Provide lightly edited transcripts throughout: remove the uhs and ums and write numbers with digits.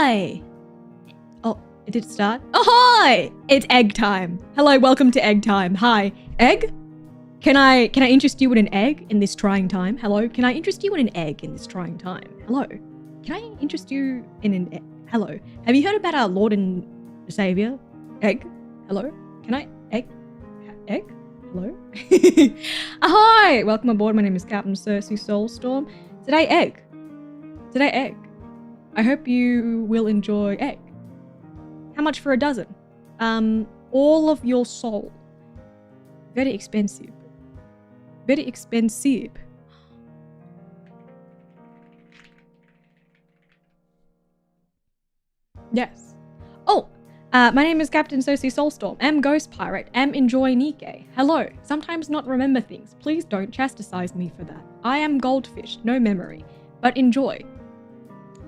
Ahoy! Oh, did it start? Ahoy! It's egg time. Hello, welcome to egg time. Hi. Egg? Can I interest you in an egg in this trying time? Hello? Can I interest you in an egg in this trying time? Hello? Can I interest you in an egg? Hello? Have you heard about our Lord and Savior? Egg? Hello? Can I? Egg? Egg? Hello? Ahoy! Welcome aboard. My name is Captain Cersea Soulstorm. Today, egg. Today, egg. I hope you will enjoy egg. How much for a dozen? All of your soul. Very expensive. Very expensive. Yes. Oh, my name is Captain Cersea Soulstorm. Am Ghost Pirate. Am Enjoy Nike. Hello. Sometimes not remember things. Please don't chastise me for that. I am Goldfish. No memory. But enjoy.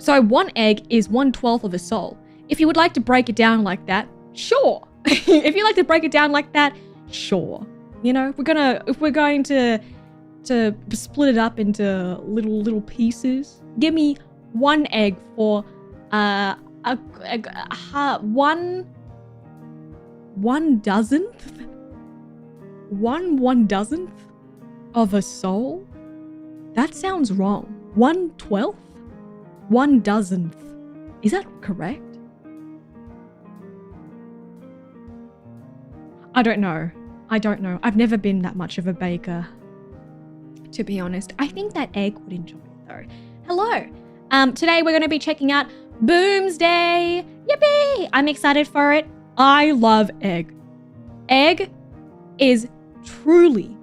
So 1 egg is 1/12 of a soul. If you would like to break it down like that, sure. If you like to break it down like that, sure. You know, if we're going to split it up into little pieces, give me 1 egg for one dozenth? One dozenth of a soul? That sounds wrong. 1/12? 1 dozenth. Is that correct? I don't know. I've never been that much of a baker, to be honest. I think that egg would enjoy it though. Hello. Today we're going to be checking out Boomsday. Yippee! I'm excited for it. I love egg. Egg is truly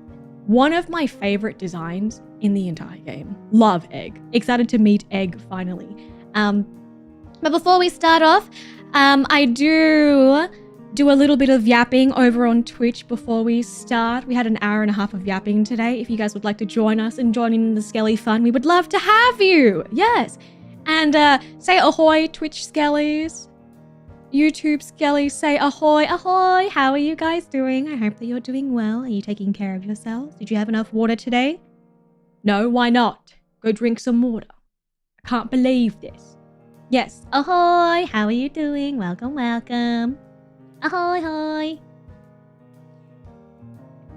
one of my favorite designs in the entire game. Love egg. Excited to meet egg finally. But before we start off, I do a little bit of yapping over on Twitch before we start. We had an hour and a half of yapping today. If you guys would like to join us and join in the Skelly fun, we would love to have you. Yes. And say ahoy, Twitch Skellies. YouTube Skellies, say ahoy, ahoy. How are you guys doing? I hope that you're doing well. Are you taking care of yourselves? Did you have enough water today? No, why not? Go drink some water. I can't believe this. Yes, ahoy. How are you doing? Welcome, welcome. Ahoy, hoy.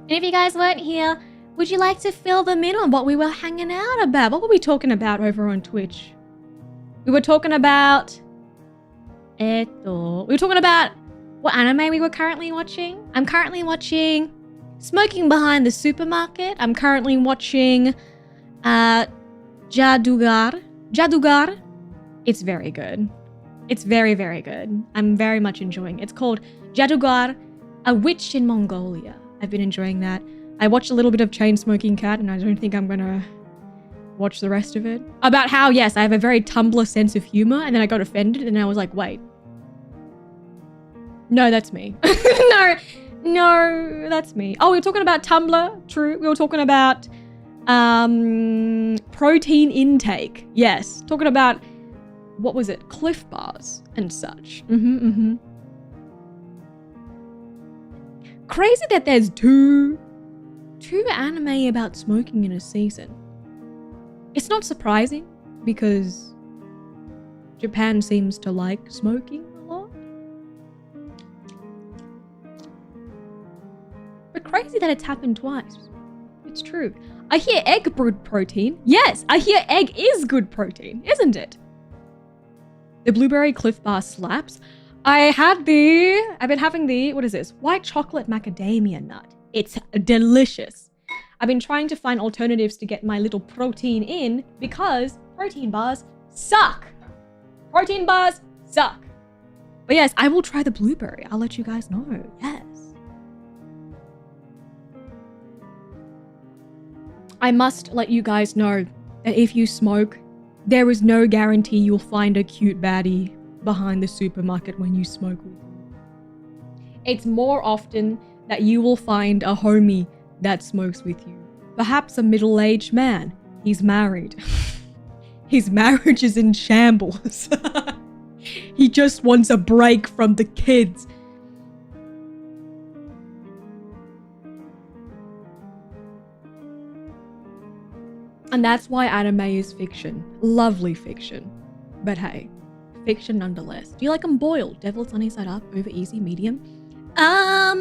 And if you guys weren't here, would you like to fill them in on what we were hanging out about? What were we talking about over on Twitch? We were talking about... We were talking about what anime we were currently watching. I'm currently watching Smoking Behind the Supermarket. I'm currently watching Jadugar. It's very good. It's very, very good. I'm very much enjoying it. It's called Jadugar, A Witch in Mongolia. I've been enjoying that. I watched a little bit of Chainsmoking Cat, and I don't think I'm gonna watch the rest of it. About how, yes, I have a very Tumblr sense of humor, and then I got offended, and I was like, wait. No, that's me. No, that's me. Oh, we were talking about Tumblr. True. We were talking about protein intake. Yes. Talking about... what was it? Cliff bars and such. Crazy that there's two anime about smoking in a season. It's not surprising because Japan seems to like smoking a lot. But crazy that it's happened twice. It's true. I hear egg good protein. Yes, I hear egg is good protein, isn't it? The blueberry Cliff Bar slaps. I've been having the, what is this? White chocolate macadamia nut. It's delicious. I've been trying to find alternatives to get my little protein in because protein bars suck. Protein bars suck. But yes, I will try the blueberry. I'll let you guys know. Yes. I must let you guys know that if you smoke, there is no guarantee you'll find a cute baddie behind the supermarket when you smoke with you. It's more often that you will find a homie that smokes with you. Perhaps a middle-aged man. He's married. His marriage is in shambles. He just wants a break from the kids. And that's why anime is fiction. Lovely fiction. But hey, fiction nonetheless. Do you like them boiled? Deviled, sunny side up, over easy, medium? I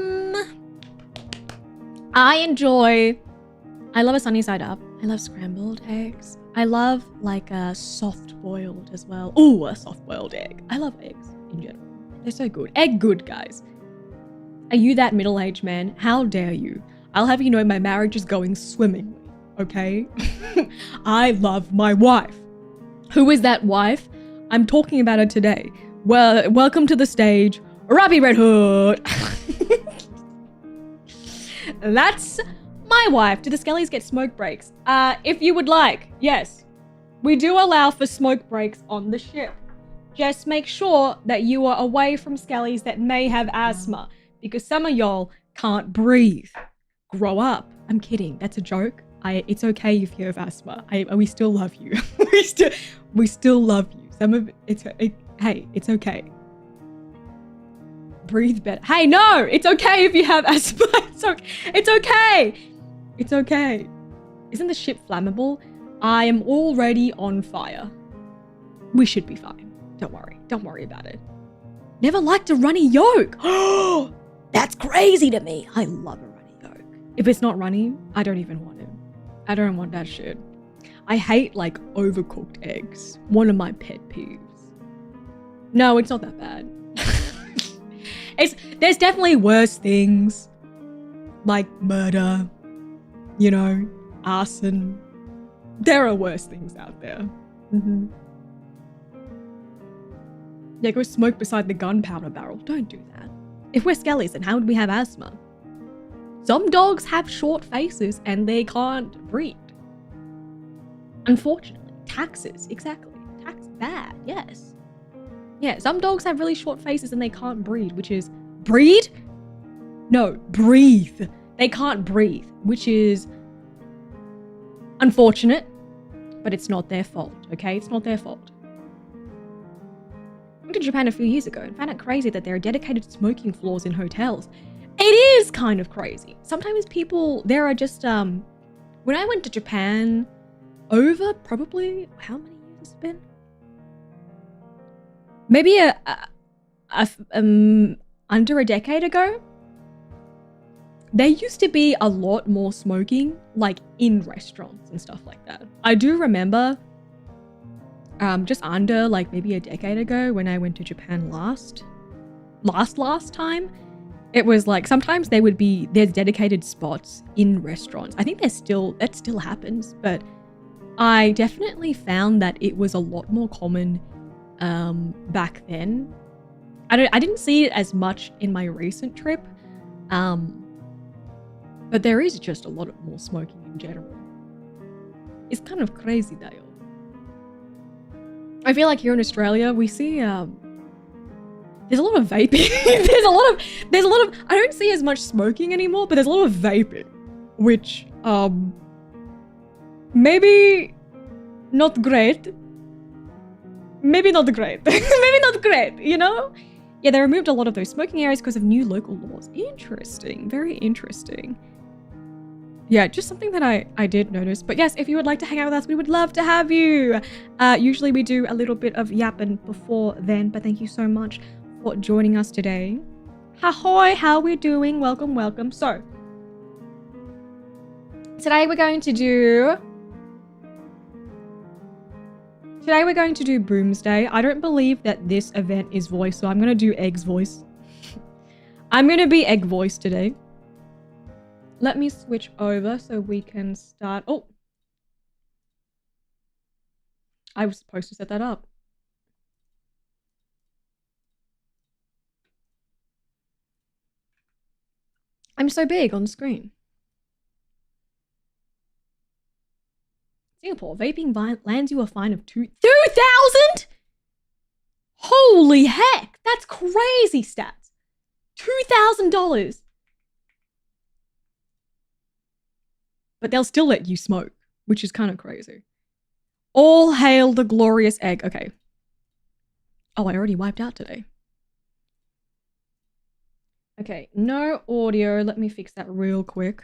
love a sunny side up. I love scrambled eggs. I love like a soft boiled as well. Ooh, a soft boiled egg. I love eggs in general. They're so good. Egg good, guys. Are you that middle-aged man? How dare you? I'll have you know my marriage is going swimmingly, okay? I love my wife. Who is that wife? I'm talking about her today. Well, welcome to the stage, Robbie Red Hood. That's my wife. Do the Skellies get smoke breaks? If you would like, yes. We do allow for smoke breaks on the ship. Just make sure that you are away from Skellies that may have asthma, because some of y'all can't breathe. Grow up. I'm kidding. That's a joke. It's okay if you have asthma. We still love you. we still love you. Hey, it's okay. Breathe better. Hey, no, it's okay if you have asthma. It's okay. It's okay. Isn't the ship flammable? I am already on fire. We should be fine. Don't worry. Don't worry about it. Never liked a runny yolk. Oh, that's crazy to me. I love a runny yolk. If it's not runny, I don't even want it. I don't want that shit. I hate like overcooked eggs. One of my pet peeves. No, it's not that bad. There's definitely worse things. Like murder. You know, arson. There are worse things out there. Mm-hmm. Yeah, go smoke beside the gunpowder barrel. Don't do that. If we're Skellies, then how would we have asthma? Some dogs have short faces and they can't breed. Unfortunately. Taxes, exactly. Tax bad, yes. Yeah, some dogs have really short faces and they can't breed, which is... Breed? No, breathe. They can't breathe, which is unfortunate, but it's not their fault, okay? It's not their fault. I went to Japan a few years ago and found it crazy that there are dedicated smoking floors in hotels. It is kind of crazy. Sometimes there are just, when I went to Japan over probably, how many years has it been? Maybe under a decade ago, there used to be a lot more smoking, like in restaurants and stuff like that. I do remember just under like maybe a decade ago when I went to Japan last time, it was like sometimes there's dedicated spots in restaurants. I think that still happens, but I definitely found that it was a lot more common back then. I didn't see it as much in my recent trip, but there is just a lot more smoking in general. It's kind of crazy though. I feel like here in Australia we see there's a lot of vaping. there's a lot of I don't see as much smoking anymore, but there's a lot of vaping, which maybe not great. Maybe not great. Maybe not great, you know? Yeah, they removed a lot of those smoking areas because of new local laws. Interesting. Very interesting. Yeah, just something that I did notice. But yes, if you would like to hang out with us, we would love to have you. Usually we do a little bit of yapping before then, but thank you so much for joining us today. Ahoy, how are we doing? Welcome, welcome. So, today we're going to do Boomsday. I don't believe that this event is voice, so I'm going to do Egg's voice. I'm going to be Egg voice today. Let me switch over so we can start. Oh, I was supposed to set that up. I'm so big on the screen. Singapore, vaping lands you a fine of 2,000? Holy heck, that's crazy stats. $2,000. But they'll still let you smoke, which is kind of crazy. All hail the glorious egg. Okay. Oh, I already wiped out today. Okay, no audio. Let me fix that real quick.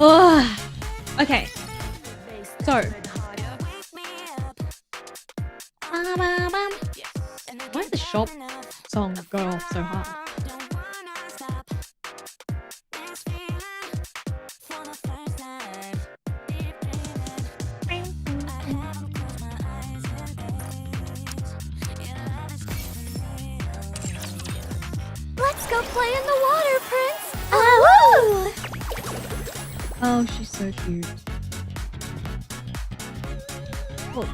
Oh, okay. So. Why does the shop song go off so hard? Let's go play in the water, Prince! Oh! Oh, she's so cute. Oh.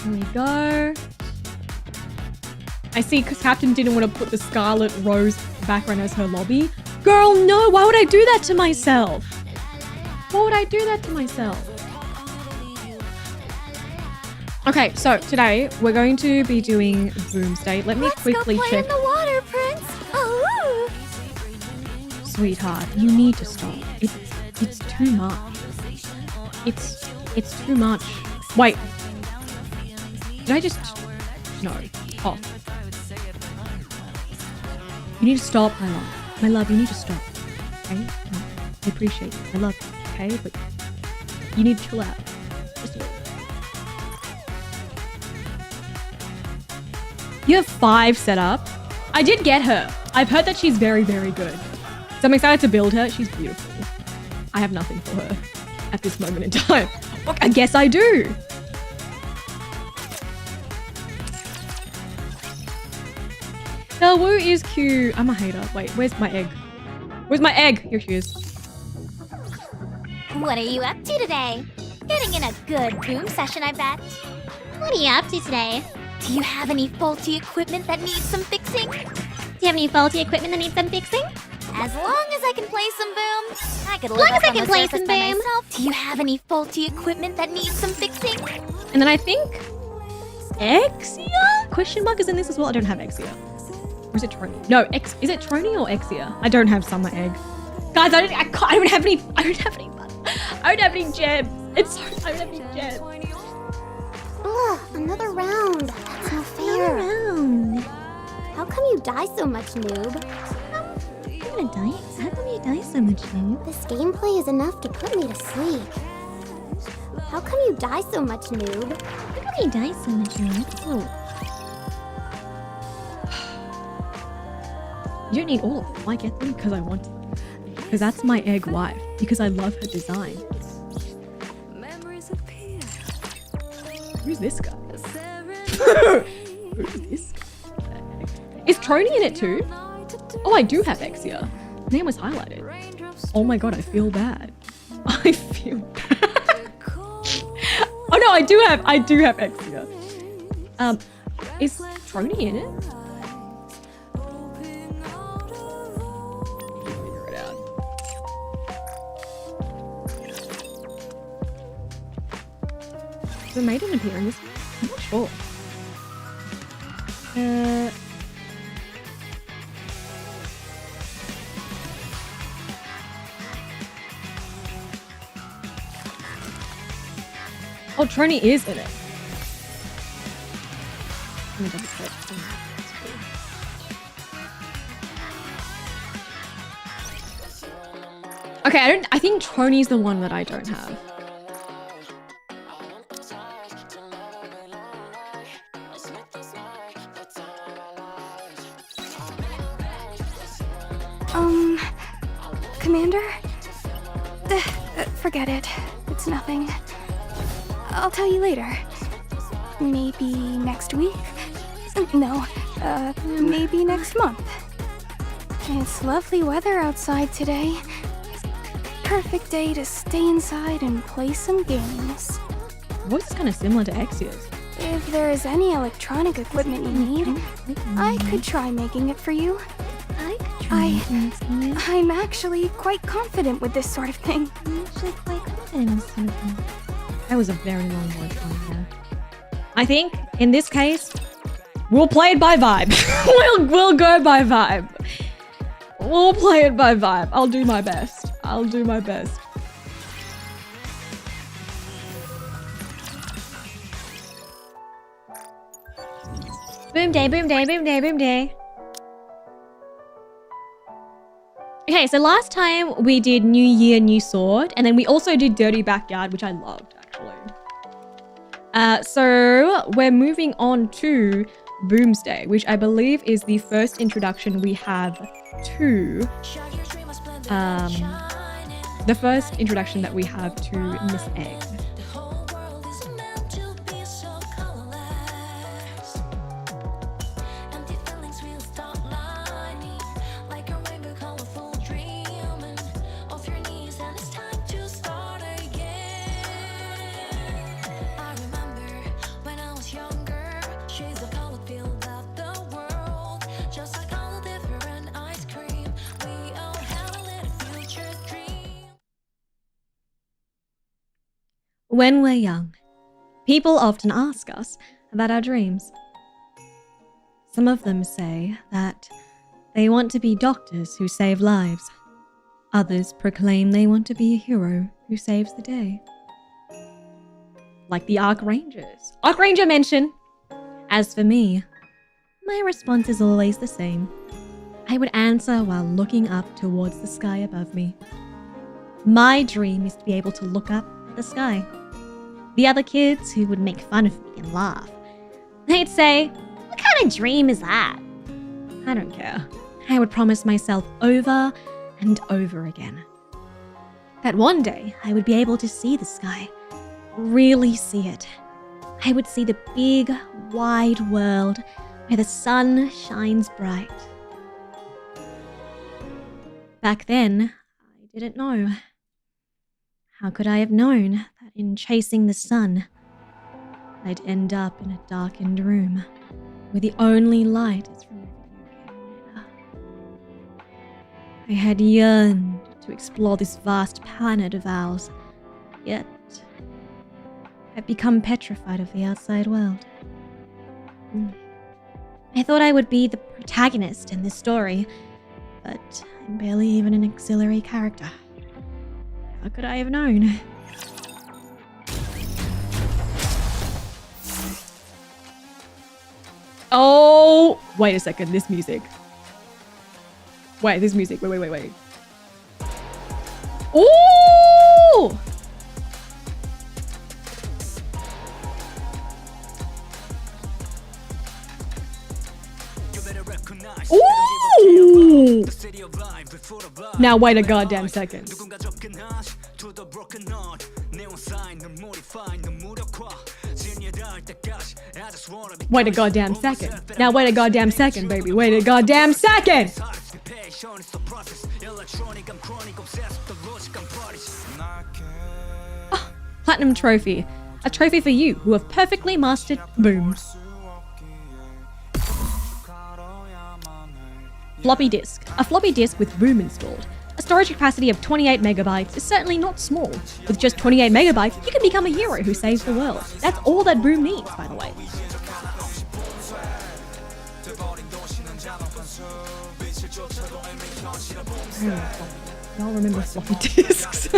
Here we go. I see Captain didn't want to put the Scarlet Rose background as her lobby. Girl, no, why would I do that to myself? Why would I do that to myself? Okay, so today we're going to be doing Boomsday. Let me quickly check. Let's go play in the water, Prince. Oh! Sweetheart, you need to stop. It's too much. It's too much. Wait. Did I just... No. Off. You need to stop, my love. My love, you need to stop. Okay? No, I appreciate you. I love you, okay? But you need to chill out. Just a bit. You have 5 set up. I did get her. I've heard that she's very, very good. So I'm excited to build her. She's beautiful. I have nothing for her at this moment in time. Look, I guess I do. Wu is cute. I'm a hater. Wait, where's my egg? Where's my egg? Here she is. What are you up to today? Getting in a good boom session, I bet. What are you up to today? Do you have any faulty equipment that needs some fixing? Do you have any faulty equipment that needs some fixing? As long as I can play some boom, I could live up on the surface by myself. Do you have any faulty equipment that needs some fixing? And then I think Exia? Question mark is in this as well. I don't have Exia. Or is it Trony? No, is it Trony or Exia? I don't have Summer Egg. Guys, I don't have any gems. I don't have any gems. Ugh, another round. That's not fair. Another round. How come you die so much, noob? I'm gonna die? How come you die so much, noob? This gameplay is enough to put me to sleep. How come you die so much, noob? How come you die so much, noob? Oh. You don't need all of them. I get them because I want them. Because that's my egg wife. Because I love her design. Who's this guy? Who's this guy? Is Trony in it too? Oh, I do have Exia. Name was highlighted. Oh my god, I feel bad. I feel bad. Oh no, I do have Exia. Is Trony in it? Figure it out. Has it made an appearance? I'm not sure. Oh, Trony is in it. Let me double check. Okay, I think Trony's the one that I don't have. Commander? Forget it. It's nothing. I'll tell you later. Maybe next week? No, maybe next month. It's lovely weather outside today. Perfect day to stay inside and play some games. Voice is kind of similar to Exia's. If there is any electronic equipment you need, I could try making it for you. I'm actually quite confident with this sort of thing. That was a very long voice line there. I think, in this case, we'll play it by vibe. we'll go by vibe. We'll play it by vibe. I'll do my best. Boom day. Okay, Okay, so last time we did New Year, New Sword, and then we also did Dirty Backyard, which I loved, actually. So we're moving on to Boomsday, which I believe is the first introduction we have to... the first introduction that we have to Miss Egg. When we're young, people often ask us about our dreams. Some of them say that they want to be doctors who save lives. Others proclaim they want to be a hero who saves the day. Like the Archrangers. Archranger mention! As for me, my response is always the same. I would answer while looking up towards the sky above me. My dream is to be able to look up at the sky. The other kids who would make fun of me and laugh, they'd say, "What kind of dream is that?" I don't care. I would promise myself over and over again that one day I would be able to see the sky, really see it. I would see the big, wide world where the sun shines bright. Back then, I didn't know. How could I have known that in chasing the sun, I'd end up in a darkened room where the only light is from the view camera? I had yearned to explore this vast planet of ours, yet I'd become petrified of the outside world. I thought I would be the protagonist in this story, but I'm barely even an auxiliary character. How could I have known? Oh, wait a second, this music. Wait, this music. Wait. Ooh! Ooh! Now wait a goddamn second. Wait a goddamn second. Now wait a goddamn second, baby. Wait a goddamn second! Oh, platinum trophy. A trophy for you who have perfectly mastered Boom. Floppy disk. A floppy disk with Boom installed. A storage capacity of 28 megabytes is certainly not small. With just 28 megabytes, you can become a hero who saves the world. That's all that Boom needs, by the way. Y'all remember floppy disks.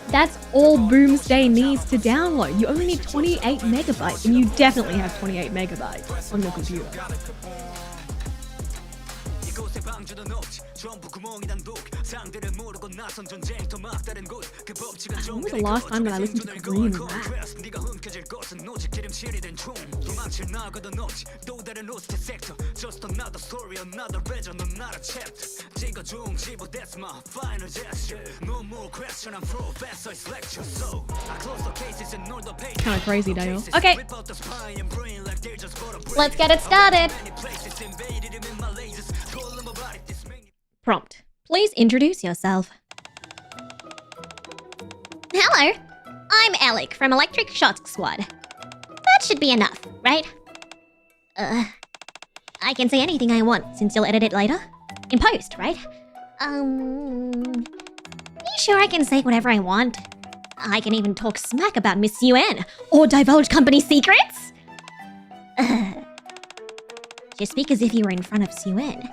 That's all Boomsday needs to download. You only need 28 megabytes, and you definitely have 28 megabytes on your computer. When was the last time that I listened to Korean rap? Kind of crazy, Dale. Okay. Let's get it started. Prompt. Please introduce yourself. Hello, I'm Alec from Electric Shock Squad. That should be enough, right? I can say anything I want since you'll edit it later. In post, right? You sure I can say whatever I want? I can even talk smack about Miss UN or divulge company secrets? Just speak as if you were in front of Suen.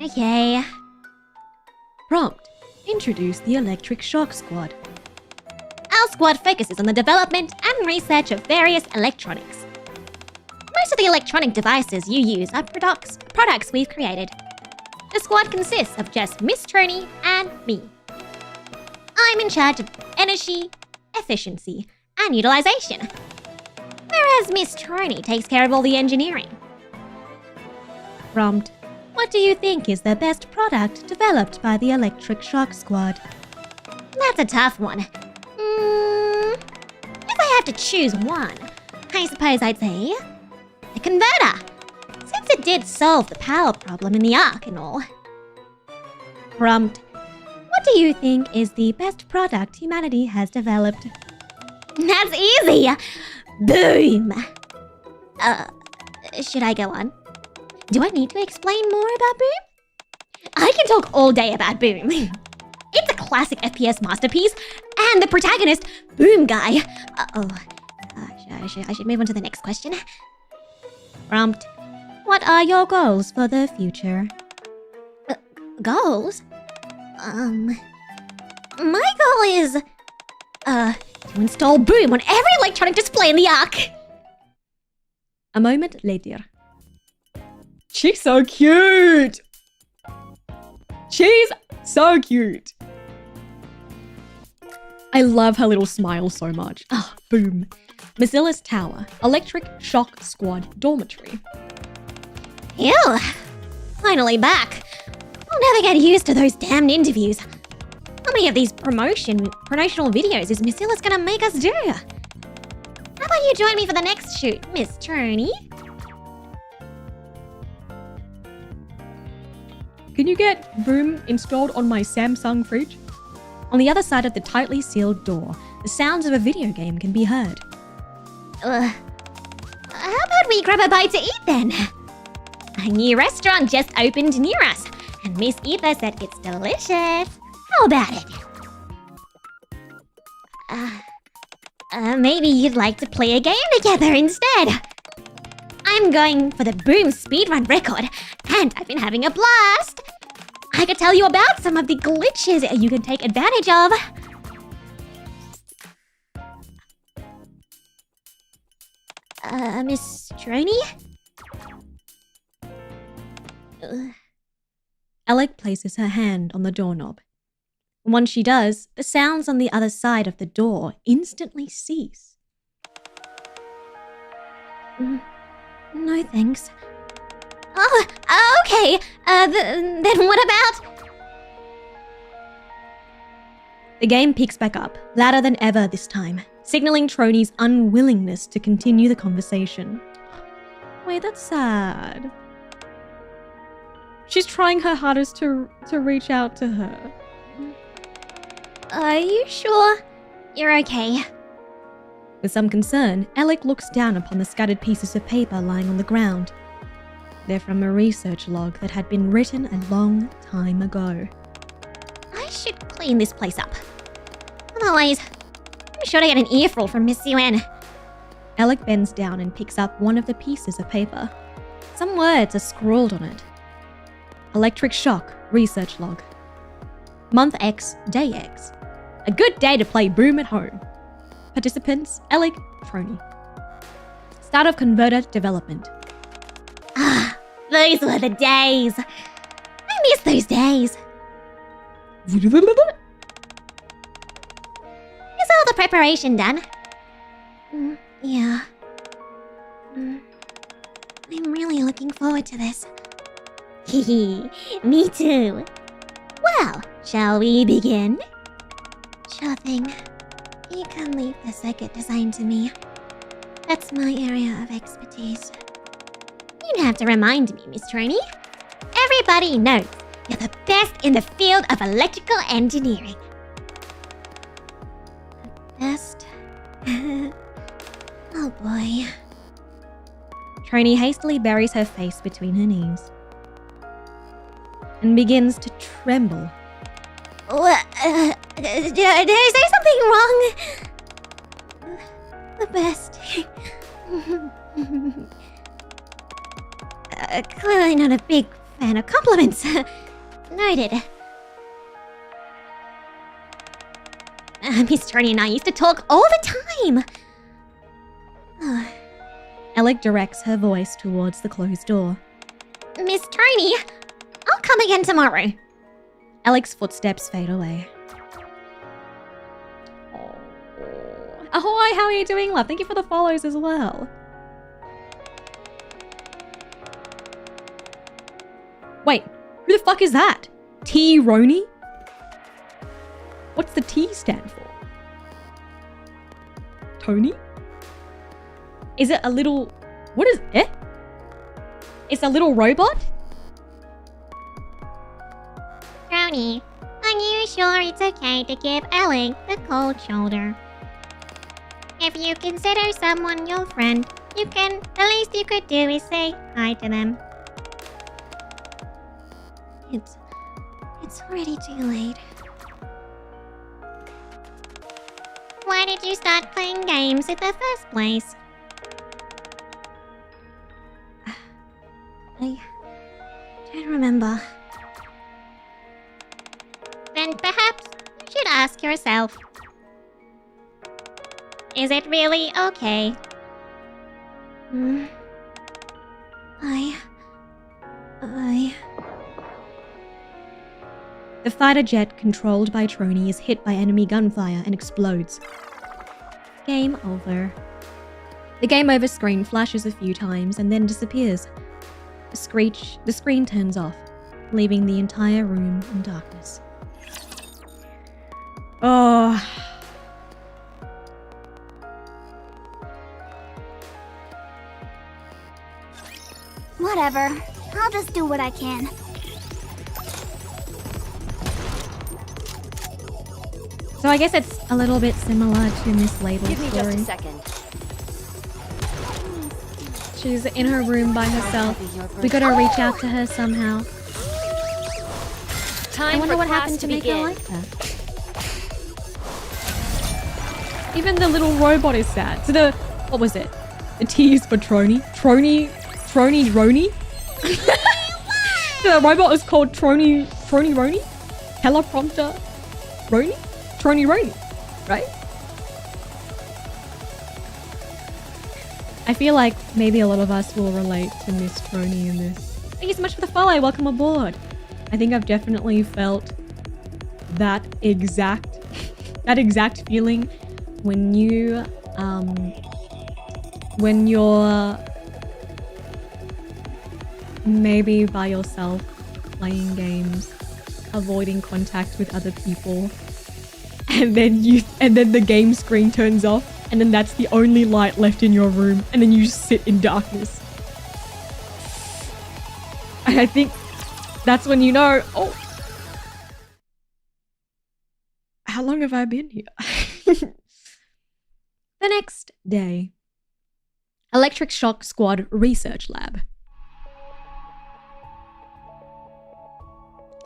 Okay. Prompt. Introduce the Electric Shock Squad. Our squad focuses on the development and research of various electronics. Most of the electronic devices you use are products we've created. The squad consists of just Miss Troney and me. I'm in charge of energy, efficiency, and utilization. Whereas Miss Troney takes care of all the engineering. Prompt. What do you think is the best product developed by the Electric Shock Squad? That's a tough one. If I have to choose one, I suppose I'd say the converter, since it did solve the power problem in the Ark and all. Prompt. What do you think is the best product humanity has developed? That's easy! Boom! Should I go on? Do I need to explain more about Boom? I can talk all day about Boom. It's a classic FPS masterpiece, and the protagonist, Boom Guy. I should move on to the next question. Prompt. What are your goals for the future? Goals? My goal is, to install Boom on every electronic display in the Ark. A moment later. She's so cute! She's so cute! I love her little smile so much. Ah, Boom. Mazilla's Tower, Electric Shock Squad Dormitory. Ew! Finally back. I'll never get used to those damned interviews. How many of these promotional videos is Mazilla's gonna make us do? How about you join me for the next shoot, Miss Troney? Can you get Boom installed on my Samsung fridge? On the other side of the tightly sealed door, the sounds of a video game can be heard. How about we grab a bite to eat then? A new restaurant just opened near us, and Miss Ether said it's delicious. How about it? Maybe you'd like to play a game together instead. I'm going for the Boom speedrun record, and I've been having a blast. I could tell you about some of the glitches you can take advantage of. Miss Troney? Alec places her hand on the doorknob. Once she does, the sounds on the other side of the door instantly cease. No thanks. Oh, okay. Then what about... The game picks back up, louder than ever this time, signaling Troney's unwillingness to continue the conversation. Wait, that's sad. She's trying her hardest to reach out to her. Are you sure you're okay? With some concern, Alec looks down upon the scattered pieces of paper lying on the ground. They're from a research log that had been written a long time ago. I should clean this place up. Otherwise, I'm sure to get an earful from Miss UN. Alec bends down and picks up one of the pieces of paper. Some words are scrawled on it. Electric Shock Research Log. Month X, Day X. A good day to play Boom at home. Participants, Alec, Troney. Start of converter development. Ah, those were the days. I miss those days. Is all the preparation done? Yeah. I'm really looking forward to this. Hehe, me too. Well, shall we begin? Sure thing. You can leave the circuit design to me. That's my area of expertise. You don't have to remind me, Miss Troney. Everybody knows you're the best in the field of electrical engineering. Best? Oh boy. Troney hastily buries her face between her knees and begins to tremble. What? Did I say something wrong? The best. Clearly not a big fan of compliments. Noted. Miss Troney and I used to talk all the time. Alec directs her voice towards the closed door. Miss Tony, I'll come again tomorrow. Alec's footsteps fade away. Ahoy, how are you doing, love? Thank you for the follows as well. Wait, who the fuck is that? T-Roni? What's the T stand for? Tony? Is it a little... What is it? It's a little robot? Tony, are you sure it's okay to give Alec the cold shoulder? If you consider someone your friend, the least you could do is say hi to them. It's already too late. Why did you start playing games in the first place? I don't remember. Then perhaps you should ask yourself. Is it really okay? The fighter jet controlled by Trony is hit by enemy gunfire and explodes. Game over. The game over screen flashes a few times and then disappears. The screen turns off, leaving the entire room in darkness. Oh. Whatever. I'll just do what I can. So I guess it's a little bit similar to Miss Label's Give me story. just a second. She's in her room by herself. We gotta reach out to her somehow. Time I wonder for what class happened to make begin. her like that. Even the little robot is sad. So the... What was it? The T is for Trony. Trony Roni? The robot is called Trony Roni? Teleprompter Roni? Trony Roni, right? I feel like maybe a lot of us will relate to Miss Trony in this. Thank you so much for the follow. Welcome aboard. I think I've definitely felt that exact feeling when you're maybe by yourself playing games, avoiding contact with other people, and then the game screen turns off, and then that's the only light left in your room, and then you just sit in darkness. And I think that's when you know, oh, how long have I been here? The next day. Electric Shock Squad Research Lab.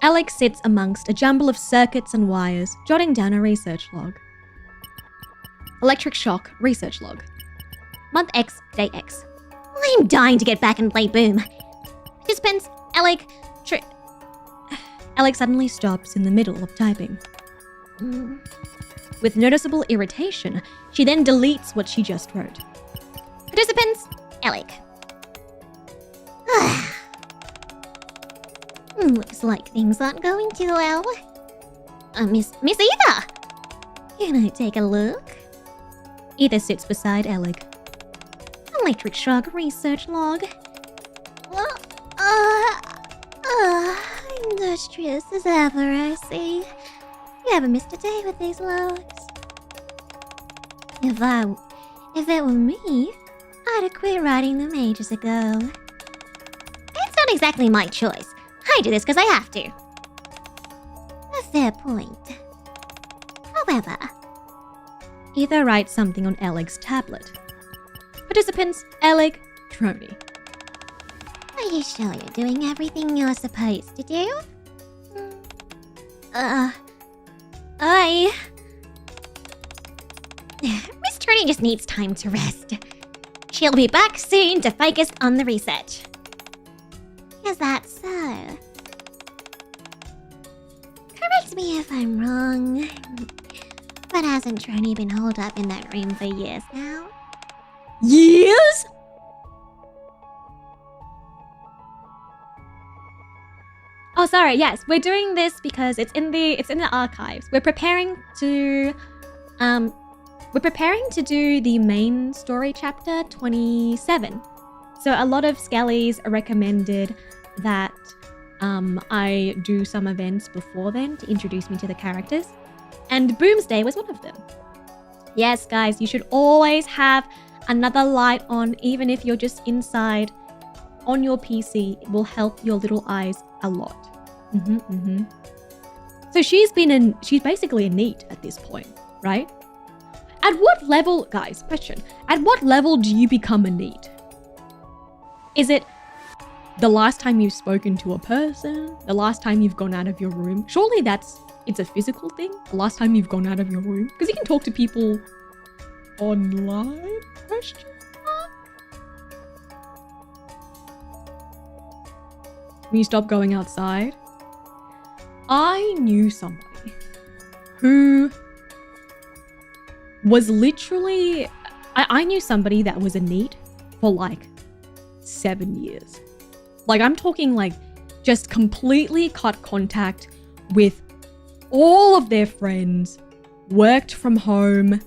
Alex sits amongst a jumble of circuits and wires, jotting down a research log. Electric Shock Research Log. Month X, Day X. I'm dying to get back and play Boom. Participants, Alec, Alex suddenly stops in the middle of typing. With noticeable irritation, she then deletes what she just wrote. Participants, Alec. Looks like things aren't going too well. Miss Eva! Can I take a look? Ether sits beside Alec. Electric Shock Research Log. Industrious as ever, I see. You haven't missed a day with these logs. If it were me, I'd have quit writing them ages ago. It's not exactly my choice. I do this because I have to. A fair point. However, Ether writes something on Alec's tablet. Participants, Alec, Trony. are you sure you're doing everything you're supposed to do? Miss Tony just needs time to rest. She'll be back soon to focus on the research. Is that so? Correct me if I'm wrong. But hasn't Trony been holed up in that room for years now? Years? sorry. Yes, we're doing this because it's in the archives. We're preparing to do the main story chapter 27. So a lot of Skellies recommended that I do some events before then to introduce me to the characters, and Boomsday was one of them. Yes, guys, you should always have another light on, even if you're just inside on your PC. It will help your little eyes a lot. So she's basically a NEET at this point, right? At what level, guys, question, at what level do you become a NEET? Is it the last time you've spoken to a person? The last time you've gone out of your room? Surely it's a physical thing, the last time you've gone out of your room? Because you can talk to people online? Question mark? When you stop going outside? I knew somebody who was literally... I knew somebody that was a NEET for like 7 years. Like, I'm talking like just completely cut contact with all of their friends, worked from home,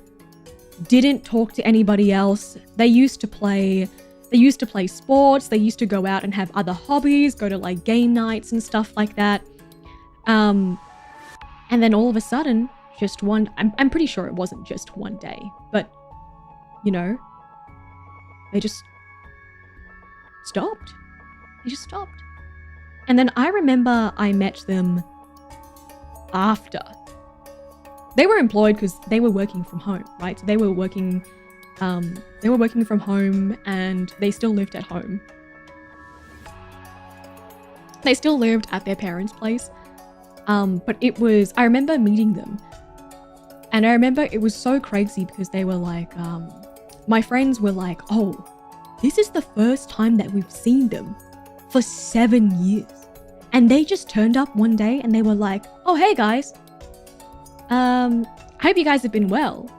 didn't talk to anybody else. They used to play sports, they used to go out and have other hobbies, go to like game nights and stuff like that. And then all of a sudden, just one, I'm pretty sure it wasn't just one day, but you know, they just stopped. They just stopped. And then I remember I met them after. They were employed because they were working from home, right? So they were working from home, and they still lived at home. They still lived at their parents' place. But I remember meeting them. And I remember it was so crazy because they were like, my friends were like, oh, this is the first time that we've seen them for 7 years. And they just turned up one day and they were like, oh, hey guys. Hope you guys have been well.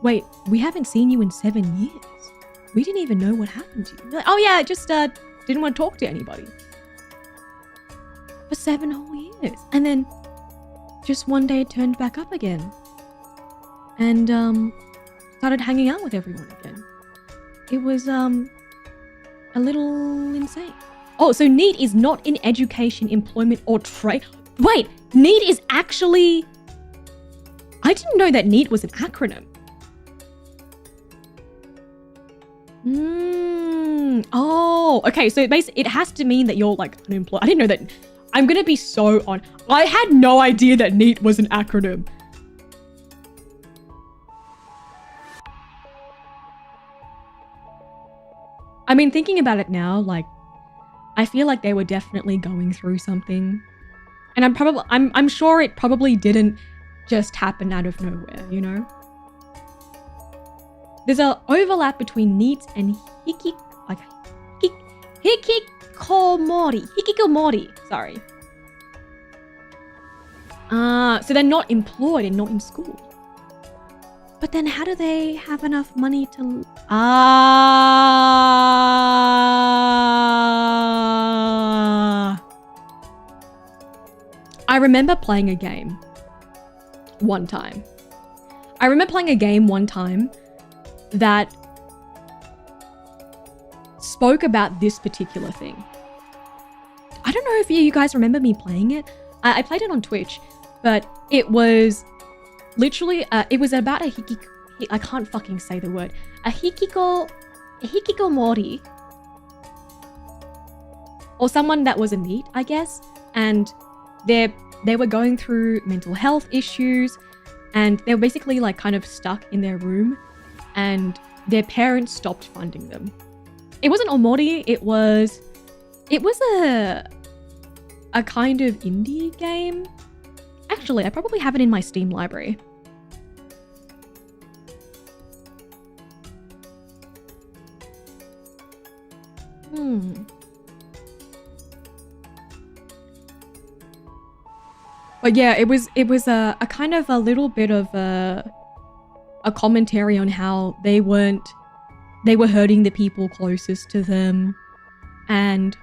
Wait, we haven't seen you in 7 years. We didn't even know what happened to you. Like, oh yeah, I just didn't want to talk to anybody. For 7 whole years. And then just one day it turned back up again. And started hanging out with everyone again. It was a little insane. Oh, so NEET is not in education, employment, or trade. Wait, NEET is actually... I didn't know that NEET was an acronym. Oh, okay. So basically, it has to mean that you're like unemployed. I didn't know that. I'm gonna be so on. I had no idea that NEET was an acronym. I mean, thinking about it now, like, I feel like they were definitely going through something, and I'm sure it probably didn't just happen out of nowhere, you know? There's an overlap between NEET and hikikomori. Sorry. So they're not employed and not in school. But then how do they have enough money to... I remember playing a game one time. That spoke about this particular thing. I don't know if you guys remember me playing it. I played it on Twitch, but it was literally, it was about a I can't fucking say the word. A hikikomori. Or someone that was a NEET, I guess. And they were going through mental health issues, and they were basically like kind of stuck in their room, and their parents stopped funding them. It wasn't omori, it was a kind of indie game. Actually, I probably have it in my Steam library. But yeah, it was a kind of a little bit of a commentary on how they weren't they were hurting the people closest to them and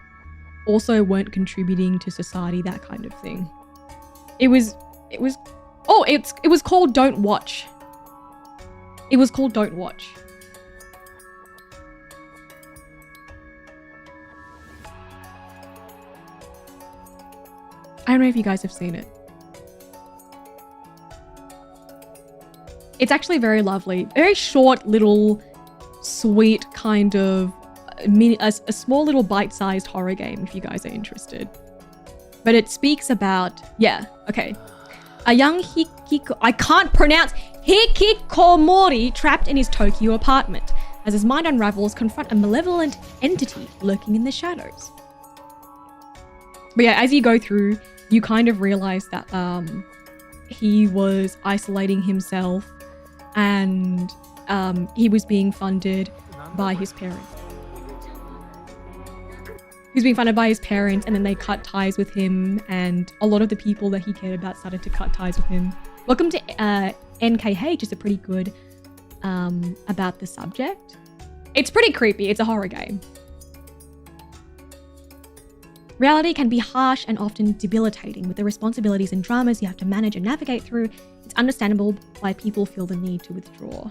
also weren't contributing to society, that kind of thing. It was called Don't Watch. It was called Don't Watch. I don't know if you guys have seen it. It's actually very lovely. Very short, little, sweet kind of a small little bite-sized horror game if you guys are interested. But it speaks about, a young hikikomori trapped in his Tokyo apartment. As his mind unravels, confront a malevolent entity lurking in the shadows. But yeah, as you go through, you kind of realize that he was isolating himself and he was being funded by his parents. He was being funded by his parents, and then they cut ties with him, and a lot of the people that he cared about started to cut ties with him. Welcome to NKH is a pretty good about the subject. It's pretty creepy. It's a horror game. Reality can be harsh and often debilitating. With the responsibilities and dramas you have to manage and navigate through, it's understandable why people feel the need to withdraw.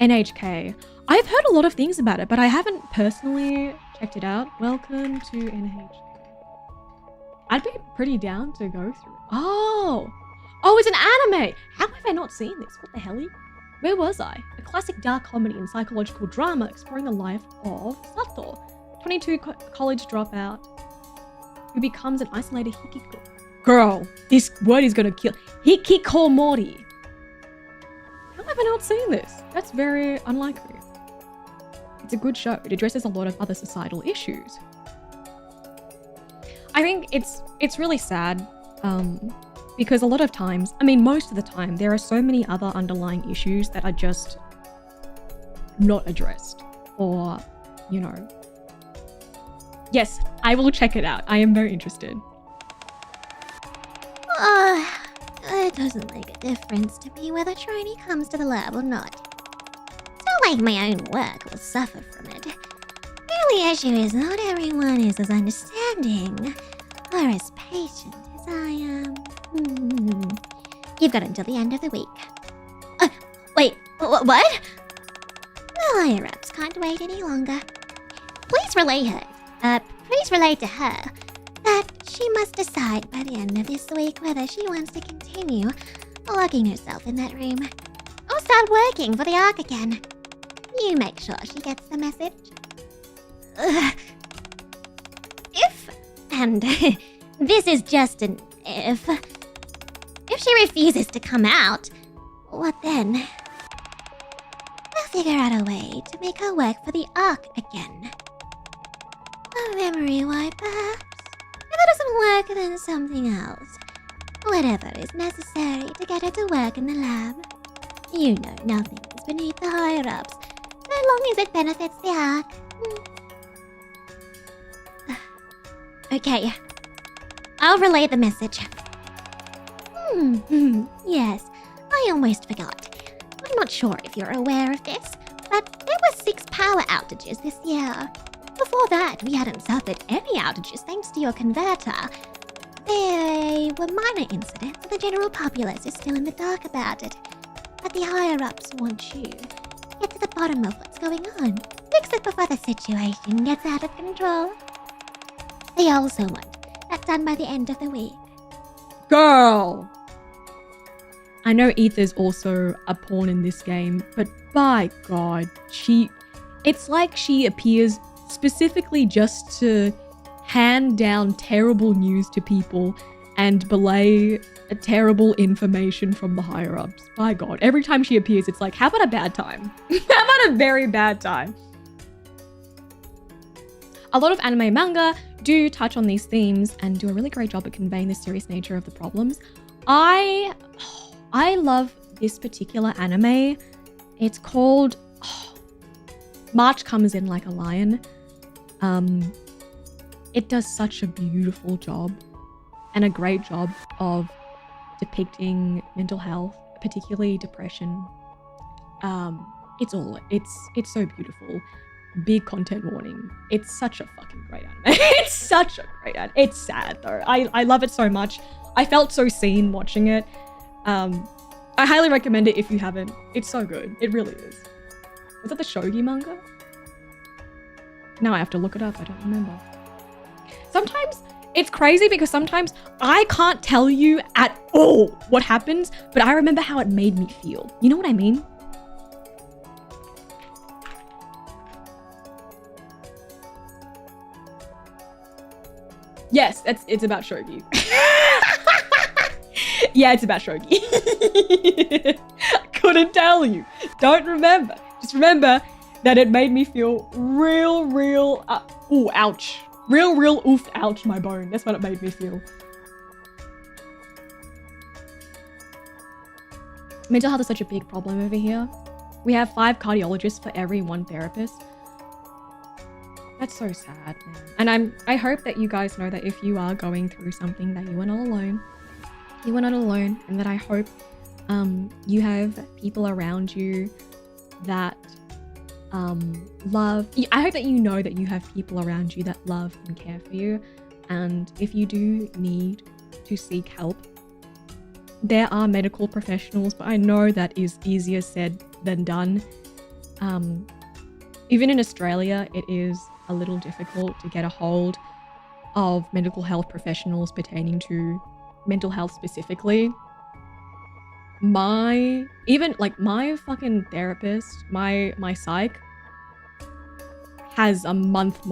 NHK. I've heard a lot of things about it, but I haven't personally checked it out. Welcome to NHK. I'd be pretty down to go through. Oh, it's an anime. How have I not seen this? What the hell? Where was I? A classic dark comedy and psychological drama exploring the life of Sato, 22 college dropout who becomes an isolated hikiko. Girl, this word is gonna kill. Hikikomori. How have I not seen this? That's very unlikely. It's a good show. It addresses a lot of other societal issues. I think it's really sad because a lot of times, most of the time, there are so many other underlying issues that are just not addressed or, Yes, I will check it out. I am very interested. It doesn't make a difference to me whether trainee comes to the lab or not. It's not like my own work will suffer from it. The only issue is not everyone is as understanding or as patient as I am. You've got until the end of the week. Wait, what? The higher-ups can't wait any longer. Please relay to her that she must decide by the end of this week whether she wants to continue locking herself in that room or start working for the Ark again. You make sure she gets the message. And this is just an if she refuses to come out, what then? I'll figure out a way to make her work for the Ark again. A memory wipe, perhaps? If it doesn't work, then something else. Whatever is necessary to get her to work in the lab. You know nothing is beneath the higher-ups, so long as it benefits the Ark. Okay, I'll relay the message. Yes, I almost forgot. I'm not sure if you're aware of this, but there were 6 power outages this year. Before that, we hadn't suffered any outages thanks to your converter. They were minor incidents, and the general populace is still in the dark about it. But the higher-ups want you to get to the bottom of what's going on. Fix it before the situation gets out of control. They also want that done by the end of the week. Girl! I know Aether's also a pawn in this game, but by God, it's like she appears specifically just to hand down terrible news to people and belay terrible information from the higher-ups. By God, every time she appears, it's like, how about a bad time? How about a very bad time? A lot of anime and manga do touch on these themes and do a really great job at conveying the serious nature of the problems. I love this particular anime. It's called March Comes In Like a Lion. It does such a beautiful job and a great job of depicting mental health, particularly depression, it's so beautiful. Big content warning. It's such a fucking great anime. It's such a great anime. It's sad though. I love it so much. I felt so seen watching it. I highly recommend it if you haven't. It's so good. It really is. Was that the shogi manga? Now I have to look it up. I don't remember. Sometimes it's crazy because sometimes I can't tell you at all what happens, but I remember how it made me feel. You know what I mean? Yes, it's about shogi. Yeah, it's about shogi. Couldn't tell you. Don't remember. Just remember that it made me feel real, ooh, ouch. Real, oof, ouch, my bone. That's what it made me feel. Mental health is such a big problem over here. We have 5 cardiologists for every 1 therapist. That's so sad, man. And I hope that you guys know that if you are going through something, that you are not alone. You are not alone, and that I hope you have people around you that love. I hope that you know that you have people around you that love and care for you. And if you do need to seek help, there are medical professionals, but I know that is easier said than done. Even in Australia, it is a little difficult to get a hold of medical health professionals pertaining to mental health specifically. My fucking therapist, my psych has a months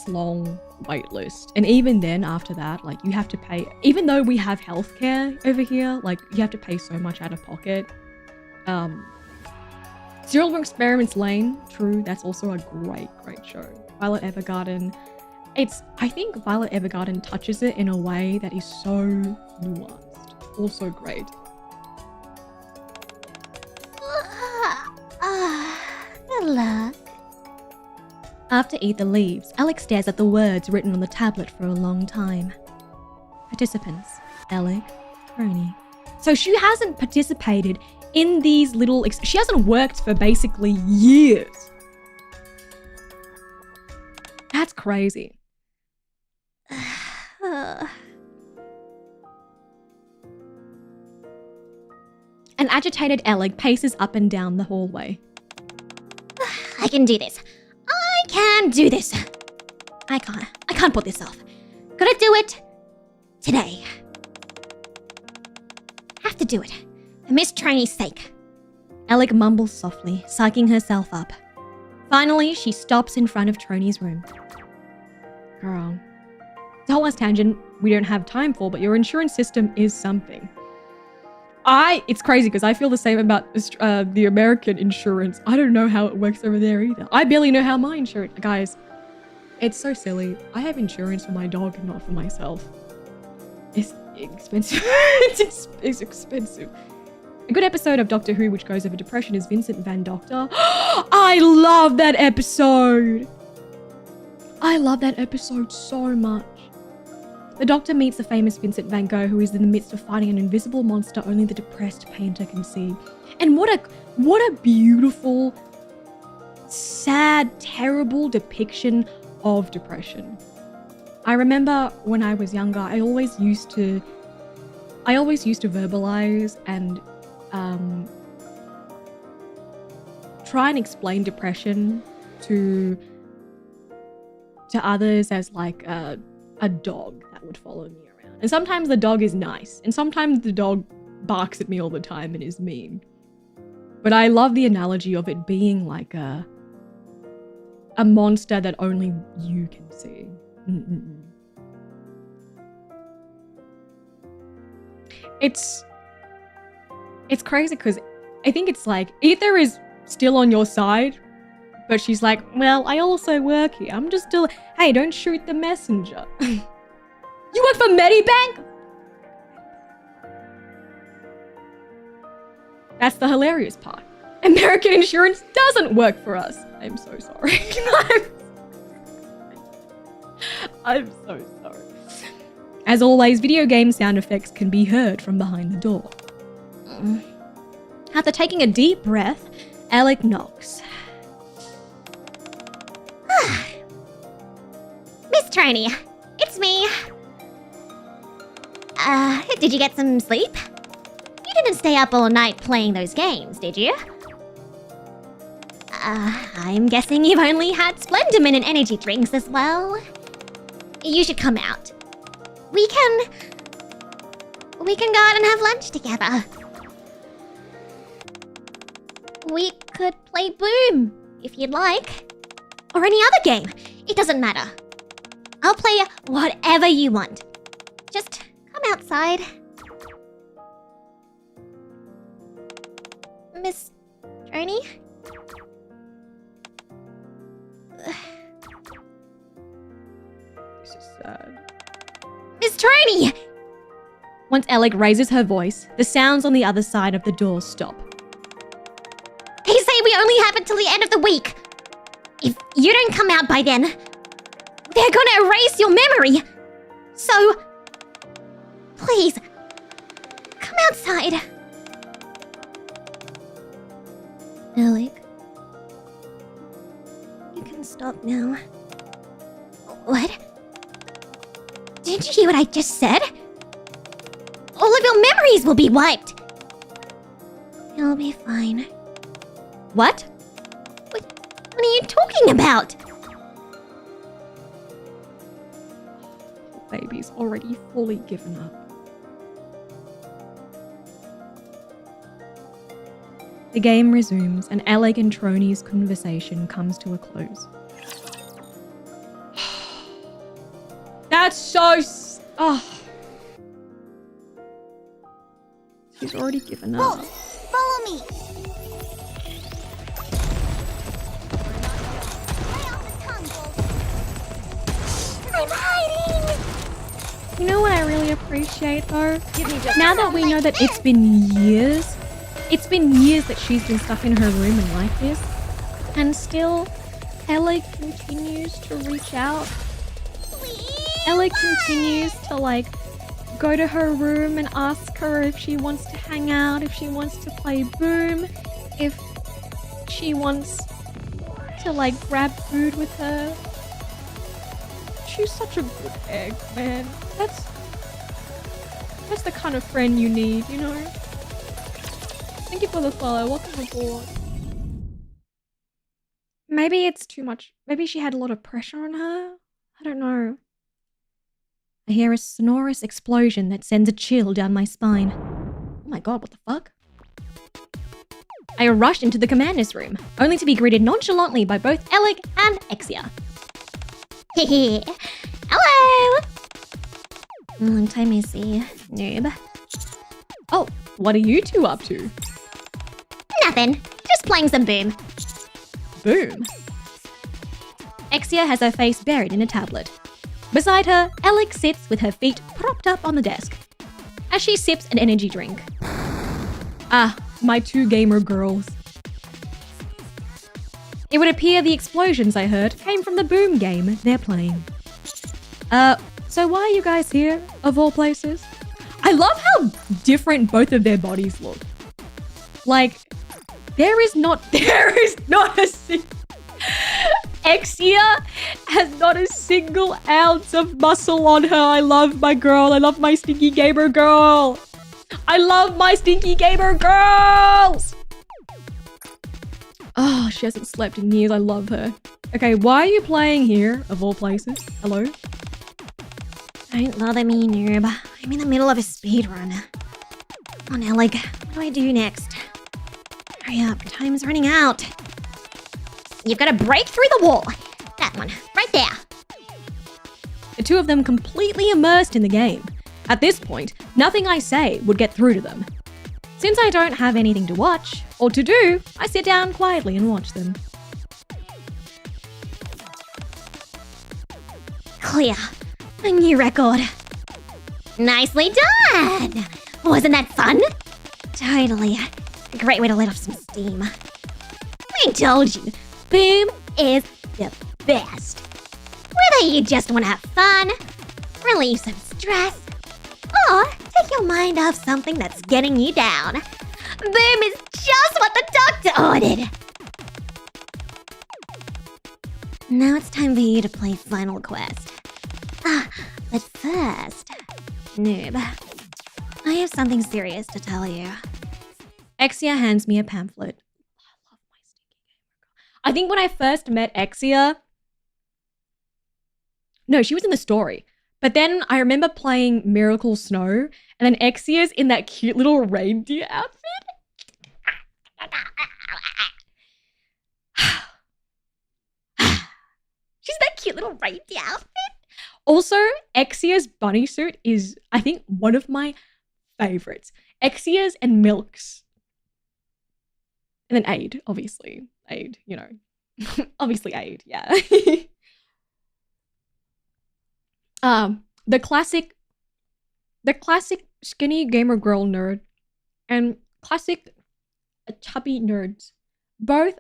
long wait list. And even then after that, like, you have to pay, even though we have healthcare over here, like, you have to pay so much out of pocket. Serial Experiments Lane, true, that's also a great show. Violet Evergarden, I think Violet Evergarden touches it in a way that is so nuanced. Also great. Good luck. After Ether leaves, Alex stares at the words written on the tablet for a long time. Participants: Alec, Tony. So she hasn't participated in these little... she hasn't worked for basically years. That's crazy. An agitated Alec paces up and down the hallway. I can do this. I can do this. I can't put this off. Gotta do it today. Have to do it. For Miss Trainee's sake. Alec mumbles softly, psyching herself up. Finally, she stops in front of Trony's room. Girl. It's a whole last tangent we don't have time for, but your insurance system is something. It's crazy because I feel the same about the American insurance. I don't know how it works over there either. I barely know how my insurance... Guys, it's so silly. I have insurance for my dog and not for myself. It's expensive. It's expensive. A good episode of Doctor Who which goes over depression is Vincent Van Doctor. I love that episode. I love that episode so much. The Doctor meets the famous Vincent van Gogh, who is in the midst of fighting an invisible monster only the depressed painter can see. And what a beautiful, sad, terrible depiction of depression. I remember when I was younger, I always used to verbalize and try and explain depression to others as like a dog that would follow me around. And sometimes the dog is nice, and sometimes the dog barks at me all the time and is mean. But I love the analogy of it being like a monster that only you can see. It's crazy because I think it's like Ether is still on your side, but she's like, well, I also work here. I'm just still, hey, don't shoot the messenger. You work for Medibank? That's the hilarious part. American insurance doesn't work for us. I'm so sorry. I'm so sorry. As always, video game sound effects can be heard from behind the door. After taking a deep breath, Alec knocks. Miss Troney, it's me. Did you get some sleep? You didn't stay up all night playing those games, did you? I'm guessing you've only had Splendormin and energy drinks as well. You should come out. We can go out and have lunch together. We could play Boom, if you'd like. Or any other game. It doesn't matter. I'll play whatever you want. Just come outside. Miss Troney? This is sad. Miss Troney! Once Alec raises her voice, the sounds on the other side of the door stop. They say we only have until the end of the week. If you don't come out by then, they're gonna erase your memory. So, please, come outside. Alec? You can stop now. What? Didn't you hear what I just said? All of your memories will be wiped. You'll be fine. What? What are you talking about? Baby's already fully given up. The game resumes and Alec and Troney's conversation comes to a close. That's so... Oh. She's already given up. Follow me. I'm hiding. You know what I really appreciate though? Now that we know that it's been years that she's been stuck in her room and like this, and still Alec continues to reach out. Alec continues to like go to her room and ask her if she wants to hang out, if she wants to play Boom, if she wants to like grab food with her. She's such a good egg, man. That's the kind of friend you need, you know? Thank you for the follow. Welcome aboard. Maybe it's too much. Maybe she had a lot of pressure on her. I don't know. I hear a sonorous explosion that sends a chill down my spine. Oh my god, what the fuck? I rush into the commander's room, only to be greeted nonchalantly by both Alec and Exia. Hello! Long time no see, noob. Oh, what are you two up to? Nothing. Just playing some Boom. Boom. Exia has her face buried in a tablet. Beside her, Alec sits with her feet propped up on the desk as she sips an energy drink. Ah, my two gamer girls. It would appear the explosions I heard came from the Boom game they're playing. So why are you guys here, of all places? I love how different both of their bodies look. Like, there is not a single... Exia has not a single ounce of muscle on her. I love my girl. I love my stinky gamer girl. I love my stinky gamer girls. Oh, she hasn't slept in years. I love her. Okay, why are you playing here, of all places? Hello? Don't bother me, noob. I'm in the middle of a speed run. Oh, now, like, what do I do next? Hurry up, time's running out. You've got to break through the wall. That one, right there. The two of them completely immersed in the game. At this point, nothing I say would get through to them. Since I don't have anything to watch, or to do, I sit down quietly and watch them. Clear. A new record. Nicely done! Wasn't that fun? Totally. A great way to let off some steam. I told you, Boom is the best. Whether you just want to have fun, relieve some stress, or take your mind off something that's getting you down, Boom is just what the doctor ordered! Now it's time for you to play Final Quest. But first, noob, I have something serious to tell you. Exia hands me a pamphlet. I love my sticky gamer girl. I think when I first met Exia... No, she was in the story. But then I remember playing Miracle Snow, and then Exia's in that cute little reindeer outfit. She's that cute little reindeer outfit. Also, Exia's bunny suit is, I think, one of my favorites. Exia's and Milk's. And then Aid, obviously. Aid, you know. Obviously Aid, yeah. The classic skinny gamer girl nerd and classic chubby nerds. Both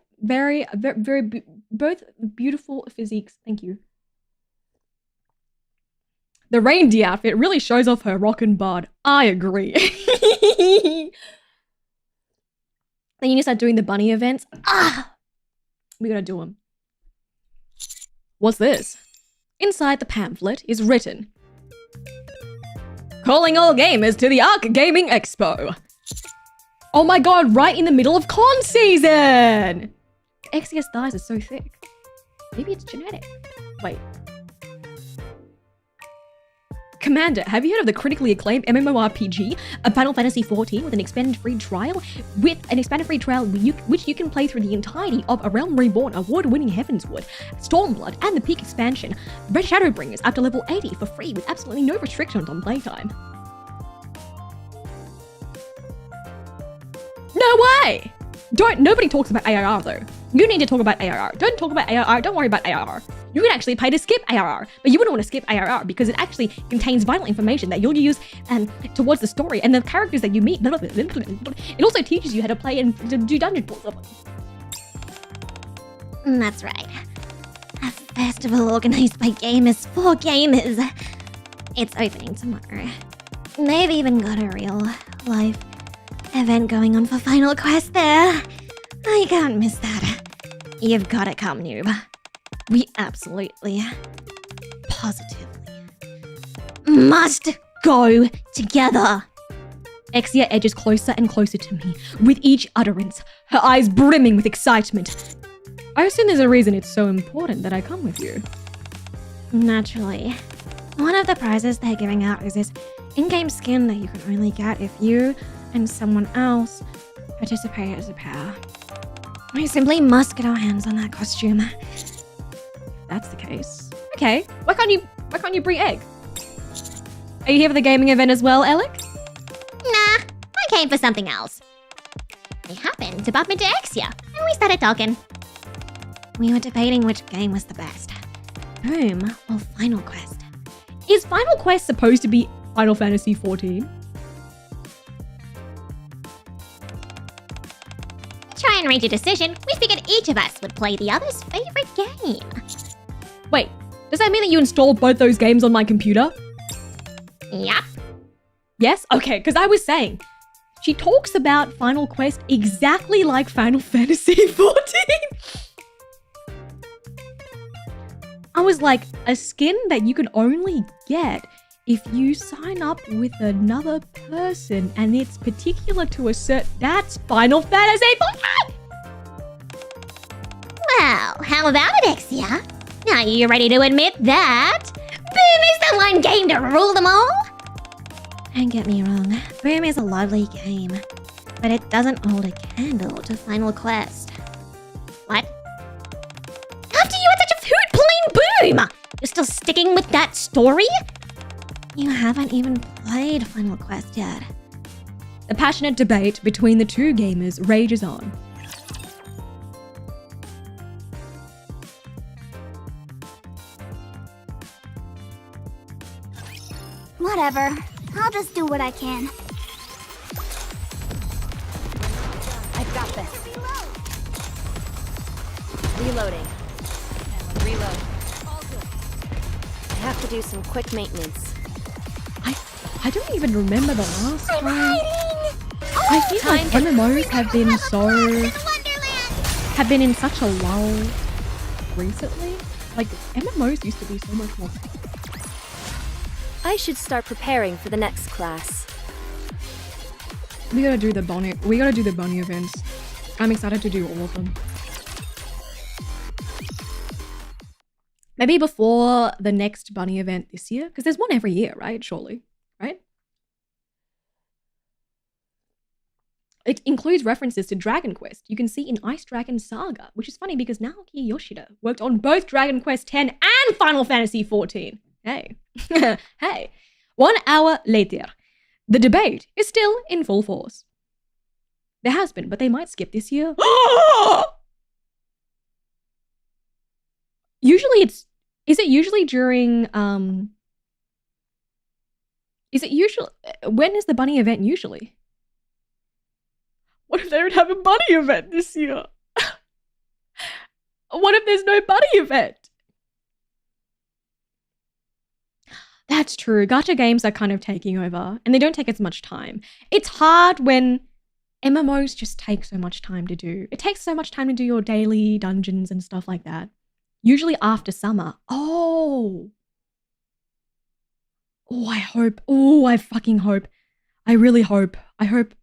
both beautiful physiques. Thank you. The reindeer outfit really shows off her rockin' bod. I agree. Then you need to start doing the bunny events. We gotta do them. What's this? Inside the pamphlet is written, calling all gamers to the Arc Gaming Expo. Oh my god, right in the middle of con season! Exia's thighs are so thick. Maybe it's genetic. Wait. Commander, have you heard of the critically acclaimed MMORPG, a Final Fantasy XIV with an expanded free trial? With an expanded free trial which you can play through the entirety of A Realm Reborn, award-winning Heavenswood, Stormblood, and the Peak expansion, Red Shadowbringers up to level 80 for free with absolutely no restrictions on playtime. No way! Nobody talks about ARR though. You need to talk about ARR. Don't talk about ARR, don't worry about ARR. You can actually pay to skip ARR, but you wouldn't want to skip ARR because it actually contains vital information that you'll use towards the story and the characters that you meet. It also teaches you how to play and do dungeon pulls. That's right. A festival organized by gamers for gamers. It's opening tomorrow. They've even got a real life event going on for Final Quest there. I can't miss that. You've got to come, noob. We absolutely, positively must go together. Exia edges closer and closer to me, with each utterance, her eyes brimming with excitement. I assume there's a reason it's so important that I come with you. Naturally. One of the prizes they're giving out is this in-game skin that you can only get if you and someone else participate as a pair. We simply must get our hands on that costume. If that's the case. Okay, why can't you bring Egg? Are you here for the gaming event as well, Alec? Nah, I came for something else. We happened to bump into Exia, and we started talking. We were debating which game was the best. Boom or Final Quest? Is Final Quest supposed to be Final Fantasy XIV? Try and reach a decision, we figured each of us would play the other's favorite game. Wait, does that mean that you installed both those games on my computer? Yup. Yes? Okay, because I was saying, she talks about Final Quest exactly like Final Fantasy XIV. I was like, a skin that you can only get if you sign up with another person and it's particular to a certain... That's Final Fantasy XIV! Well, how about it, Exia? Are you ready to admit that Boom is the one game to rule them all? Don't get me wrong, Boom is a lovely game, but it doesn't hold a candle to Final Quest. What? After you had such a hoot playing Boom, you're still sticking with that story? You haven't even played Final Quest yet. The passionate debate between the two gamers rages on. Whatever. I'll just do what I can. I've got this. Reloading. Reload. I have to do some quick maintenance. I don't even remember the last time. Oh I feel like MMOs have been in such a lull recently. Like MMOs used to be so much more fun. I should start preparing for the next class. We gotta do the bunny events. I'm excited to do all of them. Maybe before the next bunny event this year, because there's one every year, right? Surely, right? It includes references to Dragon Quest. You can see in Ice Dragon Saga, which is funny because Naoki Yoshida worked on both Dragon Quest X and Final Fantasy XIV. Hey, hey. 1 hour later, the debate is still in full force. There has been, but they might skip this year. Usually is it usually during, when is the bunny event usually? What if they don't have a bunny event this year? What if there's no bunny event? That's true. Gacha games are kind of taking over and they don't take as much time. It's hard when MMOs just take so much time to do. It takes so much time to do your daily dungeons and stuff like that. Usually after summer. Oh, I hope. Oh, I fucking hope. I really hope. I hope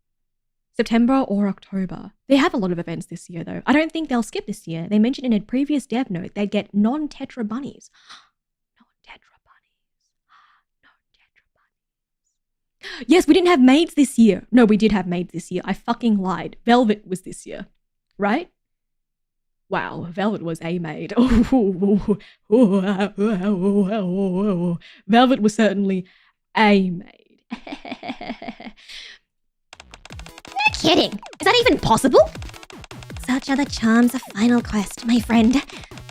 September or October. They have a lot of events this year though. I don't think they'll skip this year. They mentioned in a previous dev note they'd get non-tetra bunnies. Yes, we didn't have maids this year. No, we did have maids this year. I fucking lied. Velvet was this year, right? Wow, Velvet was a maid. Velvet was certainly a maid. No kidding. Is that even possible? Such are the charms of Final Quest, my friend.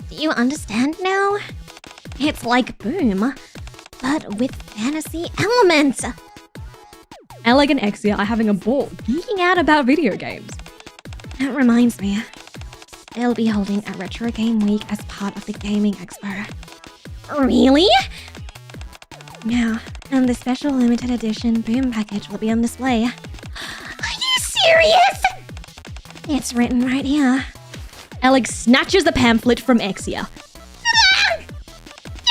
Do you understand now? It's like Boom, but with fantasy elements. Alec and Exia are having a ball, geeking out about video games. That reminds me. They'll be holding a Retro Game Week as part of the Gaming Expo. Really? Yeah, and the special limited edition Boom package will be on display. Are you serious? It's written right here. Alex snatches the pamphlet from Exia.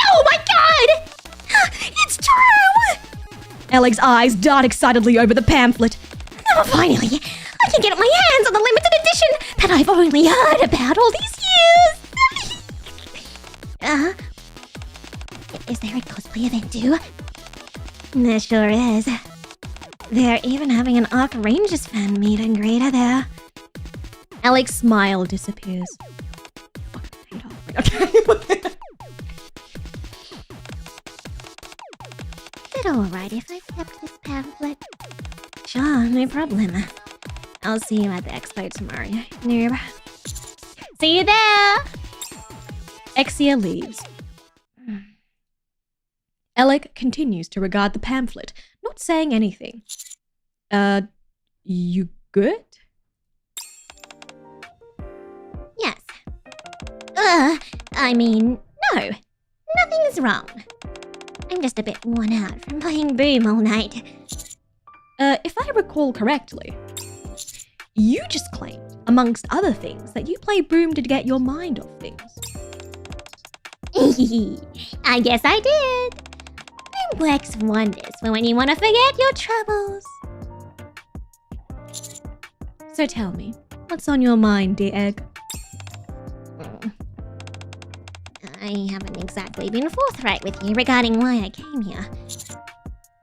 Oh my god! It's true! Alex's eyes dart excitedly over the pamphlet. Oh, finally! I can get my hands on the limited edition that I've only heard about all these years! Is there a cosplay event too? There sure is. They're even having an Arc Rangers fan meet and greet there. Alex's smile disappears. Okay. Is it alright if I kept this pamphlet? Sure, no problem. I'll see you at the expo tomorrow, noob. See you there! Exia leaves. Alec continues to regard the pamphlet, not saying anything. You good? Yes. I mean, no. Nothing's wrong. I'm just a bit worn out from playing Boom all night. If I recall correctly, you just claimed, amongst other things, that you play Boom to get your mind off things. I guess I did. Boom works wonders for when you want to forget your troubles. So tell me, what's on your mind, dear Egg? I haven't exactly been forthright with you regarding why I came here.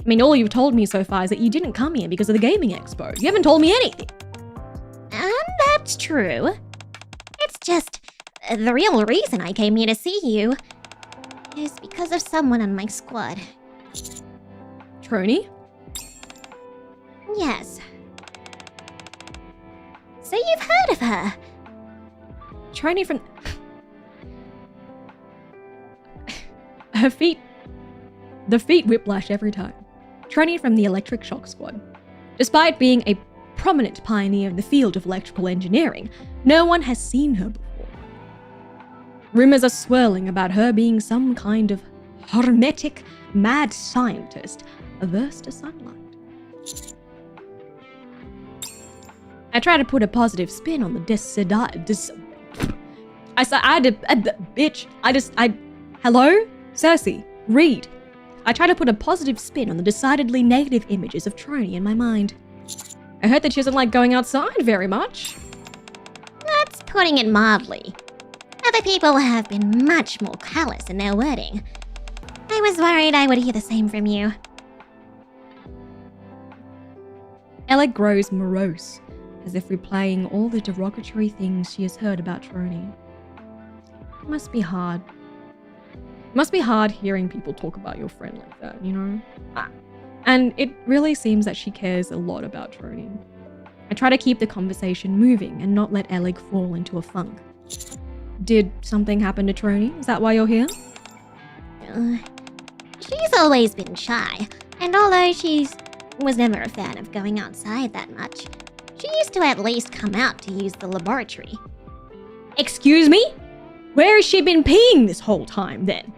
I mean, all you've told me so far is that you didn't come here because of the Gaming Expo. You haven't told me anything. And that's true. It's just, the real reason I came here to see you is because of someone on my squad. Trony? Yes. So you've heard of her? Trony from... Her feet... The feet whiplash every time. Trony from the Electric Shock Squad. Despite being a prominent pioneer in the field of electrical engineering, no one has seen her before. Rumors are swirling about her being some kind of hermetic, mad scientist averse to sunlight. I try to put a positive spin on the hello? Cersea, read. I try to put a positive spin on the decidedly negative images of Trony in my mind. I heard that she doesn't like going outside very much. That's putting it mildly. Other people have been much more callous in their wording. I was worried I would hear the same from you. Ella grows morose, as if replaying all the derogatory things she has heard about Trony. It must be hard. It must be hard hearing people talk about your friend like that, you know? And it really seems that she cares a lot about Trony. I try to keep the conversation moving and not let Elig fall into a funk. Did something happen to Trony? Is that why you're here? She's always been shy, and although she was never a fan of going outside that much, she used to at least come out to use the laboratory. Excuse me? Where has she been peeing this whole time then?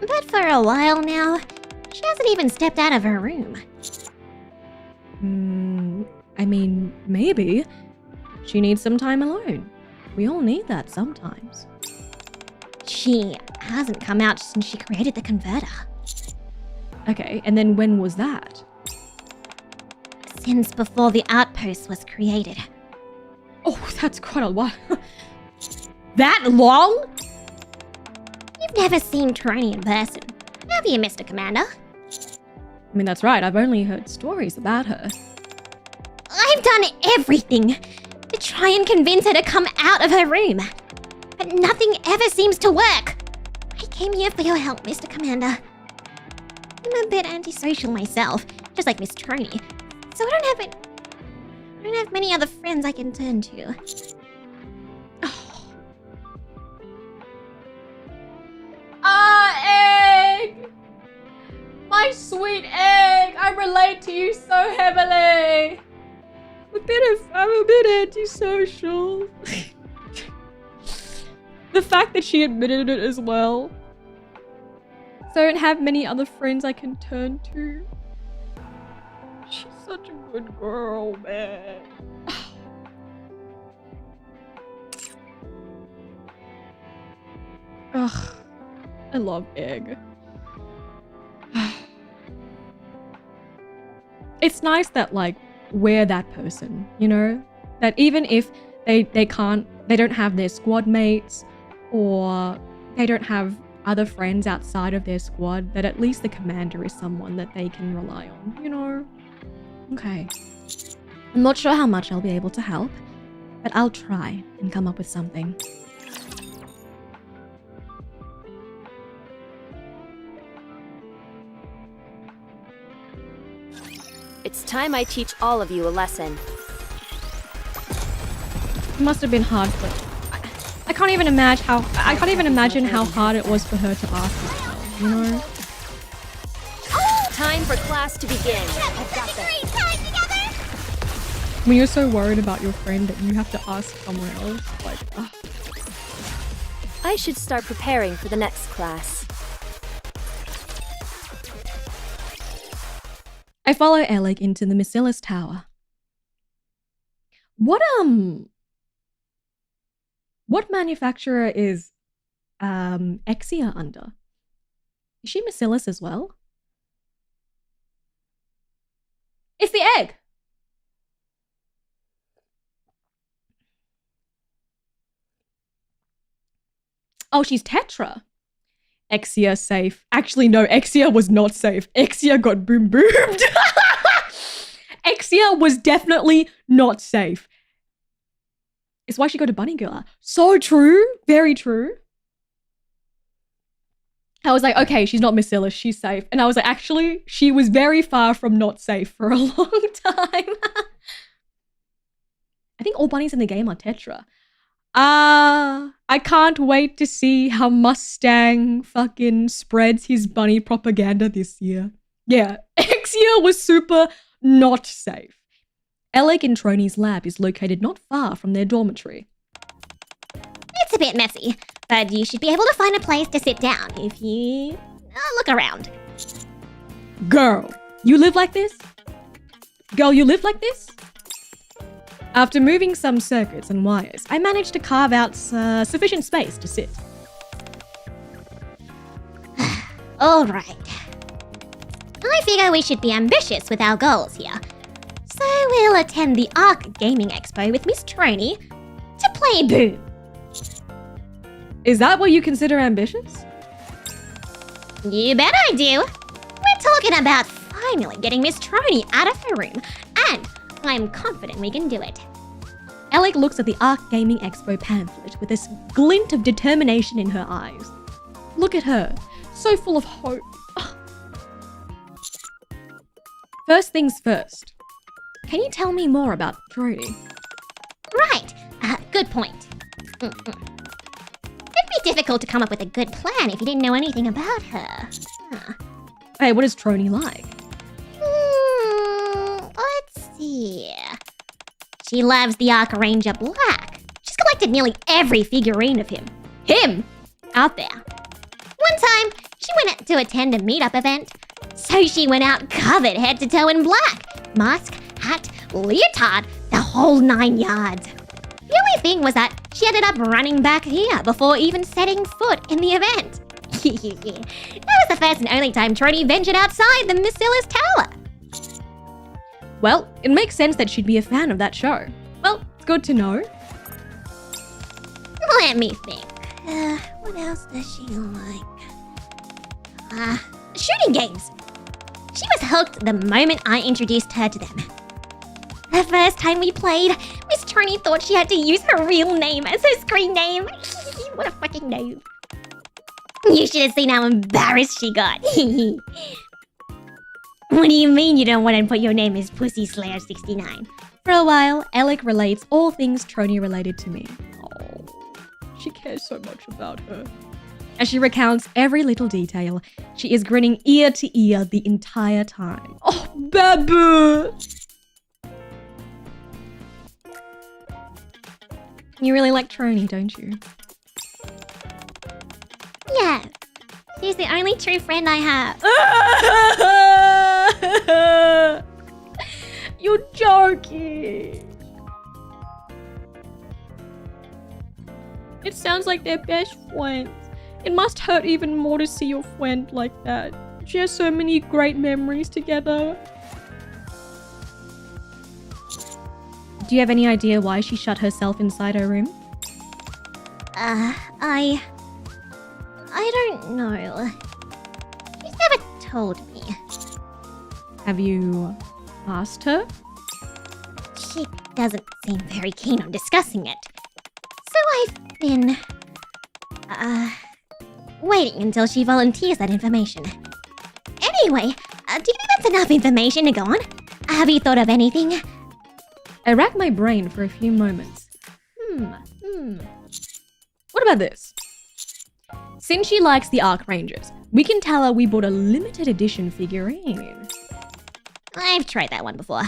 But for a while now, she hasn't even stepped out of her room. I mean, maybe. She needs some time alone. We all need that sometimes. She hasn't come out since she created the converter. Okay, and then when was that? Since before the outpost was created. Oh, that's quite a while. That long? You've never seen Trony in person, have you, Mr. Commander? I mean, that's right. I've only heard stories about her. I've done everything to try and convince her to come out of her room. But nothing ever seems to work. I came here for your help, Mr. Commander. I'm a bit antisocial myself, just like Miss Trony. So I don't have many other friends I can turn to. Egg! My sweet egg! I relate to you so heavily! I'm a bit antisocial. The fact that she admitted it as well. So I don't have many other friends I can turn to. She's such a good girl, man. Ugh. I love Egg. It's nice that, like, we're that person, you know? That even if they don't have their squad mates, or they don't have other friends outside of their squad, that at least the commander is someone that they can rely on, you know? Okay. I'm not sure how much I'll be able to help, but I'll try and come up with something. It's time I teach all of you a lesson. It must have been hard for... I can't even imagine how hard it was for her to ask as well, you know? Time for class to begin. I've got this. When you're so worried about your friend that you have to ask someone else, like, ugh. I should start preparing for the next class. I follow Alec into the Misillus Tower. What manufacturer is Exia under? Is she Misillus as well? It's the egg! Oh, she's Tetra. Exia safe. Actually, no, Exia was not safe. Exia got boom-boomed. Exia was definitely not safe. It's why she got a bunny girl. So true. Very true. I was like, okay, she's not Misillus, she's safe. And I was like, actually, she was very far from not safe for a long time. I think all bunnies in the game are Tetra. I can't wait to see how Mustang fucking spreads his bunny propaganda this year. Yeah, Exia was super not safe. Alec and Trony's lab is located not far from their dormitory. It's a bit messy, but you should be able to find a place to sit down if you look around. Girl, you live like this? Girl, you live like this? After moving some circuits and wires, I managed to carve out sufficient space to sit. All right. I figure we should be ambitious with our goals here. So we'll attend the Arc Gaming Expo with Miss Troney to play Boom. Is that what you consider ambitious? You bet I do. We're talking about finally getting Miss Troney out of her room, and I'm confident we can do it. Alec looks at the Arc Gaming Expo pamphlet with this glint of determination in her eyes. Look at her, so full of hope. First things first. Can you tell me more about Troney? Right. Good point. It'd be difficult to come up with a good plan if you didn't know anything about her. Hey, what is Troney like? Let's see. She loves the Arc Ranger Black. She's collected nearly every figurine of him. Out there. One time, she went out to attend a meetup event. So she went out covered head to toe in black. Mask, hat, leotard, the whole 9 yards. The only thing was that she ended up running back here before even setting foot in the event. That was the first and only time Troney ventured outside the Missillas Tower. Well, it makes sense that she'd be a fan of that show. Well, it's good to know. Let me think. What else does she like? Shooting games. She was hooked the moment I introduced her to them. The first time we played, Miss Troney thought she had to use her real name as her screen name. What a fucking noob. You should have seen how embarrassed she got. What do you mean you don't want to put your name as Pussy Slayer 69? For a while, Alec relates all things Troney related to me. Oh, she cares so much about her. As she recounts every little detail, she is grinning ear to ear the entire time. Oh, babu! You really like Troney, don't you? Yeah. She's the only true friend I have. You're joking. It sounds like they're best friends. It must hurt even more to see your friend like that. She has so many great memories together. Do you have any idea why she shut herself inside her room? I don't know. She's never told me. Have you asked her? She doesn't seem very keen on discussing it. So I've been... waiting until she volunteers that information. Anyway, do you think that's enough information to go on? Have you thought of anything? I racked my brain for a few moments. What about this? Since she likes the Arc Rangers, we can tell her we bought a limited edition figurine. I've tried that one before.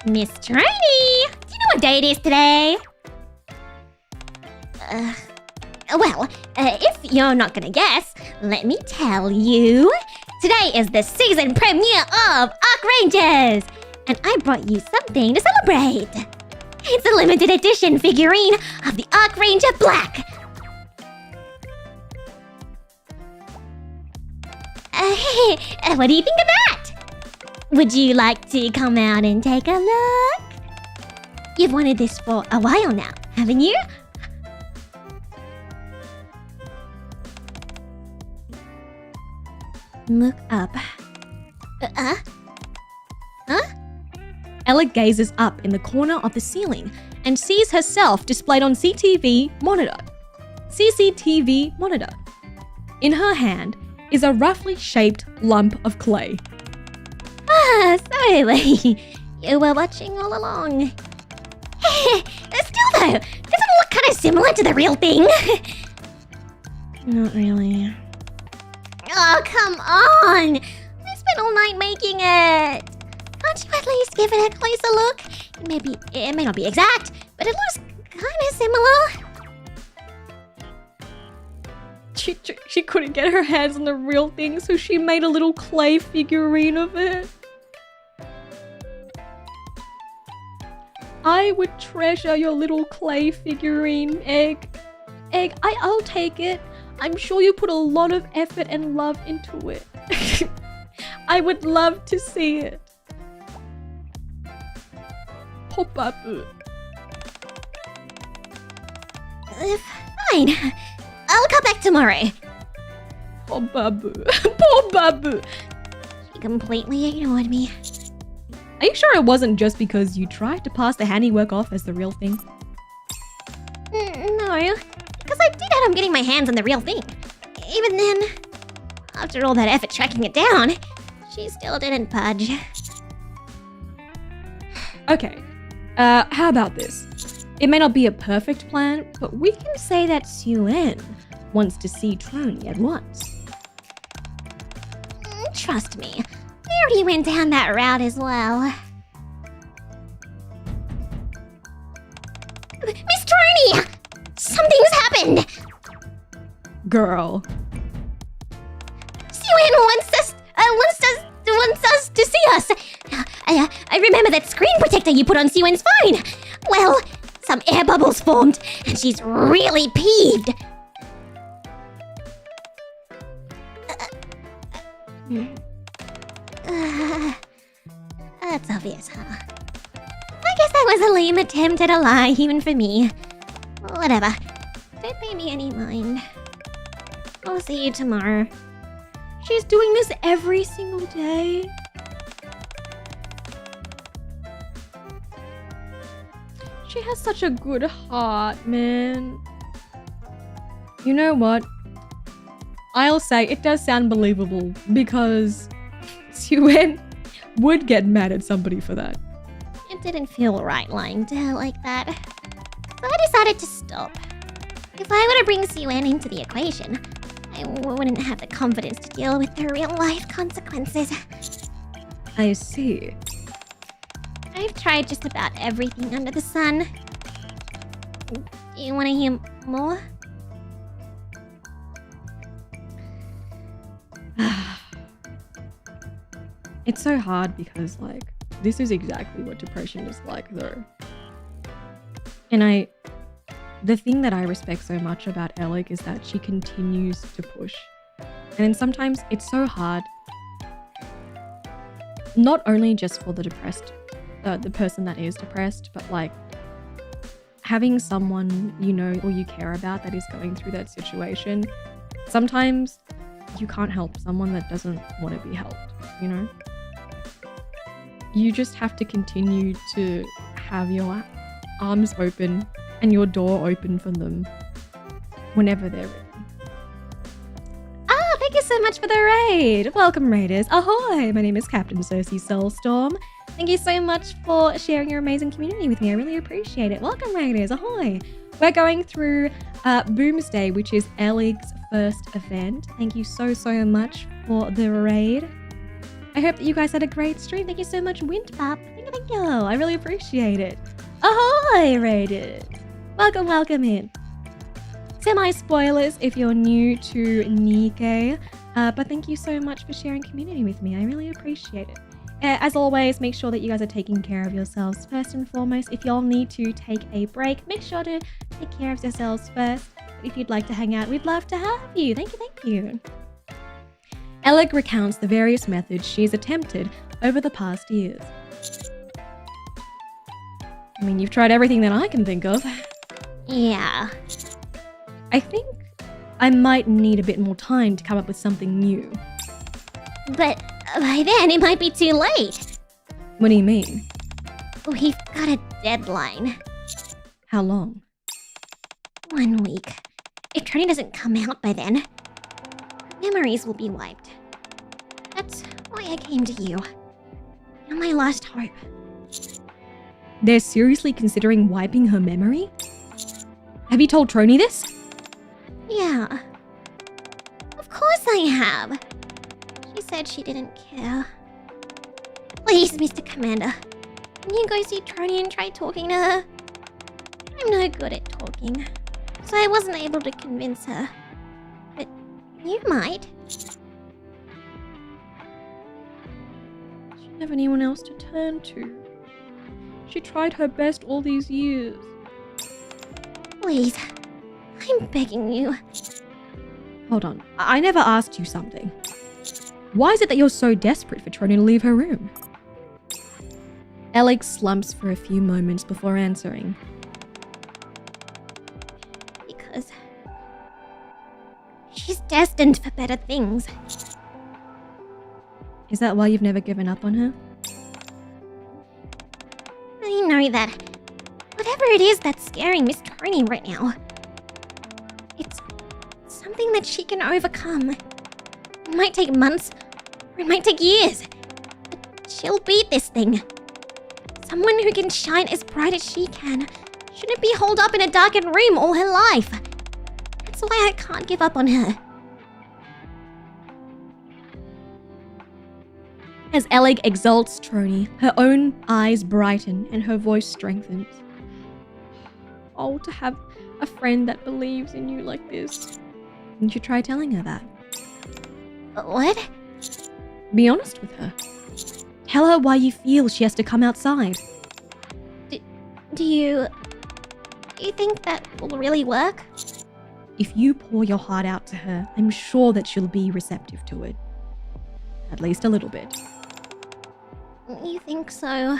Miss Troney! Do you know what day it is today? If you're not gonna guess, let me tell you. Today is the season premiere of Arc Rangers! And I brought you something to celebrate. It's a limited edition figurine of the Arc Ranger Black. What do you think of that? Would you like to come out and take a look? You've wanted this for a while now, haven't you? Look up. Huh? Ella gazes up in the corner of the ceiling and sees herself displayed on CCTV monitor. In her hand is a roughly shaped lump of clay. So you were watching all along. Still though, doesn't it look kind of similar to the real thing? Not really. Oh, come on! I spent all night making it! Can't you at least give it a closer look? It may not be exact, but it looks kind of similar. She couldn't get her hands on the real thing, so she made a little clay figurine of it. I would treasure your little clay figurine, Egg. Egg, I'll take it. I'm sure you put a lot of effort and love into it. I would love to see it. Popabu. Fine. I'll come back tomorrow. Popabu. Popabu. She completely ignored me. Are you sure it wasn't just because you tried to pass the handiwork off as the real thing? No, because I did end up getting my hands on the real thing. Even then, after all that effort tracking it down, she still didn't budge. Okay, how about this? It may not be a perfect plan, but we can say that Suen wants to see Trony at once. Trust me, we already went down that route as well. Miss Trony! Something's happened! Girl. Suen wants us to see us. I remember that screen protector you put on Suen's phone. Well, some air bubbles formed, and she's really peeved. That's obvious, huh? I guess that was a lame attempt at a lie, even for me. Whatever. Don't pay me any mind. I'll see you tomorrow. She's doing this every single day. She has such a good heart, man. You know what? I'll say it does sound believable because Suen would get mad at somebody for that. It didn't feel right lying to her like that. So I decided to stop. If I were to bring Suen into the equation, I wouldn't have the confidence to deal with the real-life consequences. I see. I've tried just about everything under the sun. Do you want to hear more? It's so hard because, like, this is exactly what depression is like, though. And the thing that I respect so much about Alec is that she continues to push. And then sometimes it's so hard, not only just for the person that is depressed, but like having someone you know or you care about that is going through that situation. Sometimes you can't help someone that doesn't want to be helped, you know? You just have to continue to have your arms open and your door open for them whenever they're ready. Thank you so much for the raid. Welcome, raiders. Ahoy! My name is Captain Cersea Soulstorm. Thank you so much for sharing your amazing community with me. I really appreciate it. Welcome, raiders. Ahoy! We're going through Boomsday, which is Elig's first event. Thank you so much for the raid. I hope that you guys had a great stream. Thank you so much, Windpap. Thank you. I really appreciate it. Ahoy, raiders. Welcome in. Semi-spoilers if you're new to Nikkei, but thank you so much for sharing community with me. I really appreciate it. As always, make sure that you guys are taking care of yourselves first and foremost. If y'all need to take a break, make sure to take care of yourselves first. If you'd like to hang out, we'd love to have you. Thank you. Elig recounts the various methods she's attempted over the past years. I mean, you've tried everything that I can think of. Yeah. I think I might need a bit more time to come up with something new. But by then, it might be too late. What do you mean? We've got a deadline. How long? 1 week. If Trony doesn't come out by then, memories will be wiped. That's why I came to you. You're my last hope. They're seriously considering wiping her memory? Have you told Trony this? Yeah. Of course I have. She said she didn't care. Please, Mr. Commander. Can you go see Trony and try talking to her? I'm no good at talking, so I wasn't able to convince her. But you might. She didn't have anyone else to turn to. She tried her best all these years. Please, I'm begging you. Hold on, I never asked you something. Why is it that you're so desperate for Trony to leave her room? Alex slumps for a few moments before answering. Because she's destined for better things. Is that why you've never given up on her? I know that whatever it is that's scaring Miss Trony right now, it's something that she can overcome. It might take months, or it might take years, but she'll beat this thing. Someone who can shine as bright as she can shouldn't be holed up in a darkened room all her life. That's why I can't give up on her. As Alec exalts Trony, her own eyes brighten and her voice strengthens. Oh, to have a friend that believes in you like this. You should try telling her that. What? Be honest with her. Tell her why you feel she has to come outside. Do you think that will really work? If you pour your heart out to her, I'm sure that she'll be receptive to it. At least a little bit. You think so?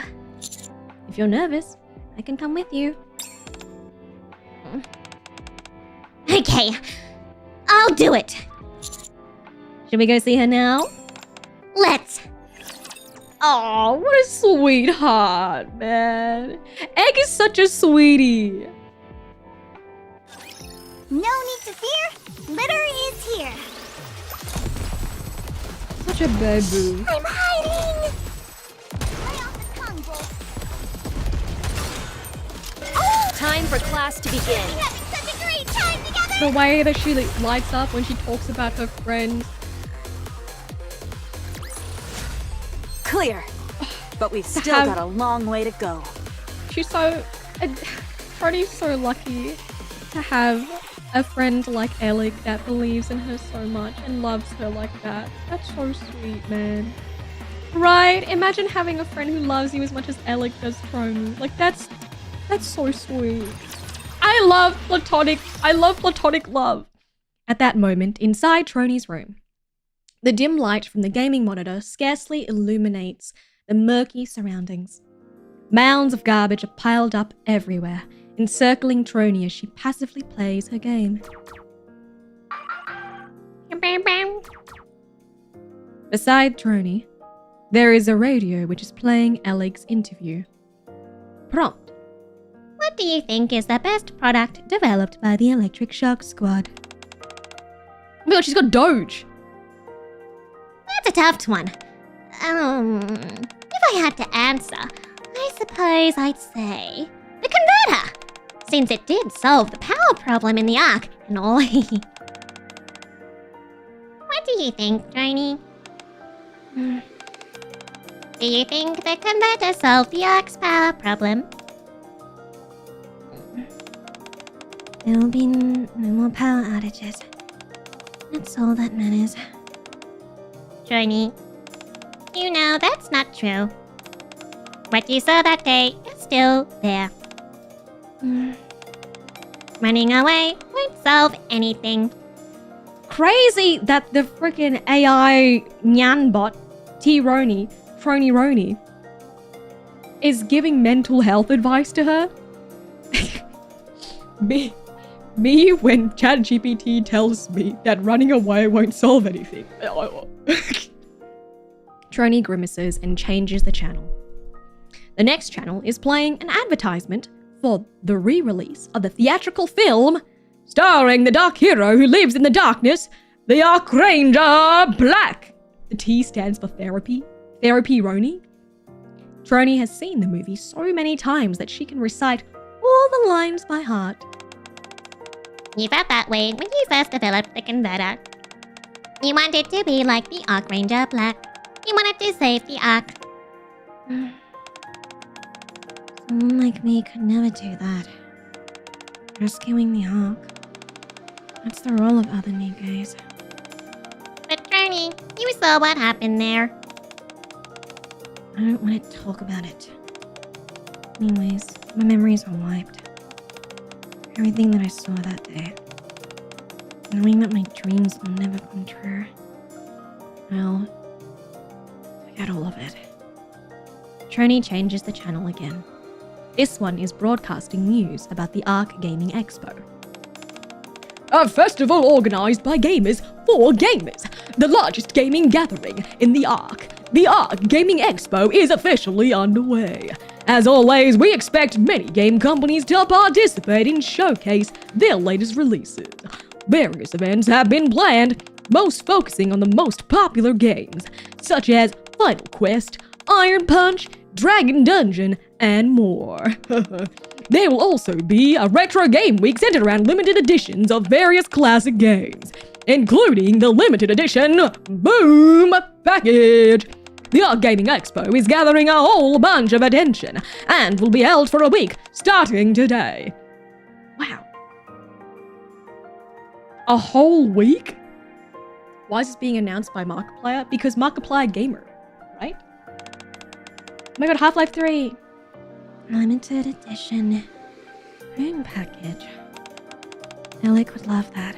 If you're nervous, I can come with you. Okay, I'll do it. Should we go see her now? Let's. Oh, what a sweetheart, man. Egg is such a sweetie. No need to fear. Litter is here. Such a baby. I'm hiding. Lay off the tongue, Wolf. Time for class to begin. We're having such a great time together. The way that she lights up when she talks about her friends. Clear. But we've still got a long way to go. She's so... Trony's so lucky to have a friend like Alec that believes in her so much and loves her like that. That's so sweet, man. Right? Imagine having a friend who loves you as much as Alec does Trony. Like, that's so sweet. I love platonic love. At that moment, inside Trony's room, the dim light from the gaming monitor scarcely illuminates the murky surroundings. Mounds of garbage are piled up everywhere, encircling Trony as she passively plays her game. Beside Trony, there is a radio which is playing Alec's interview. Prompt. What do you think is the best product developed by the Electric Shock Squad? Oh my god, she's got Doge! That's a tough one. If I had to answer, I suppose I'd say the converter, since it did solve the power problem in the Ark and all. What do you think, Trony? Do you think the converter solved the Ark's power problem? There will be no more power outages. That's all that matters. Trony, you know that's not true. What you saw that day is still there. Running away won't solve anything. Crazy that the freaking AI Nyan bot, Trony Roni, is giving mental health advice to her. Me when ChatGPT tells me that running away won't solve anything. Trony grimaces and changes the channel. The next channel is playing an advertisement for the re-release of the theatrical film starring the dark hero who lives in the darkness, the Archranger Black. The T stands for therapy. Therapy Roni. Trony has seen the movie so many times that she can recite all the lines by heart. You felt that way when you first developed the converter. You wanted to be like the Archranger Black. You wanted to save the Ark. Someone like me could never do that. Rescuing the Ark. That's the role of other Nikes. But Trony, you saw what happened there. I don't want to talk about it. Anyways, my memories are wiped. Everything that I saw that day. Knowing that my dreams will never come true. Well, forget all of it. Trony changes the channel again. This one is broadcasting news about the Arc Gaming Expo. A festival organized by gamers for gamers. The largest gaming gathering in the Arc. The Arc Gaming Expo is officially underway. As always, we expect many game companies to participate and showcase their latest releases. Various events have been planned, most focusing on the most popular games, such as Final Quest, Iron Punch, Dragon Dungeon, and more. There will also be a retro game week centered around limited editions of various classic games, including the limited edition Boom Package. The Arc Gaming Expo is gathering a whole bunch of attention and will be held for a week starting today. Wow. A whole week? Why is this being announced by Markiplier? Because Markiplier Gamer, right? Oh my god, Half-Life 3. Limited edition. Boom package. Alec would love that.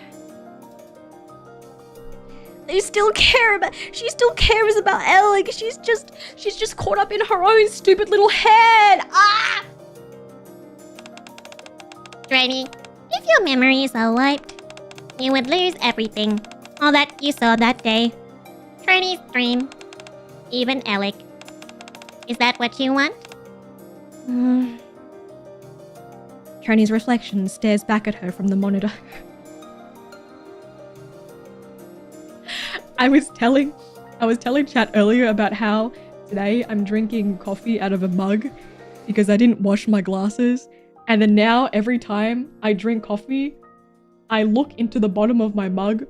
She still cares about Alec. She's just caught up in her own stupid little head. Ah! Trony, if your memories are wiped, you would lose everything. All that you saw that day. Trony's dream. Even Alec. Is that what you want? Trony's reflection stares back at her from the monitor. I was telling chat earlier about how today I'm drinking coffee out of a mug because I didn't wash my glasses. And then now every time I drink coffee, I look into the bottom of my mug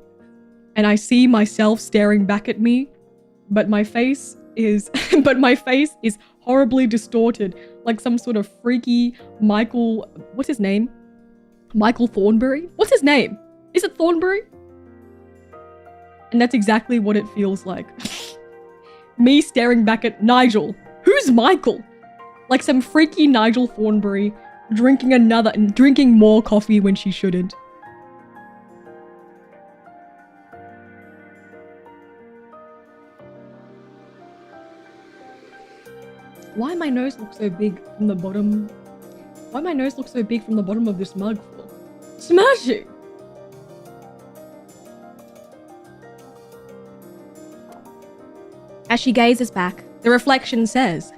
and I see myself staring back at me, but my face is horribly distorted, like some sort of freaky Michael, what's his name? Michael Thornberry? What's his name? Is it Thornberry? And that's exactly what it feels like. Me staring back at Nigel. Who's Michael? Like some freaky Nigel Thornberry drinking more coffee when she shouldn't. Why my nose looks so big from the bottom? Why my nose looks so big from the bottom of this mug for? Smashing! As she gazes back, the reflection says,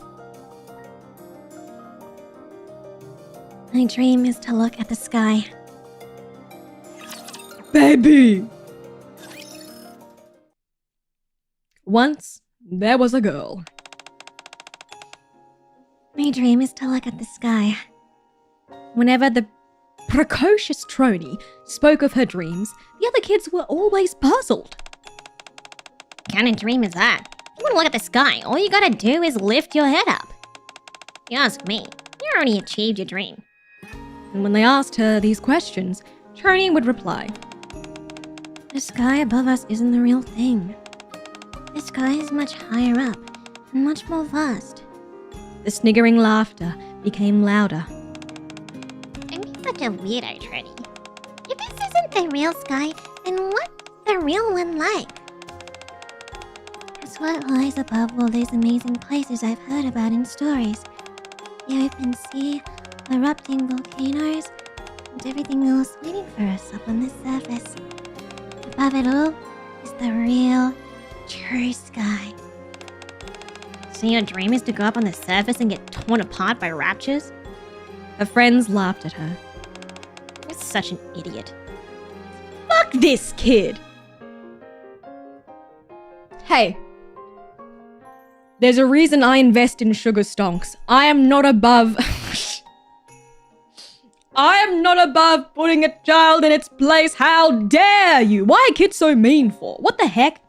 My dream is to look at the sky. Baby! Once, there was a girl. My dream is to look at the sky. Whenever the precocious Trony spoke of her dreams, the other kids were always puzzled. What kind of dream is that? You want to look at the sky, all you gotta do is lift your head up. If you ask me, you already achieved your dream. And when they asked her these questions, Trony would reply, The sky above us isn't the real thing. The sky is much higher up and much more vast. The sniggering laughter became louder. Don't be such a weirdo, Trony. If this isn't the real sky, then what's the real one like? It's what lies above all these amazing places I've heard about in stories. The open sea, erupting volcanoes, and everything else waiting for us up on the surface. Above it all is the real, true sky. So your dream is to go up on the surface and get torn apart by raptures? Her friends laughed at her. You're such an idiot. Fuck this kid! Hey. There's a reason I invest in sugar stonks. I am not above... I am not above putting a child in its place. How dare you? Why are kids so mean for? What the heck?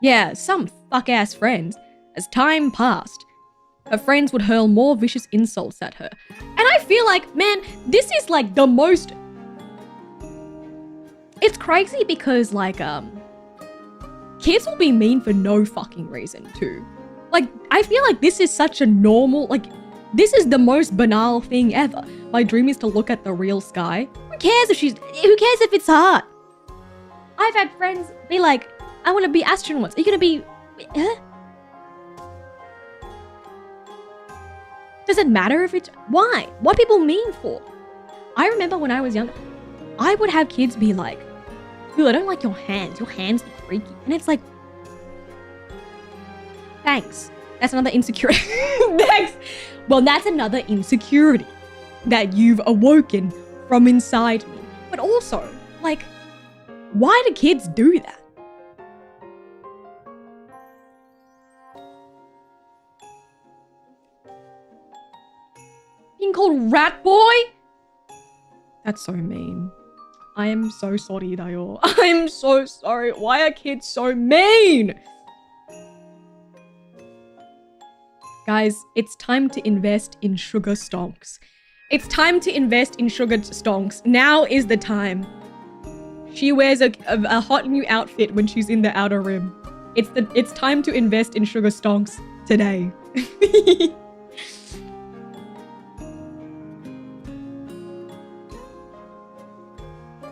Yeah, some fuck-ass friends. As time passed, her friends would hurl more vicious insults at her. And I feel like, man, this is like the most... It's crazy because, like, kids will be mean for no fucking reason, too. Like, I feel like this is such a normal, like, this is the most banal thing ever. My dream is to look at the real sky. Who cares if it's hard? I've had friends be like, I want to be astronauts. Are you going to be... Huh? Does it matter if it's... Why? What people mean for? I remember when I was younger, I would have kids be like, "Ooh, I don't like your hands. Your hands look freaky." And it's like, thanks. That's another insecurity. Thanks. Well, that's another insecurity that you've awoken from inside me. But also, like, why do kids do that? Being called rat boy? That's so mean. I am so sorry, Dayo. I am so sorry. Why are kids so mean? Guys, it's time to invest in sugar stonks. It's time to invest in sugar stonks. Now is the time. She wears a hot new outfit when she's in the outer rim. It's time to invest in sugar stonks today.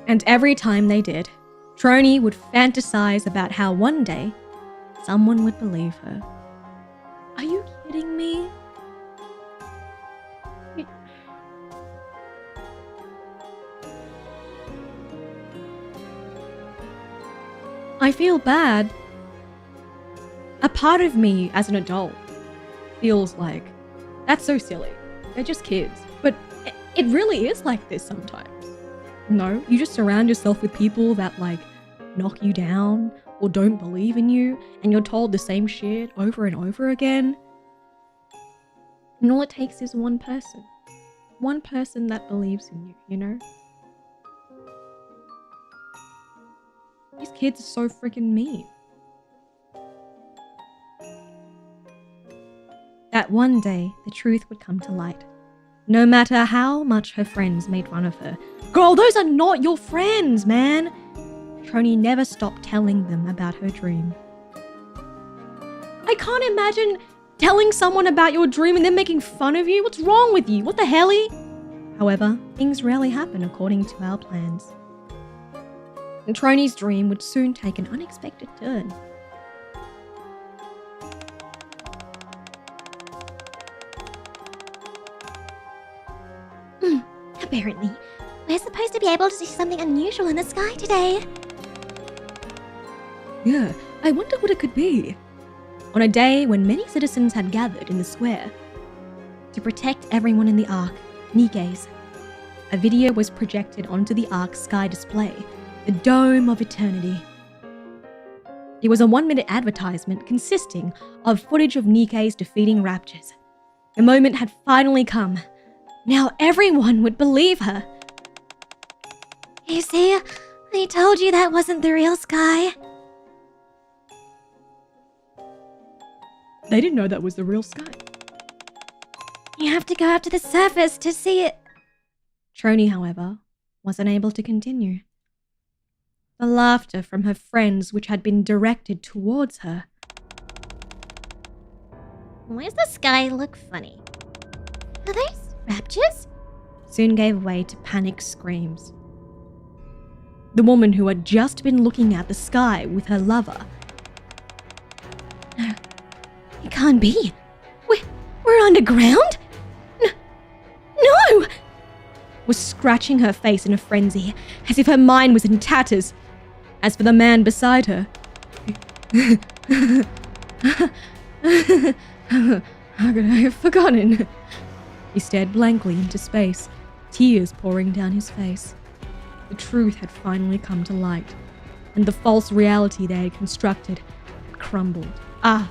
And every time they did, Trony would fantasize about how one day someone would believe her. Are you kidding me? I feel bad. A part of me as an adult feels like, that's so silly. They're just kids. But it really is like this sometimes. No, you just surround yourself with people that like knock you down or don't believe in you, and you're told the same shit over and over again. And all it takes is one person. One person that believes in you, you know? These kids are so freaking mean. That one day, the truth would come to light. No matter how much her friends made fun of her. Girl, those are not your friends, man! Trony never stopped telling them about her dream. I can't imagine telling someone about your dream and then making fun of you. What's wrong with you? What the helly? However, things rarely happen according to our plans. And Trony's dream would soon take an unexpected turn. Apparently, we're supposed to be able to see something unusual in the sky today. Yeah, I wonder what it could be. On a day when many citizens had gathered in the square to protect everyone in the Ark, Nike's, a video was projected onto the Ark's sky display, the Dome of Eternity. It was a 1-minute advertisement consisting of footage of Nike's defeating raptors. The moment had finally come. Now everyone would believe her. You see, I told you that wasn't the real sky. They didn't know that was the real sky. You have to go up to the surface to see it. Trony, however, was unable to continue. The laughter from her friends, which had been directed towards her. Why does the sky look funny? Are those raptors? Soon gave way to panicked screams. The woman who had just been looking at the sky with her lover. No, it can't be. We're underground? No! Was scratching her face in a frenzy, as if her mind was in tatters. As for the man beside her, how could I have forgotten? He stared blankly into space, tears pouring down his face. The truth had finally come to light, and the false reality they had constructed had crumbled. Ah,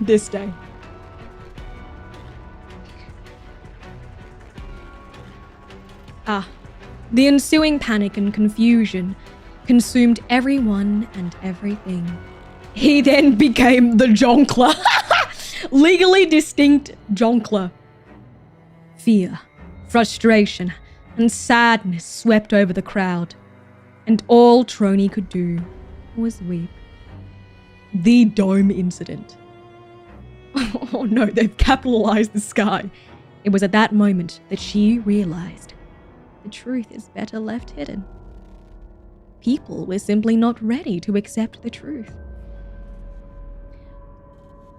this day. The ensuing panic and confusion consumed everyone and everything. He then became the Jonkler. Legally distinct Jonkler. Fear, frustration, and sadness swept over the crowd, and all Trony could do was weep. The Dome incident. Oh no, they've capitalized the sky. It was at that moment that she realized the truth is better left hidden. People were simply not ready to accept the truth.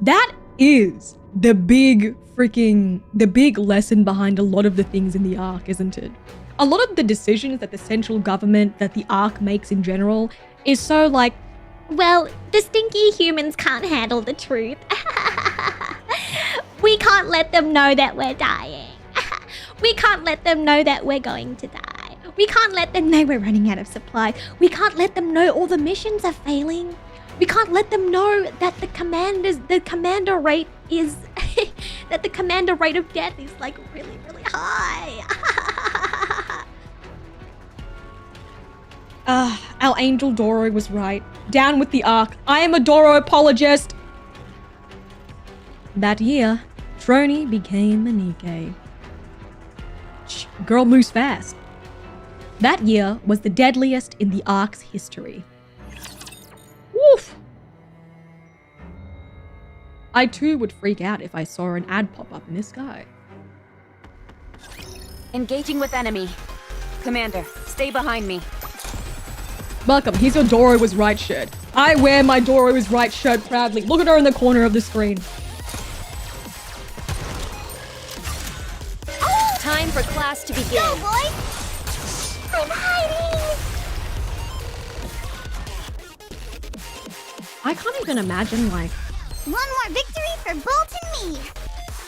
That is the big lesson behind a lot of the things in the arc, isn't it? A lot of the decisions that the central government, that the arc makes in general, is so like, Well, the stinky humans can't handle the truth. We can't let them know that we're dying. We can't let them know that we're going to die. We can't let them know we're running out of supply. We can't let them know all the missions are failing. We can't let them know that the commander rate is that the commander rate of death is like really, really high. Our angel Doro was right. Down with the arc. I am a Doro apologist. That year, Trony became a Nikkei. Girl moves fast. That year was the deadliest in the arc's history. Woof! I too would freak out if I saw an ad pop up in the sky. Engaging with enemy. Commander, stay behind me. Welcome, here's your Doro was right shirt. I wear my Doro was right shirt proudly. Look at her in the corner of the screen. Time for class to begin. Go, boy! I'm hiding! I can't even imagine, like, One more victory for Bolt and me!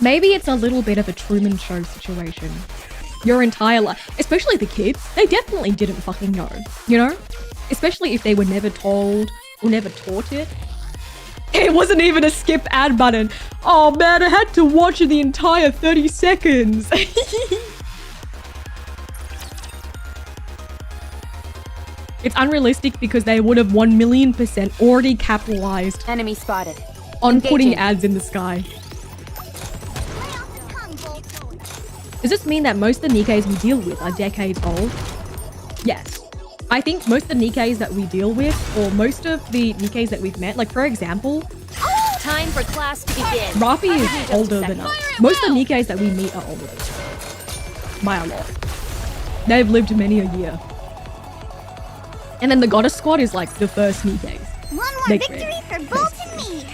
maybe it's a little bit of a Truman Show situation. Your entire life, especially the kids, they definitely didn't fucking know, you know? Especially if they were never told or never taught it. It wasn't even a skip ad button. Oh man, I had to watch the entire 30 seconds. It's unrealistic because they would have 1,000,000% already capitalized Enemy spotted. on Engaging. putting ads in the sky. Lay off the tongue, Bolt. Does this mean that most of the Nikkeis we deal with are decades old? Yes. I think most of the Nikkeis that we deal with, or most of the Nikkeis that we've met, like for example, Time for class to begin. Rafi is older than us. Most of the Nikkeis that we meet are older than us. By a lot. They've lived many a year. And then the Goddess Squad is like the first Nikkeis. One more They victory created, for Bolt and me!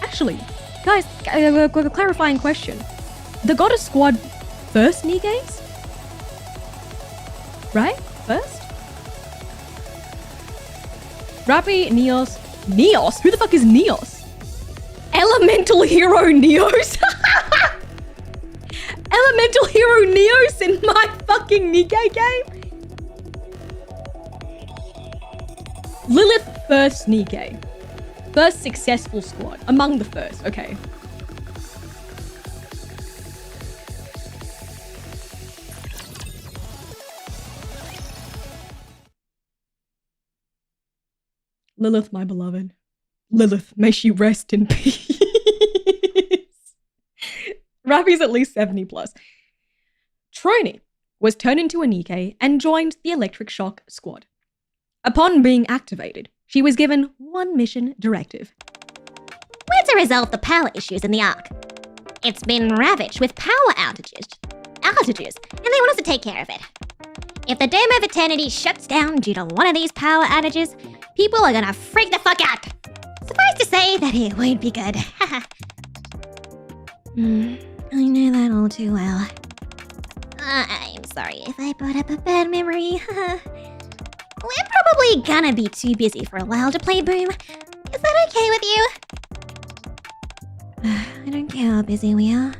Actually, guys, a clarifying question. The Goddess Squad first Nikkeis? Right? First? Rapi, Neos. Neos? Who the fuck is Neos? Elemental Hero Neos? Elemental Hero Neos in my fucking Nikkei game? Lilith first Nikkei. First successful squad. Among the first, okay. Lilith, my beloved. Lilith, may she rest in peace. Rafi's at least 70 plus. Trony was turned into a Nikkei and joined the Electric Shock squad. Upon being activated, she was given one mission directive. We're to resolve the power issues in the Ark. It's been ravaged with power outages, and they want us to take care of it. If the Dome of Eternity shuts down due to one of these power outages, people are gonna freak the fuck out. Suffice to say that it won't be good. I know that all too well. I'm sorry if I brought up a bad memory. We're probably gonna be too busy for a while to play Boom. Is that okay with you? I don't care how busy we are,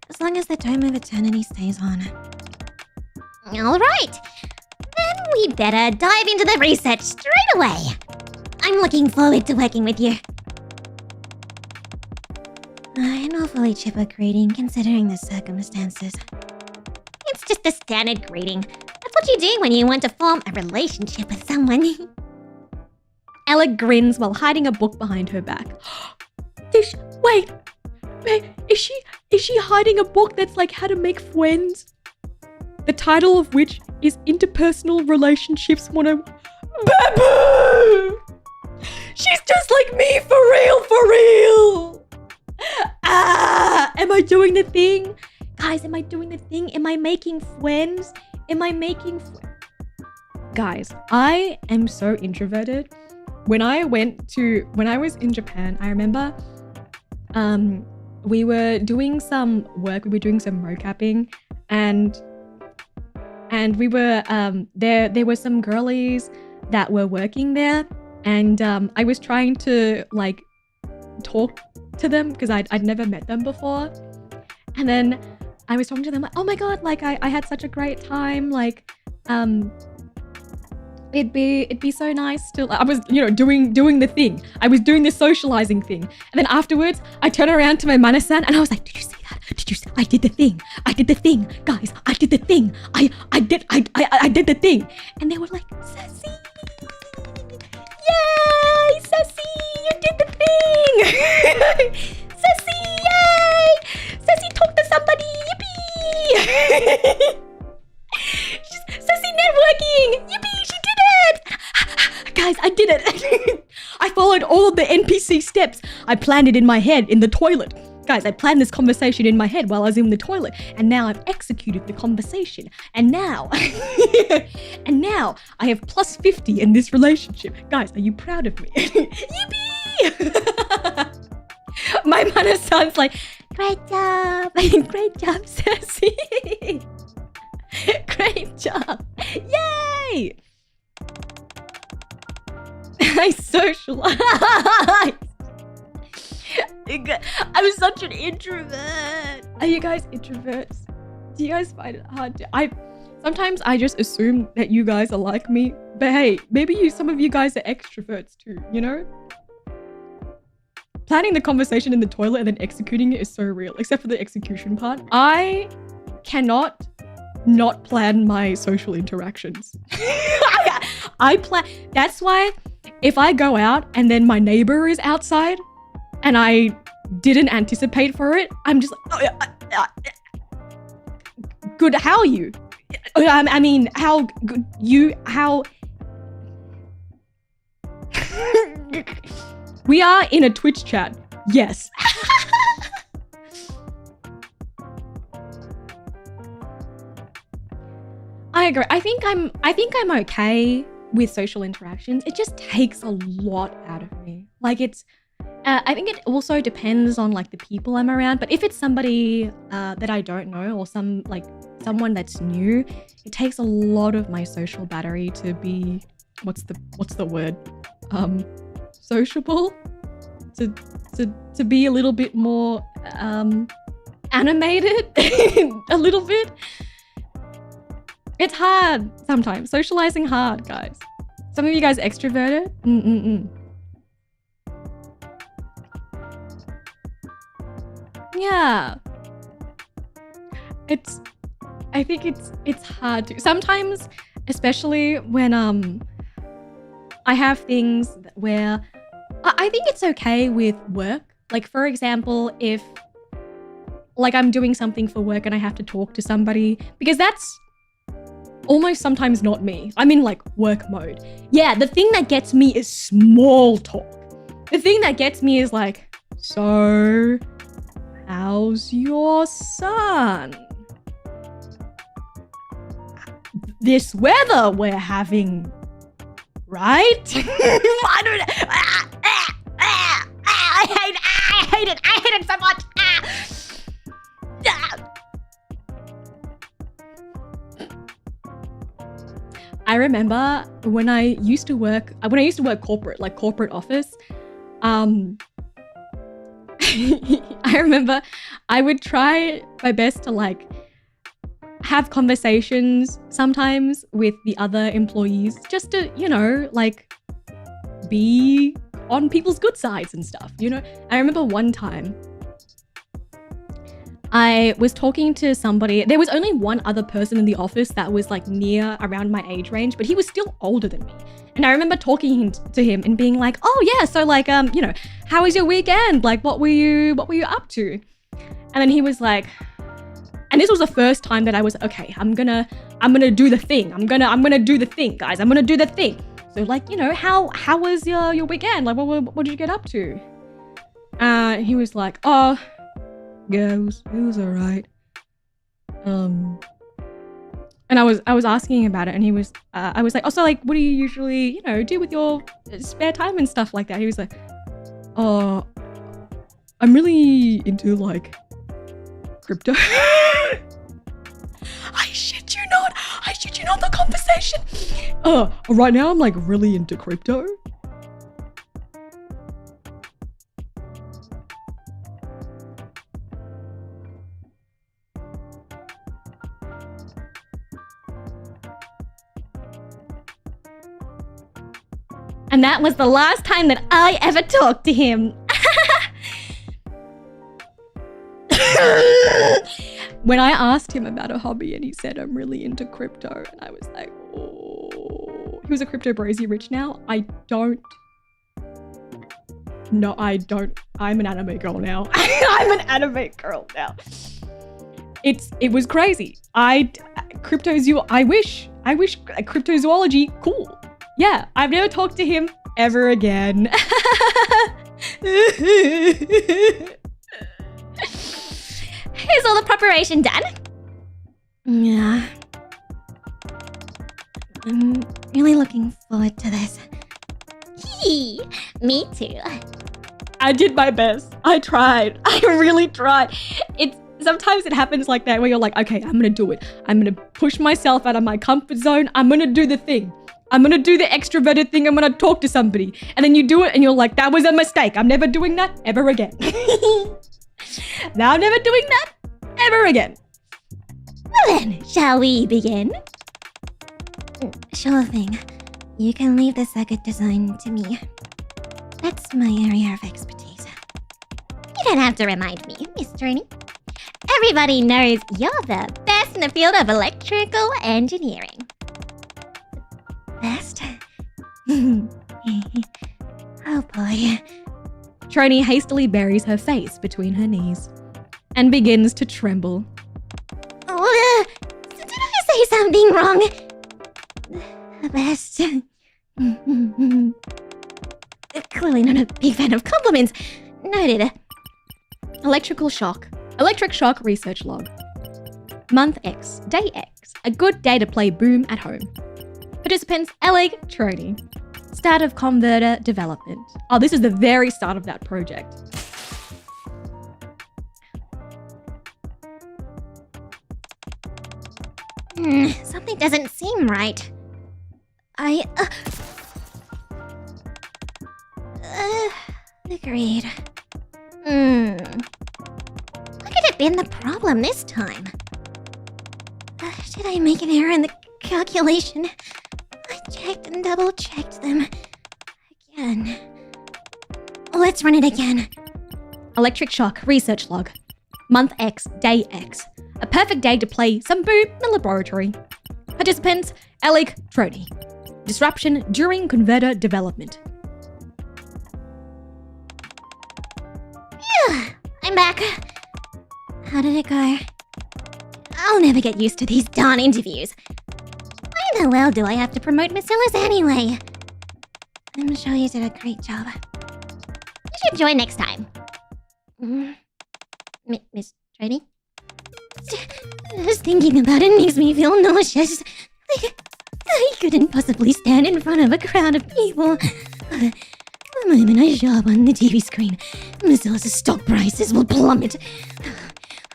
as long as the Dome of Eternity stays on. Alright, then we better dive into the research straight away. I'm looking forward to working with you. An awfully chipper greeting considering the circumstances. It's just a standard greeting. That's what you do when you want to form a relationship with someone. Ella grins while hiding a book behind her back. Wait, is she hiding a book that's like how to make friends? The title of which is Interpersonal Relationships 101. Babu! She's just like me, for real! Ah! Am I doing the thing? Guys, am I doing the thing? Am I making friends? Guys, I am so introverted. When I was in Japan, I remember we were doing some work, we were doing some mocapping, and we were there were some girlies that were working there, and I was trying to like talk to them because I'd never met them before, and then I was talking to them like, oh my god, like I had such a great time, like it'd be so nice to, I was, you know, doing the thing. I was doing the socializing thing. And then afterwards, I turned around to my mana-san and I was like, did you see that? I did the thing. Guys, I did the thing. I did the thing. And they were like, Cersea! Yay! Cersea, you did the thing! Cersea, yay! Cersea talked to somebody, yippee! Cersea networking! Yippee, she did it! Guys, I did it! I followed all of the NPC steps. I planned it in my head in the toilet. Guys, I planned this conversation in my head while I was in the toilet, and now I've executed the conversation. And now, I have plus 50 in this relationship. Guys, are you proud of me? Yippee! My mana-san's like, great job! Great job, Cersea! Great job! Yay! I socialized. I'm such an introvert. Are you guys introverts? Do you guys find it hard to? Sometimes I just assume that you guys are like me, but hey, maybe some of you guys are extroverts too, you know? Planning the conversation in the toilet and then executing it is so real, except for the execution part. I cannot not plan my social interactions. I plan. That's why if I go out and then my neighbor is outside and I didn't anticipate for it, I'm just like, good. How are you? I mean, how good you? How? We are in a Twitch chat. Yes. I agree. I think I'm okay with social interactions. It just takes a lot out of me. Like I think it also depends on like the people I'm around. But if it's somebody that I don't know or someone that's new, it takes a lot of my social battery to be what's the word? Sociable. To be a little bit more animated a little bit. It's hard sometimes. Socializing hard, guys. Some of you guys extroverted? Yeah. I think it's hard to. Sometimes, especially when I have things where I think it's okay with work. Like for example, if like I'm doing something for work and I have to talk to somebody, because that's almost sometimes not me. I'm in like work mode. Yeah, the thing that gets me is small talk. The thing that gets me is like, so how's your son? This weather we're having, right? I don't know. I hate it so much. I remember when I used to work corporate, like corporate office, I remember I would try my best to like have conversations sometimes with the other employees just to, you know, like be on people's good sides and stuff, you know? I remember one time I was talking to somebody. There was only one other person in the office that was like around my age range, but he was still older than me. And I remember talking to him and being like, oh yeah, so like, you know, how was your weekend? Like, what were you up to? And then he was like, and this was the first time that I was, okay, I'm gonna do the thing. I'm gonna do the thing, guys. I'm gonna do the thing. So like, you know, how was your weekend? Like, what did you get up to? He was like, oh, Yeah, it was alright. And I was asking about it, and he was, I was like, oh, so like, what do you usually, you know, do with your spare time and stuff like that? He was like, oh, I'm really into like crypto. I shit you not, the conversation. Right now I'm like really into crypto. And that was the last time that I ever talked to him. When I asked him about a hobby and he said, I'm really into crypto, and I was like, oh. He was a crypto bro. Is he rich now? I don't. No, I don't. I'm an anime girl now. I'm an anime girl now. It was crazy. I wish cryptozoology, cool. Yeah, I've never talked to him ever again. Is all the preparation done? Yeah. I'm really looking forward to this. Me too. I did my best. I tried. I really tried. Sometimes it happens like that where you're like, okay, I'm gonna do it. I'm gonna push myself out of my comfort zone. I'm gonna do the thing. I'm gonna do the extroverted thing. I'm gonna talk to somebody. And then you do it and you're like, that was a mistake. I'm never doing that ever again. Now I'm never doing that ever again. Well then, shall we begin? Sure thing. You can leave the circuit design to me. That's my area of expertise. You don't have to remind me, Miss Trini. Everybody knows you're the best in the field of electrical engineering. Best? Oh boy. Troni hastily buries her face between her knees and begins to tremble. Oh, did I say something wrong? The best. Clearly not a big fan of compliments. Noted. Electric shock research log. Month X, day X. A good day to play Boom at home. Participants, Elig, Troni. Start of converter development. Oh, this is the very start of that project. Something doesn't seem right. Agreed. What could have been the problem this time? Did I make an error in the calculation? I checked and double-checked them. Again. Let's run it again. Electric shock research log. Month X, day X. A perfect day to play some Boom in the laboratory. Participants, Elig, Troni. Disruption during converter development. I'm back. How did it go? I'll never get used to these darn interviews. Why the hell do I have to promote Miss Ellis anyway? I'm sure you did a great job. You should join next time. Miss Troni? Just thinking about it makes me feel nauseous. I couldn't possibly stand in front of a crowd of people. The moment I show up on the TV screen, Miss Ellis' stock prices will plummet.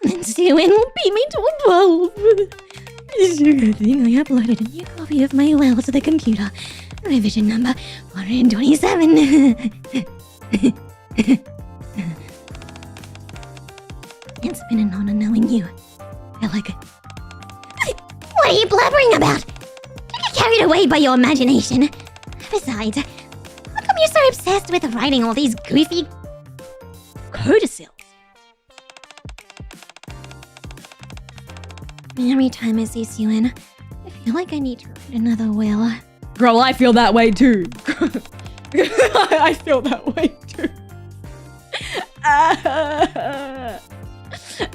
Then Sue will beat me to a pulp. Good thing I uploaded a new copy of my will to the computer. Revision number 427. It's been an honor knowing you. I like it. What are you blabbering about? Don't get carried away by your imagination. Besides, how come you're so obsessed with writing all these goofy codicils? Every time I see Suen, I feel like I need to write another will. Girl, I feel that way too. I feel that way too.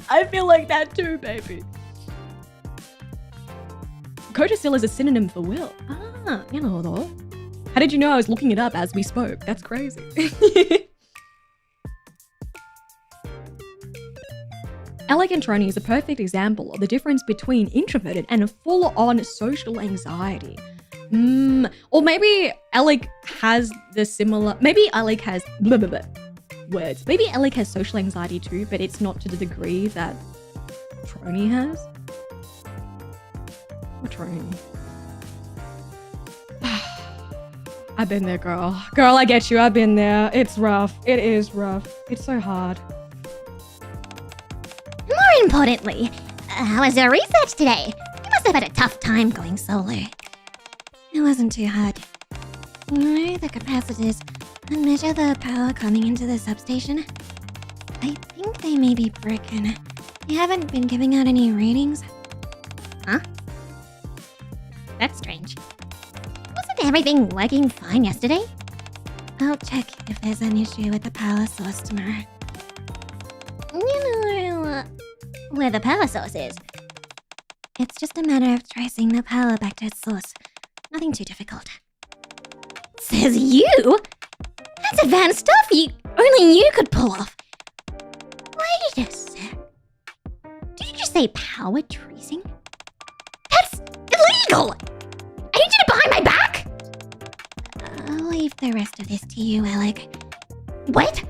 I feel like that too, baby. Codicil is a synonym for will. Ah, you know though. How did you know I was looking it up as we spoke? That's crazy. Alec and Trony is a perfect example of the difference between introverted and a full-on social anxiety. Or maybe Alec has the similar... Maybe Alec has... Blah, blah, blah, words. Maybe Alec has social anxiety too, but it's not to the degree that Trony has. Or Trony. I've been there, girl. Girl, I get you. I've been there. It's rough. It is rough. It's so hard. More importantly, how was your research today? You must have had a tough time going solo. It wasn't too hard. You know the capacitors and measure the power coming into the substation? I think they may be broken. You haven't been giving out any readings? Huh? That's strange. Wasn't everything working fine yesterday? I'll check if there's an issue with the power source tomorrow. You know where the power source is? It's just a matter of tracing the power back to its source. Nothing too difficult. Says you? That's advanced stuff only you could pull off. Wait a sec. Did you just say power tracing? That's illegal! I need you to behind my back! I'll leave the rest of this to you, Alec. What?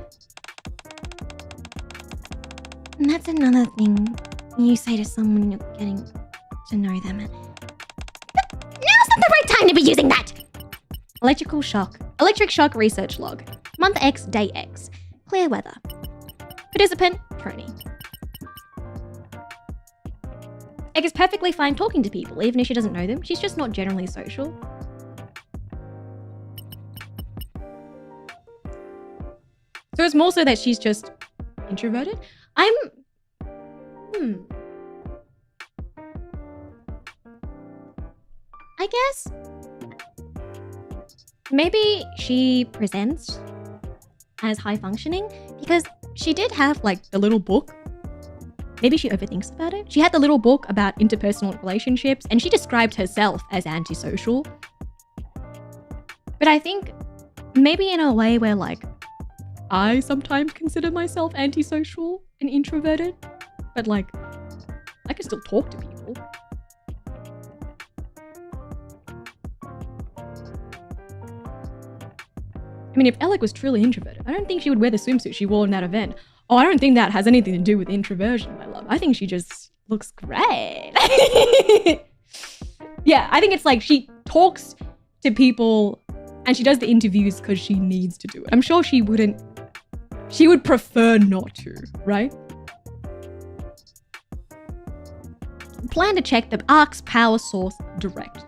And that's another thing you say to someone you're getting to know them. But now's not the right time to be using that! Electric shock research log. Month X, day X. Clear weather. Participant, Trony. Egg is perfectly fine talking to people, even if she doesn't know them. She's just not generally social. So it's more so that she's just introverted? I guess maybe she presents as high functioning because she did have like the little book. Maybe she overthinks about it. She had the little book about interpersonal relationships and she described herself as antisocial. But I think maybe in a way where like I sometimes consider myself antisocial and introverted, but like I can still talk to people. I mean, if Alec was truly introverted, I don't think she would wear the swimsuit she wore in that event. Oh, I don't think that has anything to do with introversion, my love. I think she just looks great. Yeah, I think it's like she talks to people and she does the interviews because she needs to do it. I'm sure she would prefer not to, right? Plan to check the ARC's power source directly.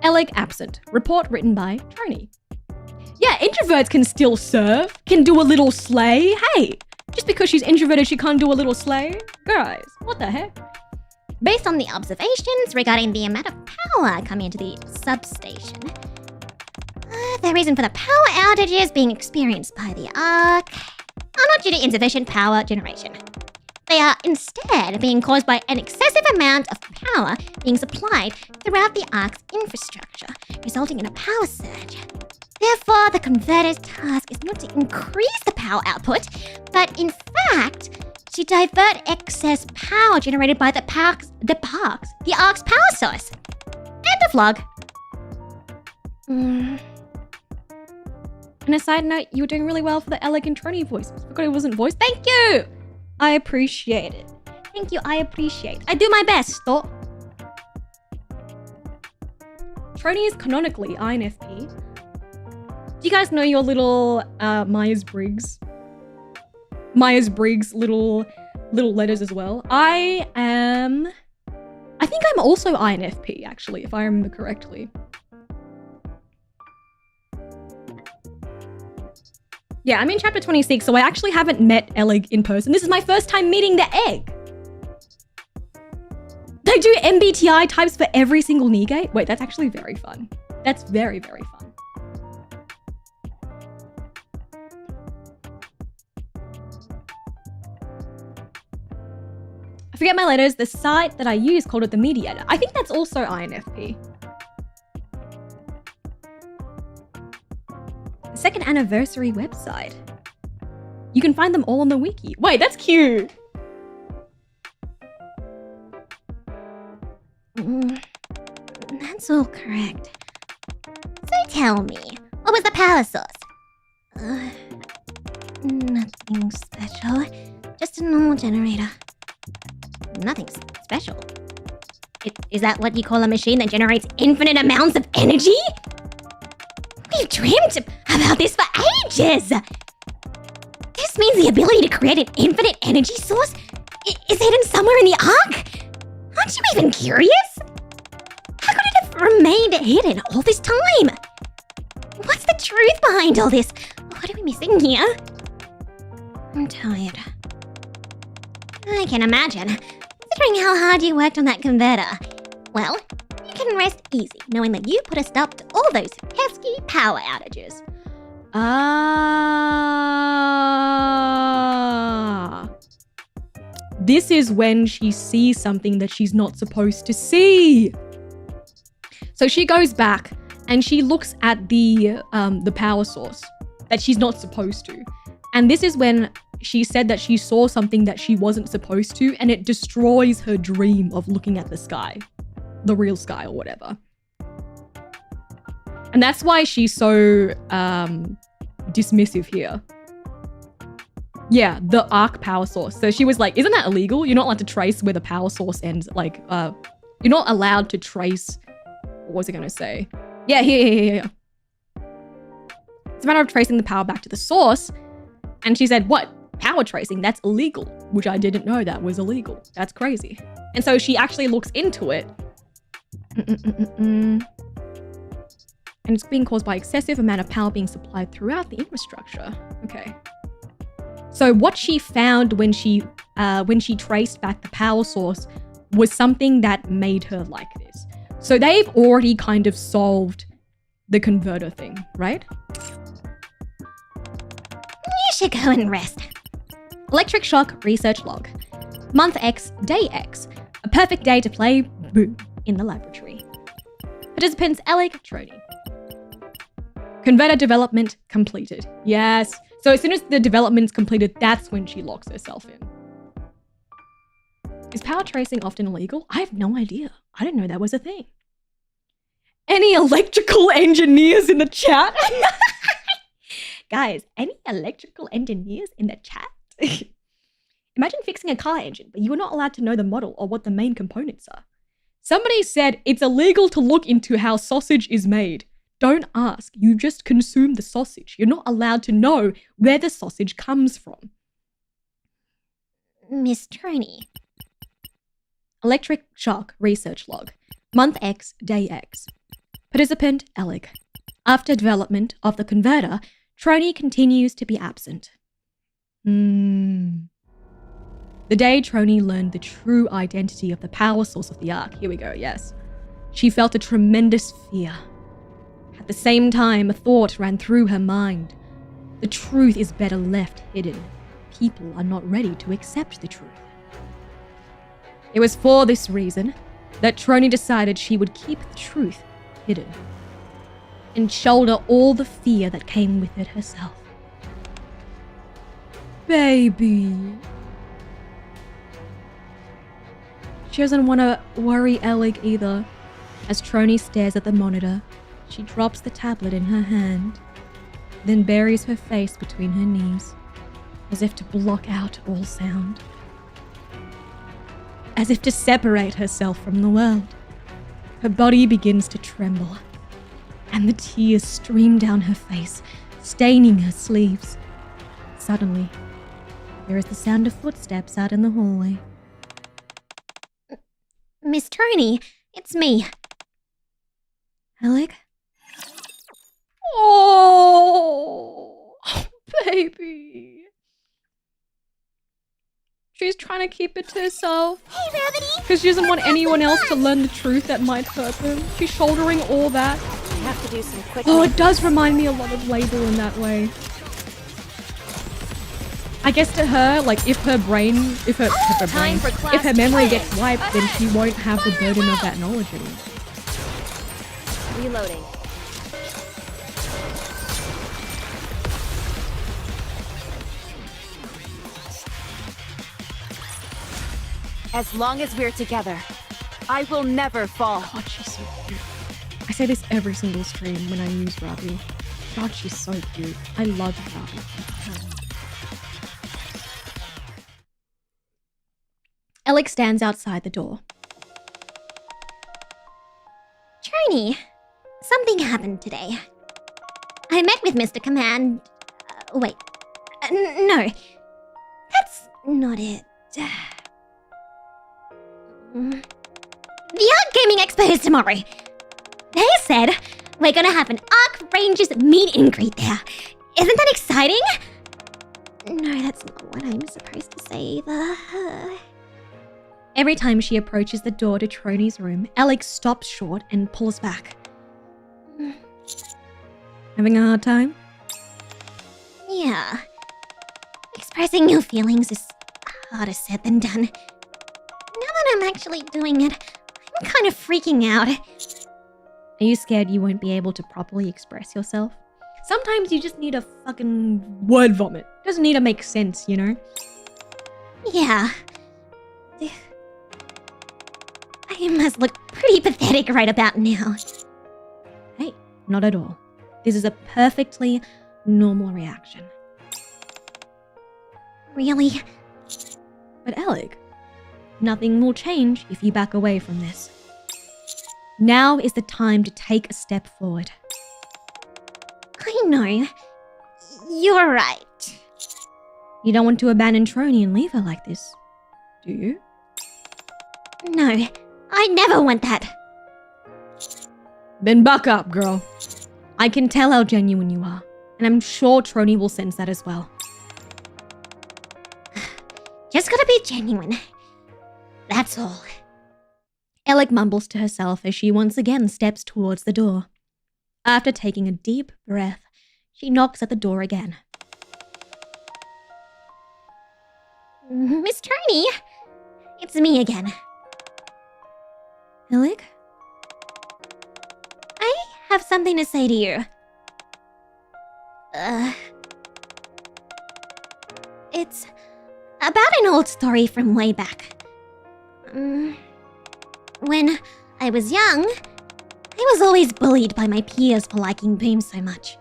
Alec absent. Report written by Trony. Yeah, introverts can still serve, can do a little slay. Hey, just because she's introverted, she can't do a little slay? Guys, what the heck? Based on the observations regarding the amount of power coming into the substation, the reason for the power outages being experienced by the ARC are not due to insufficient power generation. They are instead being caused by an excessive amount of power being supplied throughout the ARC's infrastructure, resulting in a power surge. Therefore, the converter's task is not to increase the power output, but in fact, to divert excess power generated by the ARC's power source. End of log. And a side note, you were doing really well for the Alec and Trony voice. I forgot it wasn't voice. Thank you! I appreciate it. Thank you, I appreciate. I do my best, though. Trony is canonically INFP. Do you guys know your little Myers-Briggs? Myers-Briggs little letters as well. I think I'm also INFP, actually, if I remember correctly. Yeah, I'm in chapter 26, so I actually haven't met Alec in person. This is my first time meeting the egg. They do MBTI types for every single Nigate? Wait, that's actually very fun. That's very, very fun. I forget my letters. The site that I use called it the Mediator. I think that's also INFP. Second anniversary website. You can find them all on the wiki. Wait, that's cute. That's all correct. So tell me, what was the power source? Nothing special. Just a normal generator. Nothing special. Is that what you call a machine that generates infinite amounts of energy? We've dreamt about this for ages! This means the ability to create an infinite energy source is hidden somewhere in the Ark? Aren't you even curious? How could it have remained hidden all this time? What's the truth behind all this? What are we missing here? I'm tired. I can imagine, considering how hard you worked on that converter. Well, you can rest easy knowing that you put a stop to all those pesky power outages. This is when she sees something that she's not supposed to see. So she goes back and she looks at the power source that she's not supposed to. And this is when she said that she saw something that she wasn't supposed to, and it destroys her dream of looking at the sky, the real sky or whatever. And that's why she's so dismissive here. Yeah, the Ark power source. So she was like, isn't that illegal? You're not allowed to trace where the power source ends. Like, you're not allowed to trace, what was I going to say? Yeah, here. It's a matter of tracing the power back to the source. And she said, what? Power tracing? That's illegal. Which I didn't know that was illegal. That's crazy. And so she actually looks into it. And it's being caused by excessive amount of power being supplied throughout the infrastructure. Okay. So what she found when she traced back the power source was something that made her like this. So they've already kind of solved the converter thing, right? You should go and rest. Electric shock research log. Month X, day X. A perfect day to play boom in the laboratory. Participants Alec, Trony. Converter development completed. Yes. So as soon as the development's completed, that's when she locks herself in. Is power tracing often illegal? I have no idea. I didn't know that was a thing. Any electrical engineers in the chat? Guys, any electrical engineers in the chat? Imagine fixing a car engine, but you are not allowed to know the model or what the main components are. Somebody said it's illegal to look into how sausage is made. Don't ask, you just consume the sausage. You're not allowed to know where the sausage comes from. Miss Trony. Electric shock research log. Month X, day X. Participant Alec. After development of the converter, Trony continues to be absent. The day Trony learned the true identity of the power source of the Ark. Here we go, yes. She felt a tremendous fear. At the same time, a thought ran through her mind. The truth is better left hidden. People are not ready to accept the truth. It was for this reason that Trony decided she would keep the truth hidden and shoulder all the fear that came with it herself. Baby. She doesn't want to worry Alec either. As Trony stares at the monitor, she drops the tablet in her hand, then buries her face between her knees, as if to block out all sound. As if to separate herself from the world. Her body begins to tremble, and the tears stream down her face, staining her sleeves. Suddenly, there is the sound of footsteps out in the hallway. Miss Trony, it's me. Alec? Oh, baby. She's trying to keep it to herself. Hey, Rabbity! Because she doesn't want anyone else to learn the truth that might hurt them. She's shouldering all that. I have to do some quick. Oh, it does remind me a lot of Label in that way. I guess to her, like, if her memory gets wiped, then she won't have the burden of that knowledge anymore. Reloading. As long as we're together, I will never fall. God, she's so cute. I say this every single stream when I use Ravi. God, she's so cute. I love Ravi. Alex stands outside the door. Trini, something happened today. I met with Mr. Command... wait. No. That's not it. The Arc Gaming Expo is tomorrow. They said we're gonna have an Arc Rangers meet and greet there. Isn't that exciting? No, that's not what I'm supposed to say either. Every time she approaches the door to Trony's room, Alex stops short and pulls back. Having a hard time? Yeah. Expressing your feelings is harder said than done. Now that I'm actually doing it, I'm kind of freaking out. Are you scared you won't be able to properly express yourself? Sometimes you just need a fucking word vomit. Doesn't need to make sense, you know? Yeah. I must look pretty pathetic right about now. Hey, not at all. This is a perfectly normal reaction. Really? But Alec, nothing will change if you back away from this. Now is the time to take a step forward. I know. You're right. You don't want to abandon Trony and leave her like this, do you? No, I never want that. Then buck up, girl. I can tell how genuine you are, and I'm sure Trony will sense that as well. Just gotta be genuine. That's all. Alec mumbles to herself as she once again steps towards the door. After taking a deep breath, she knocks at the door again. Miss Trini, it's me again. Alec? I have something to say to you. It's about an old story from way back. When I was young, I was always bullied by my peers for liking Boom so much.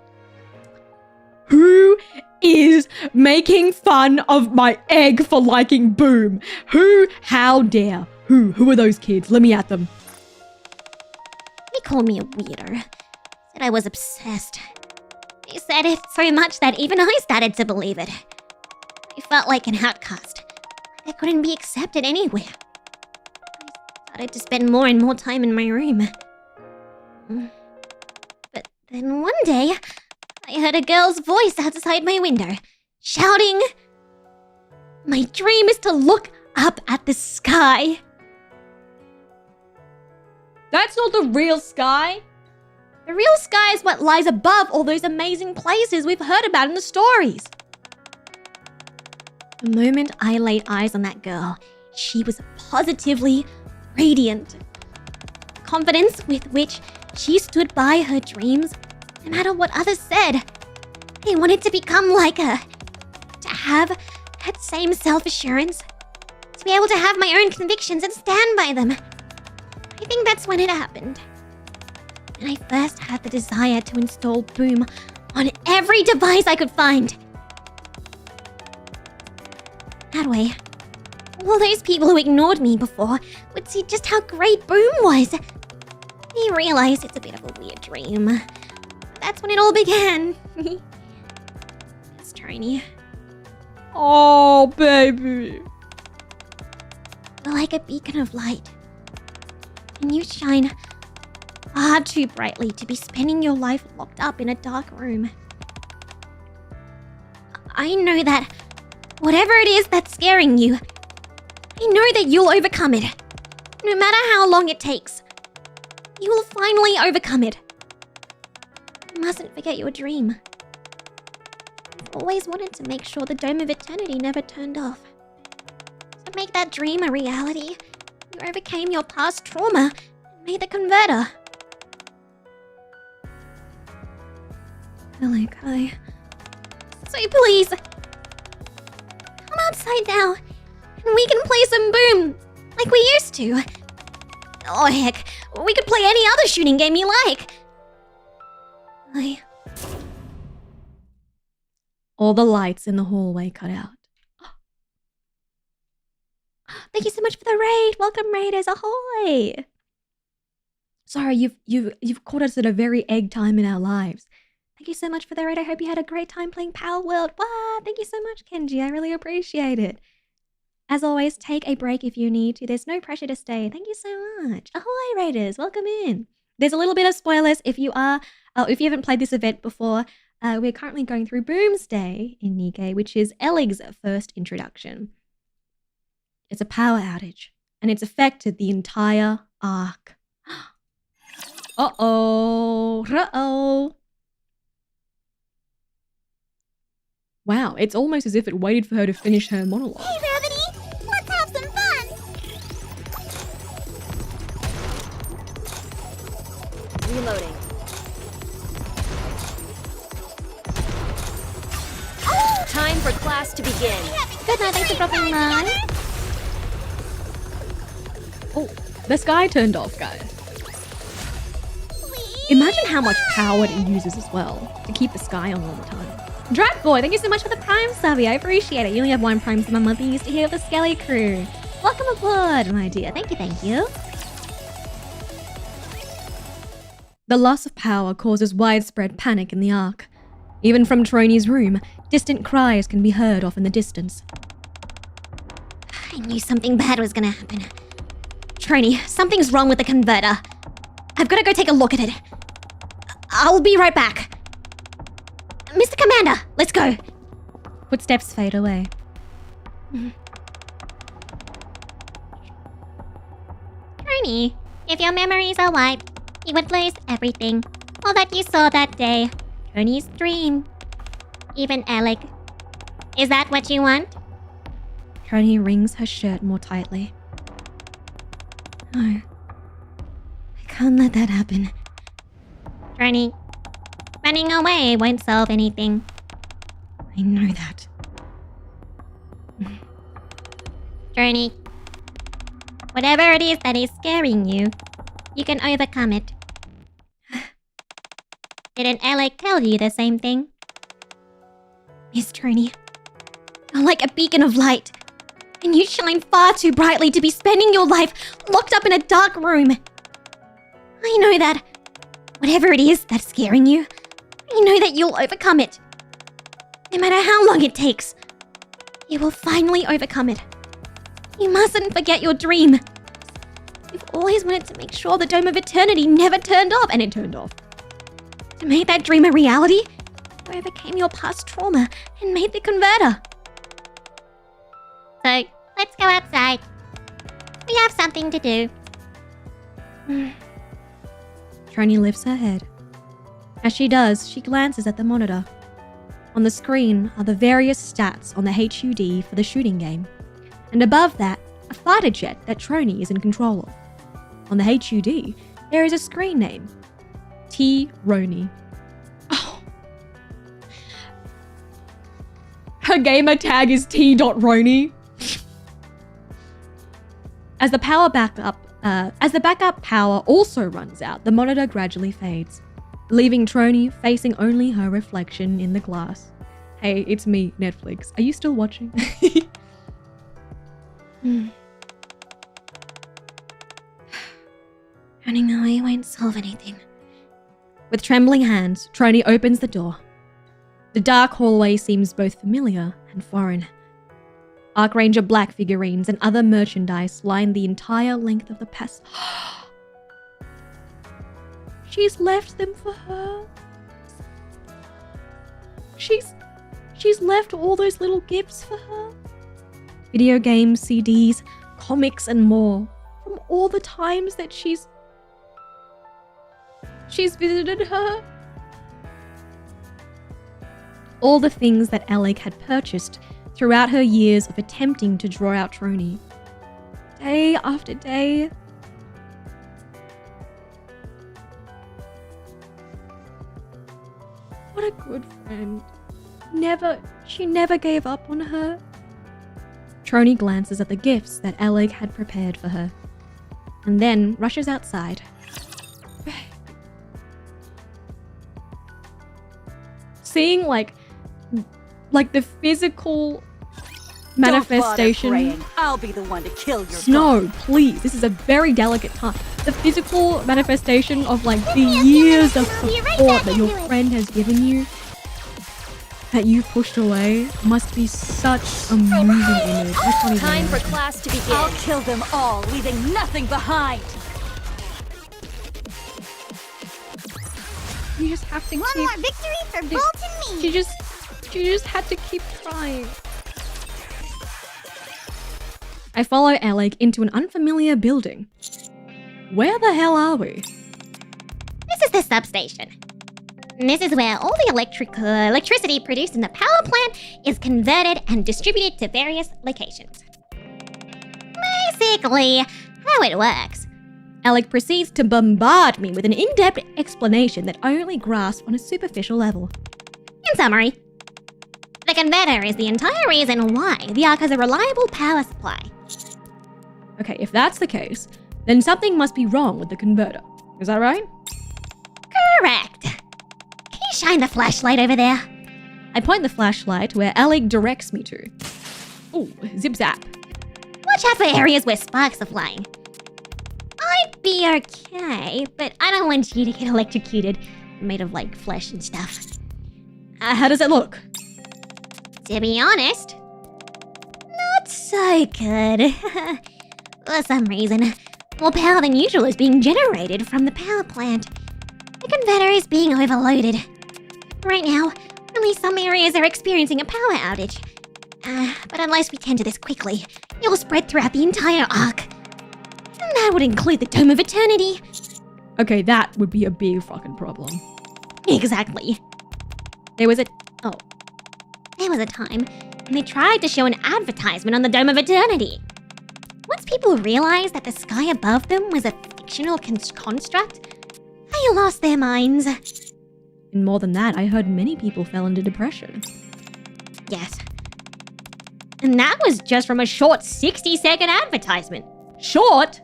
Who is making fun of my egg for liking Boom? Who? How dare? Who? Who are those kids? Let me at them. They called me a weirdo. Said I was obsessed. They said it so much that even I started to believe it. I felt like an outcast. I couldn't be accepted anywhere. I started to spend more and more time in my room. But then one day, I heard a girl's voice outside my window, shouting, "My dream is to look up at the sky." That's not the real sky. The real sky is what lies above all those amazing places we've heard about in the stories. The moment I laid eyes on that girl, she was positively radiant. The confidence with which she stood by her dreams, no matter what others said. I wanted to become like her, to have that same self-assurance, to be able to have my own convictions and stand by them. I think that's when it happened. And I first had the desire to install Boom on every device I could find. That way, all those people who ignored me before would see just how great Boom was. They realized it's a bit of a weird dream. But that's when it all began. It's Tony. Oh, baby. You're like a beacon of light. And you shine far too brightly to be spending your life locked up in a dark room. I know that whatever it is that's scaring you, I know that you'll overcome it. No matter how long it takes, you will finally overcome it. You mustn't forget your dream. I've always wanted to make sure the Dome of Eternity never turned off. To make that dream a reality, you overcame your past trauma and made the converter. Alec, So please, come outside now, and we can play some Boom Like we used to. Oh, heck. We could play any other shooting game you like. All the lights in the hallway cut out. Thank you so much for the raid. Welcome, raiders. Ahoy. Sorry, you've caught us at a very egg time in our lives. Thank you so much for the raid. I hope you had a great time playing Power World. Wow, thank you so much, Kenji. I really appreciate it. As always, take a break if you need to. There's no pressure to stay. Thank you so much. Ahoy, raiders. Welcome in. There's a little bit of spoilers if you haven't played this event before. We're currently going through Boomsday in Nikkei, which is Elig's first introduction. It's a power outage, and it's affected the entire arc. Uh-oh. Uh-oh. Wow, it's almost as if it waited for her to finish her monologue. Hey, Rabbity! Let's have some fun! Reloading. Time for class to begin. Good night. Thanks for dropping by. Oh, the sky turned off, guys. Imagine how much power it uses as well to keep the sky on all the time. Drat Boy, thank you so much for the Prime subby. I appreciate it. You only have 1 Prime so my mother used to hear the Skelly crew. Welcome aboard, my dear. Thank you, thank you. The loss of power causes widespread panic in the Ark. Even from Trony's room, distant cries can be heard off in the distance. I knew something bad was gonna happen. Trony, something's wrong with the converter. I've gotta go take a look at it. I'll be right back. Mr. Commander, let's go. Footsteps fade away. Trony, if your memories are wiped, you would lose everything. All that you saw that day. Trony's dream. Even Elig. Is that what you want? Trony wrings her shirt more tightly. No. I can't let that happen. Trony, running away won't solve anything. I know that. Trony, whatever it is that is scaring you, you can overcome it. Didn't Alec tell you the same thing? Miss Trony, you're like a beacon of light, and you shine far too brightly to be spending your life locked up in a dark room. I know that. Whatever it is that's scaring you, I know that you'll overcome it. No matter how long it takes, you will finally overcome it. You mustn't forget your dream. You've always wanted to make sure the Dome of Eternity never turned off, and it turned off. To make that dream a reality, you overcame your past trauma and made the converter. So, let's go outside. We have something to do. Trony lifts her head. As she does, she glances at the monitor. On the screen are the various stats on the HUD for the shooting game, and above that, a fighter jet that Trony is in control of. On the HUD, there is a screen name, T. Roni. Oh. Her gamer tag is T.Roni. As the backup power also runs out, the monitor gradually fades, leaving Trony facing only her reflection in the glass. Hey, it's me, Netflix. Are you still watching? Running away won't solve anything. With trembling hands, Trony opens the door. The dark hallway seems both familiar and foreign. Archranger Black figurines and other merchandise line the entire length of the passage. She's left them for her. She's left all those little gifts for her. Video games, CDs, comics, and more. From all the times that she's visited her. All the things that Alec had purchased throughout her years of attempting to draw out Trony. Day after day. What a good friend. She never gave up on her. Trony glances at the gifts that Alec had prepared for her, and then rushes outside. Seeing like the physical manifestation. Don't bother praying. I'll be the one to kill your No, please. This is a very delicate time. The physical manifestation of like the years of support that your friend has given you, that you pushed away, must be such a moving image. I can't even Time for imagine. class to begin. I'll kill them all, leaving nothing behind. You just have to One keep. more victory for Bolt and me. She just had to keep trying. I follow Alec into an unfamiliar building. Where the hell are we? This is the substation. This is where all the electricity produced in the power plant is converted and distributed to various locations. Basically, how it works. Alec proceeds to bombard me with an in-depth explanation that I only grasp on a superficial level. In summary, the converter is the entire reason why the Ark has a reliable power supply. Okay, if that's the case, then something must be wrong with the converter. Is that right? Correct. Can you shine the flashlight over there? I point the flashlight where Alec directs me to. Ooh, zip zap. Watch out for areas where sparks are flying. I'd be okay, but I don't want you to get electrocuted, made of like flesh and stuff. How does it look? To be honest, not so good. For some reason, more power than usual is being generated from the power plant. The converter is being overloaded. Right now, only some areas are experiencing a power outage. But unless we tend to this quickly, it will spread throughout the entire Ark. And that would include the Dome of Eternity. Okay, that would be a big fucking problem. Exactly. There was a time when they tried to show an advertisement on the Dome of Eternity. Once people realized that the sky above them was a fictional construct, they lost their minds. And more than that, I heard many people fell into depression. Yes. And that was just from a short 60-second advertisement. Short?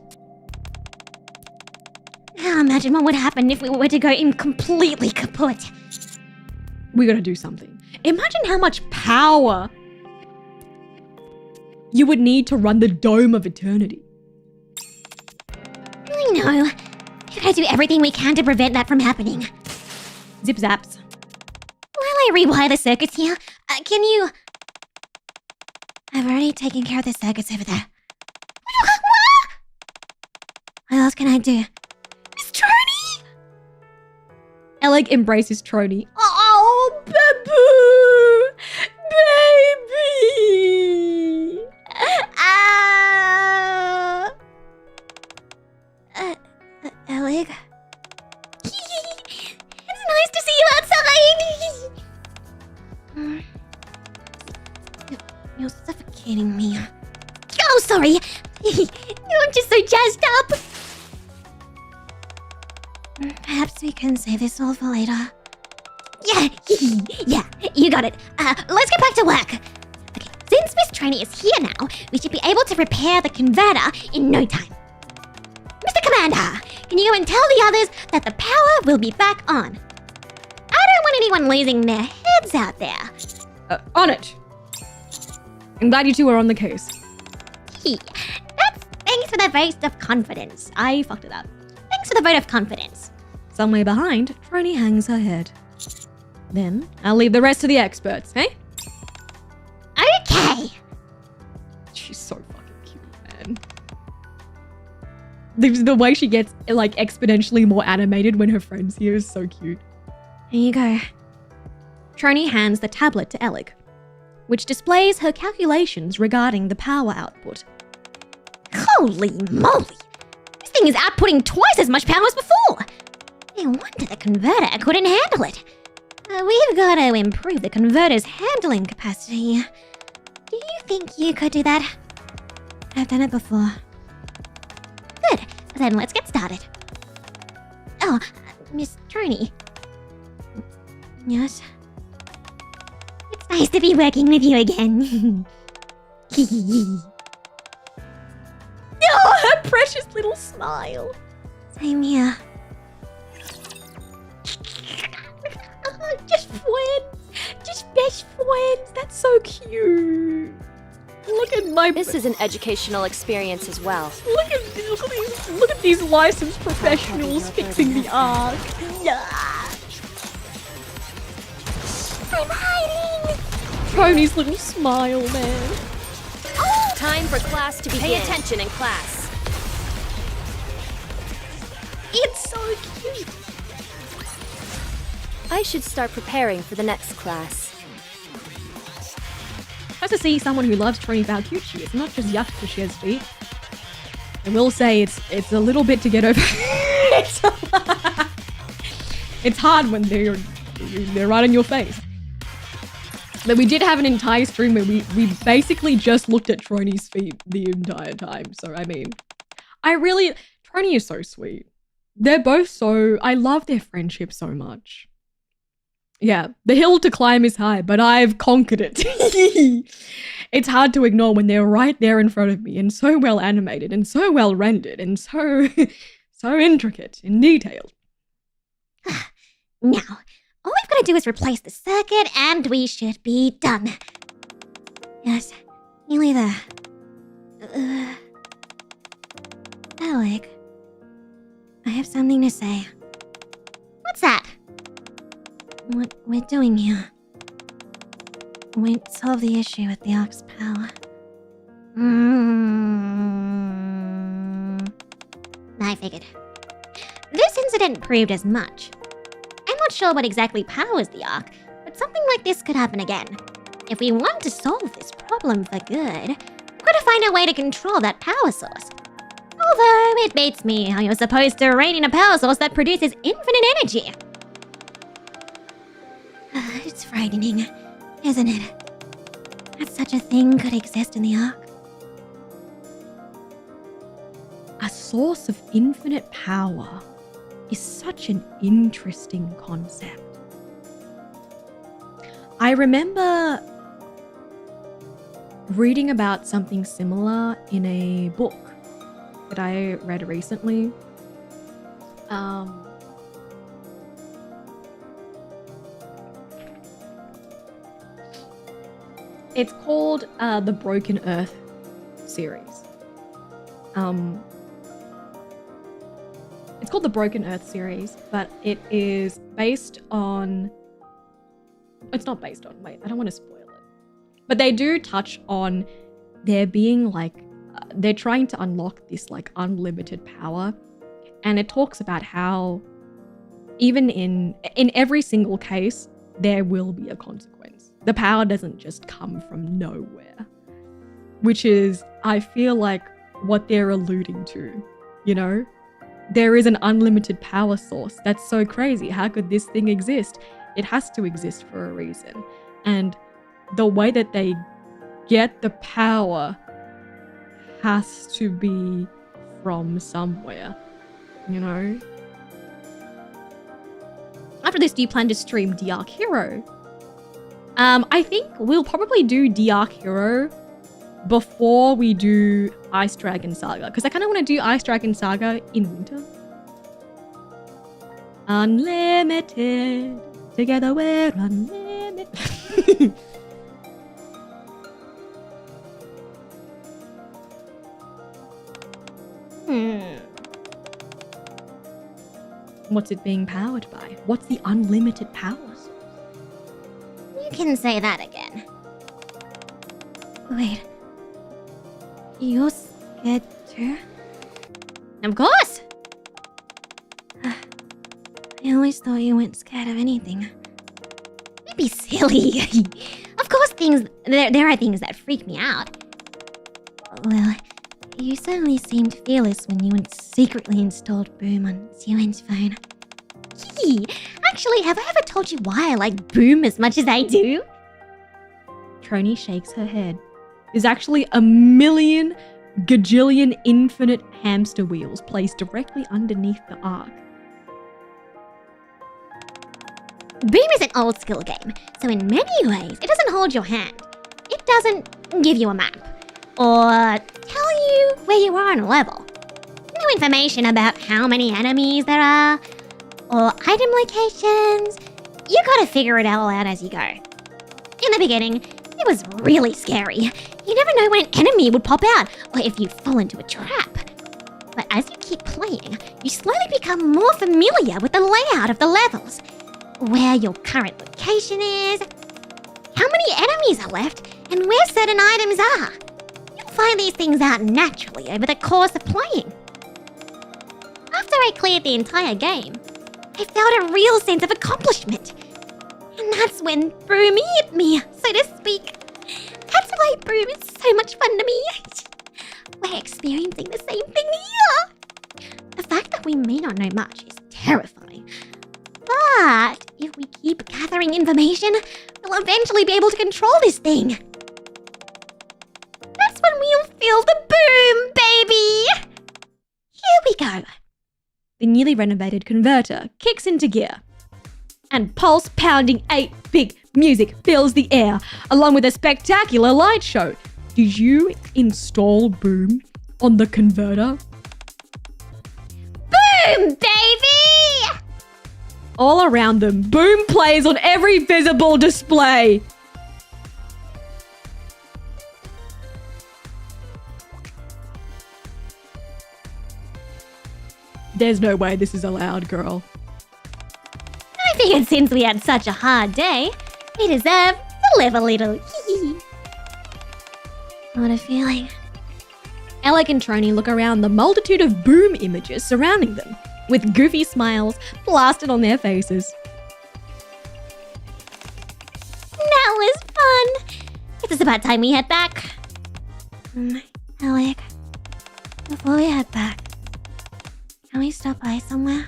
Now imagine what would happen if we were to go in completely kaput. We gotta do something. Imagine how much power you would need to run the Dome of Eternity. I know. We gotta do everything we can to prevent that from happening. Zip zaps. While I rewire the circuits here, can you... I've already taken care of the circuits over there. What else can I do? Miss Trony! Alec embraces Trony. Oh, Baby! Alec? It's nice to see you outside! You're suffocating me. Oh, sorry! I'm just so jazzed up! Perhaps we can save this all for later. Yeah, you got it. Let's get back to work. Okay, since Miss Trony is here now, we should be able to repair the converter in no time. Mr. Commander, can you go and tell the others that the power will be back on? I don't want anyone losing their heads out there. On it. I'm glad you two are on the case. That's thanks for the vote of confidence. I fucked it up. Thanks for the vote of confidence. Somewhere behind, Trony hangs her head. Then, I'll leave the rest to the experts, eh? Okay. She's so fucking cute, man. The way she gets, like, exponentially more animated when her friend's here is so cute. Here you go. Trony hands the tablet to Alec, which displays her calculations regarding the power output. Holy moly! This thing is outputting twice as much power as before! No wonder the converter couldn't handle it. We've got to improve the converter's handling capacity. Do you think you could do that? I've done it before. Good. Then let's get started. Oh, Miss Trony. Yes? It's nice to be working with you again. Oh, her precious little smile. Same here. Just friends. Just best friends. That's so cute. Look at my... This is an educational experience as well. Look at these licensed professionals fixing the ark. I'm hiding! Tony's little smile, man. Time for class to begin. Pay attention in class. It's so cute. I should start preparing for the next class. Nice to see someone who loves Tony how cute she is, not just yuck because she has feet. I will say it's a little bit to get over. It's hard when they're right in your face. But we did have an entire stream where we basically just looked at Trony's feet the entire time. So, I mean, Trony is so sweet. They're both so, I love their friendship so much. Yeah, the hill to climb is high, but I've conquered it. It's hard to ignore when they're right there in front of me and so well animated and so well rendered and so intricate and detailed. Now, all we've got to do is replace the circuit and we should be done. Yes, nearly there. Alec, I have something to say. What's that? What we're doing here won't solve the issue with the Ark's power. I figured. This incident proved as much. I'm not sure what exactly powers the Ark, but something like this could happen again. If we want to solve this problem for good, we've got to find a way to control that power source. Although it beats me how you're supposed to rein in a power source that produces infinite energy. It's frightening, isn't it? That such a thing could exist in the Ark. A source of infinite power is such an interesting concept. I remember reading about something similar in a book that I read recently. It's called the Broken Earth series. It's called the Broken Earth series, but it is based on... It's not based on... Wait, I don't want to spoil it. But they do touch on there being like... they're trying to unlock this like unlimited power. And it talks about how even in every single case, there will be a consequence. The power doesn't just come from nowhere. Which is, I feel like, what they're alluding to, you know? There is an unlimited power source. That's so crazy. How could this thing exist? It has to exist for a reason. And the way that they get the power has to be from somewhere, you know? After this, do you plan to stream The Ark Hero? I think we'll probably do The Ark Hero before we do Ice Dragon Saga, because I kind of want to do Ice Dragon Saga in winter. Unlimited, together we're unlimited. What's it being powered by? What's the unlimited power source? You can say that again. Wait. You're scared too? Of course! I always thought you weren't scared of anything. Don't be silly. Of course there are things that freak me out. Well, you certainly seemed fearless when you secretly installed Boom on Zion's phone. Actually, have I ever told you why I like Boom as much as I do? Trony shakes her head. There's actually a million gajillion infinite hamster wheels placed directly underneath the Ark. Boom is an old school game, so in many ways, it doesn't hold your hand. It doesn't give you a map. or tell you where you are on a level. No information about how many enemies there are, or item locations. You gotta figure it all out as you go. In the beginning, it was really scary. You never know when an enemy would pop out, or if you fall into a trap. But as you keep playing, you slowly become more familiar with the layout of the levels, where your current location is, how many enemies are left, and where certain items are. You'll find these things out naturally over the course of playing. After I cleared the entire game, I felt a real sense of accomplishment. And that's when Boom hit me, so to speak. That's why Boom is so much fun to me. We're experiencing the same thing here. The fact that we may not know much is terrifying. But if we keep gathering information, we'll eventually be able to control this thing. That's when we'll feel the boom, baby! Here we go. The newly renovated converter kicks into gear, and pulse-pounding 8-bit music fills the air, along with a spectacular light show. Did you install Boom on the converter? Boom, baby! All around them, Boom plays on every visible display. There's no way this is allowed, girl. I figured since we had such a hard day, we deserve to live a little. What a feeling. Alec and Trony look around the multitude of Boom images surrounding them, with goofy smiles plastered on their faces. That was fun. It's about time we head back. Alec, before we head back, can we stop by somewhere?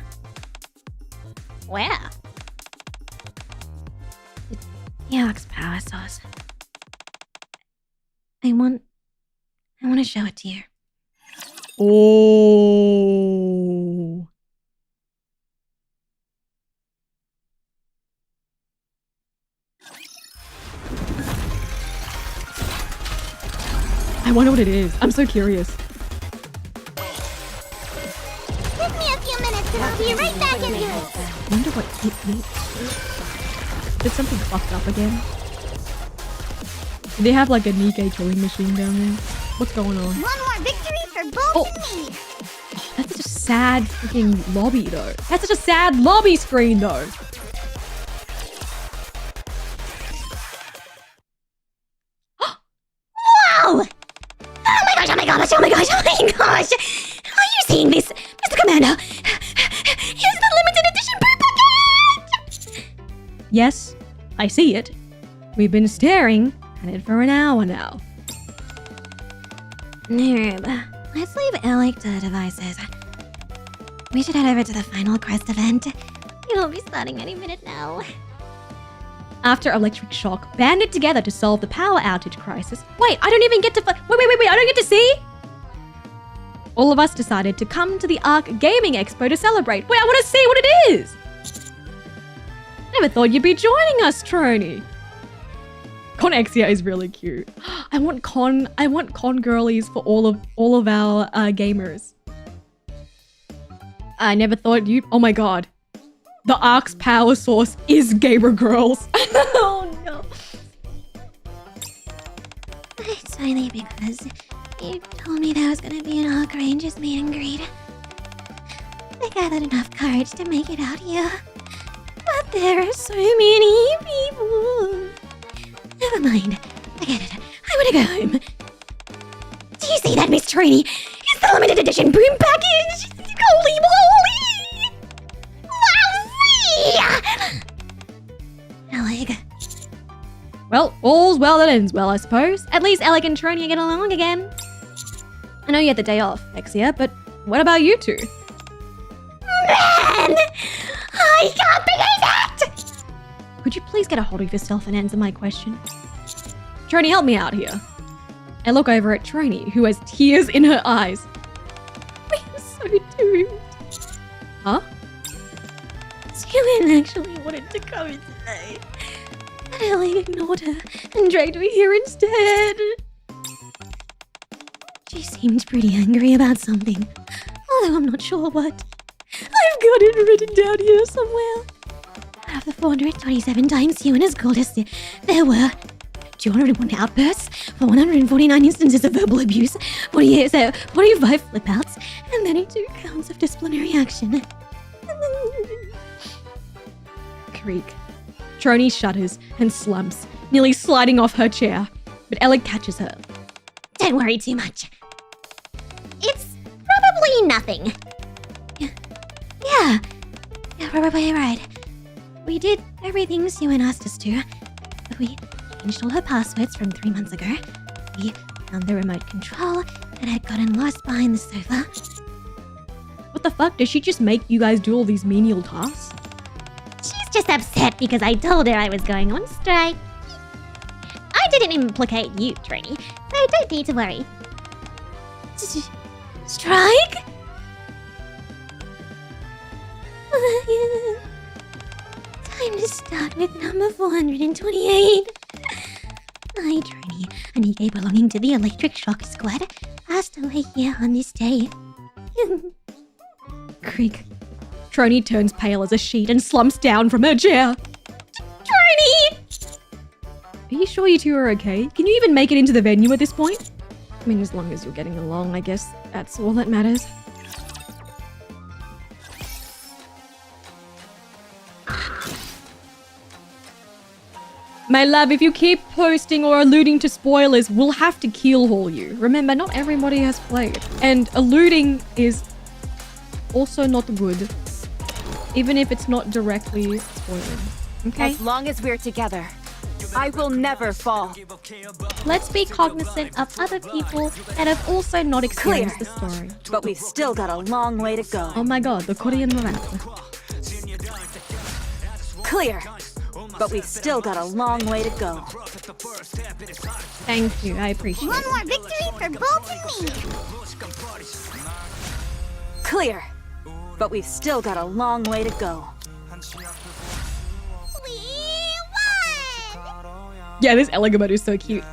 Where? The Ark's power source. I want to show it to you. Oh. I wonder what it is. I'm so curious. Give me a few minutes and I'll be right back in here. I wonder what it means. Did something fucked up again? Do they have like a Nikkei killing machine down there? What's going on? One more victory for Bolt and me. That's such a sad freaking lobby though. That's such a sad lobby screen though. Whoa! Oh my gosh, oh my gosh, oh my gosh, oh my gosh! Are you seeing this, Mr. Commander? Here's the limited edition Boom package! Yes, I see it. We've been staring at it for an hour now. Noob, let's leave Alec to the devices. We should head over to the final quest event. It will be starting any minute now. After Electric Shock banded together to solve the power outage crisis. Wait, I don't even get to wait, I don't get to see? All of us decided to come to the Ark Gaming Expo to celebrate. Wait, I want to see what it is! Never thought you'd be joining us, Trony. Conexia is really cute. I want con girlies for all of our gamers. I never thought you'd. Oh my god, the Ark's power source is gamer girls. Oh no. It's only because you told me there was gonna be an Ark Rangers meet and greet. I gathered enough courage to make it out here. But there are so many people. Never mind. Forget it. I want to go home. Do you see that, Miss Trini? It's the limited edition Boom package! Holy moly! Wowzee! Alec. Well, all's well that ends well, I suppose. At least Alec and Trony are getting along again. I know you had the day off, Exia, but what about you two? Man! I can't believe it! Could you please get a hold of yourself and answer my question? Trony, help me out here. I look over at Trony, who has tears in her eyes. We are so doomed. Huh? Celine actually wanted to come today, but Ellie ignored her and dragged me here instead. She seemed pretty angry about something, although I'm not sure what. I've got it written down here somewhere. Out of the 427 times Ewan has called us, there were 201 outbursts for 149 instances of verbal abuse, 45 flip-outs, and 32 counts of disciplinary action. Creak. Trony shudders and slumps, nearly sliding off her chair, but Ella catches her. Don't worry too much. It's probably nothing. Yeah, you're probably right. We did everything Ewan asked us to, but we changed all her passwords from 3 months ago. We found the remote control that had gotten lost behind the sofa. What the fuck? Does she just make you guys do all these menial tasks? She's just upset because I told her I was going on strike. I didn't implicate you, Trony, so don't need to worry. Strike? Time to start with number 428. I, Trony, an EK belonging to the Electric Shock Squad, asked to lay here on this day. Creak. Trony turns pale as a sheet and slumps down from her chair. Trony! Are you sure you two are okay? Can you even make it into the venue at this point? I mean, as long as you're getting along, I guess that's all that matters. My love, if you keep posting or alluding to spoilers, we'll have to keelhaul you. Remember, not everybody has played. And alluding is also not good. Even if it's not directly spoiling. Okay? As long as we're together, I will never fall. Let's be cognizant of other people that have also not experienced the story. But we've still got a long way to go. Oh my god, the Korean rap. Clear. But we've still got a long way to go. Thank you, I appreciate One it. more victory for Bolt and me. Clear. But we've still got a long way to go. We won! Yeah, this Elegabot is so cute.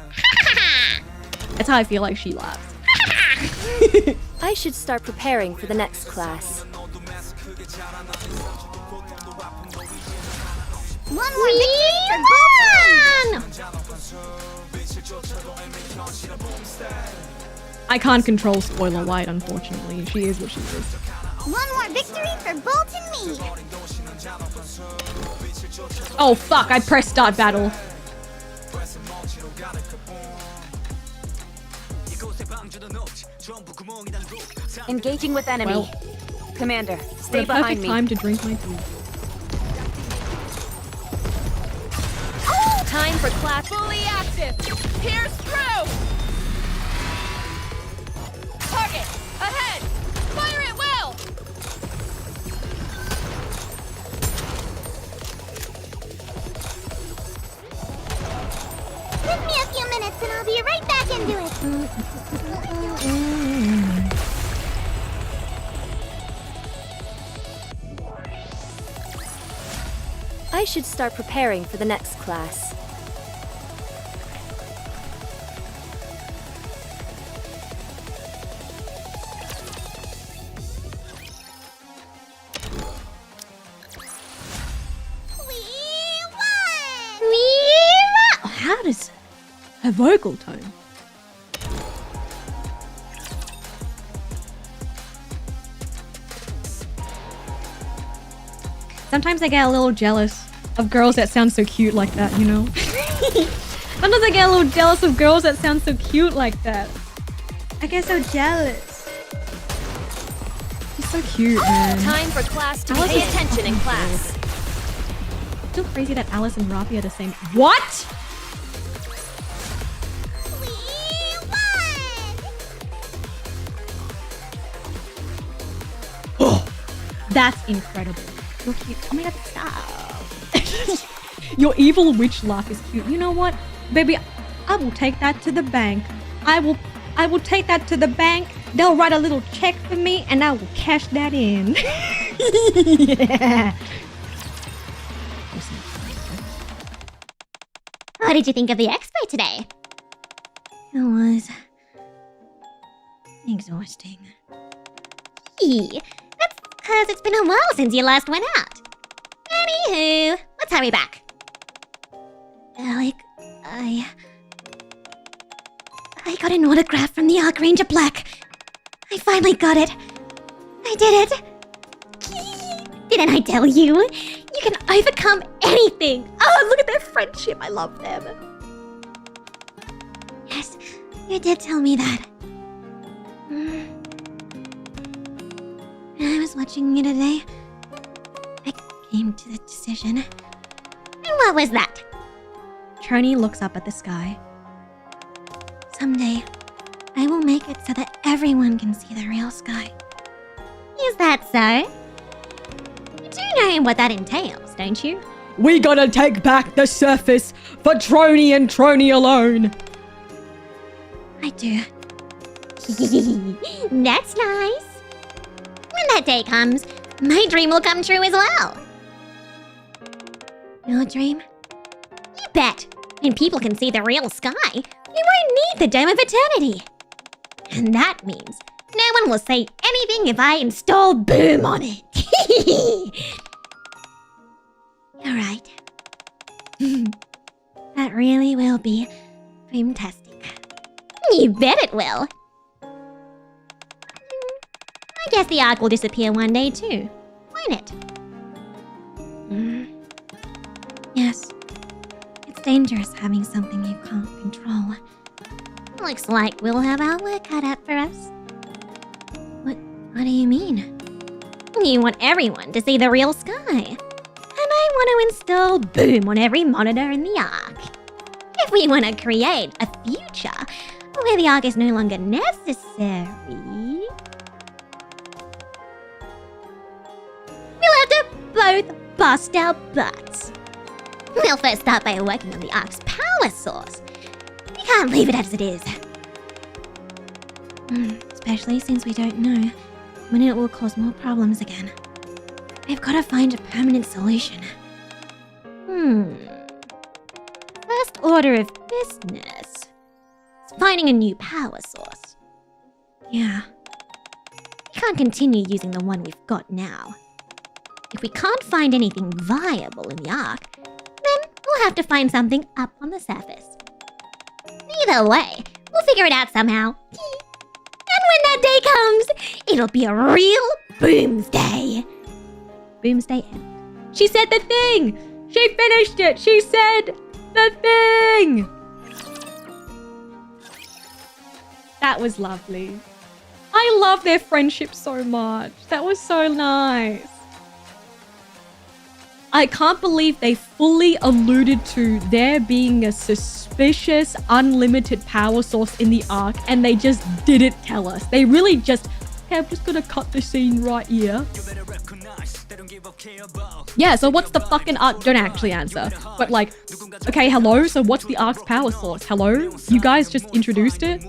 That's how I feel like she laughs. I should start preparing for the next class. One more victory for Bolt and me. I can't control Spoiler White, unfortunately. She is what she is. One more victory for Bolt and me. Oh fuck, I pressed start battle. Engaging with enemy. Well, Commander, what stay a behind perfect me. time to drink my tea. Time for class. Fully active! Pierce through! Target! Ahead! Fire at will! Give me a few minutes and I'll be right back into it. I should start preparing for the next class. How does her vocal tone? Sometimes I get a little jealous of girls that sound so cute like that, you know? Sometimes I get a little jealous of girls that sound so cute like that. I get so jealous. She's so cute, man. Time for class to Alice pay is attention in fucking class. Still crazy that Alice and Rafi are the same. What? That's incredible. You're cute. Oh my god, stop. Your evil witch laugh is cute. You know what? Baby, I will take that to the bank. I will take that to the bank. They'll write a little check for me and I will cash that in. Yeah. What did you think of the expo today? It was Exhausting. That's because it's been a while since you last went out. Anywho, let's hurry back. Alec, I got an autograph from the Archranger Black. I finally got it. I did it. Didn't I tell you? You can overcome anything. Oh, look at their friendship. I love them. Yes, you did tell me that. When I was watching you today, I came to the decision. And what was that? Trony looks up at the sky. Someday, I will make it so that everyone can see the real sky. Is that so? You do know what that entails, don't you? We gotta take back the surface for Trony and Trony alone. I do. That's nice. When that day comes, my dream will come true as well. Your dream? You bet. When people can see the real sky, we won't need the Dome of Eternity. And that means no one will say anything if I install Boom on it. You're right. That really will be boomtastic. You bet it will. I guess the Ark will disappear one day too, won't it? Yes. It's dangerous having something you can't control. Looks like we'll have our work cut out for us. What do you mean? You want everyone to see the real sky. And I want to install Boom on every monitor in the Ark. If we want to create a future where the Ark is no longer necessary, we'll have to both bust our butts. We'll first start by working on the Ark's power source. We can't leave it as it is. Especially since we don't know when it will cause more problems again. We've got to find a permanent solution. First order of business is finding a new power source. Yeah. We can't continue using the one we've got now. If we can't find anything viable in the Ark, then we'll have to find something up on the surface. Either way, we'll figure it out somehow. And when that day comes, it'll be a real Boomsday. Boomsday end. She said the thing! She finished it! She said the thing! That was lovely. I love their friendship so much. That was so nice. I can't believe they fully alluded to there being a suspicious unlimited power source in the Ark and they just didn't tell us. They really just, okay, I'm just gonna cut the scene right here. Yeah, so what's the fucking Ark? Don't actually answer. But like, okay, hello? So what's the Ark's power source? Hello? You guys just introduced it?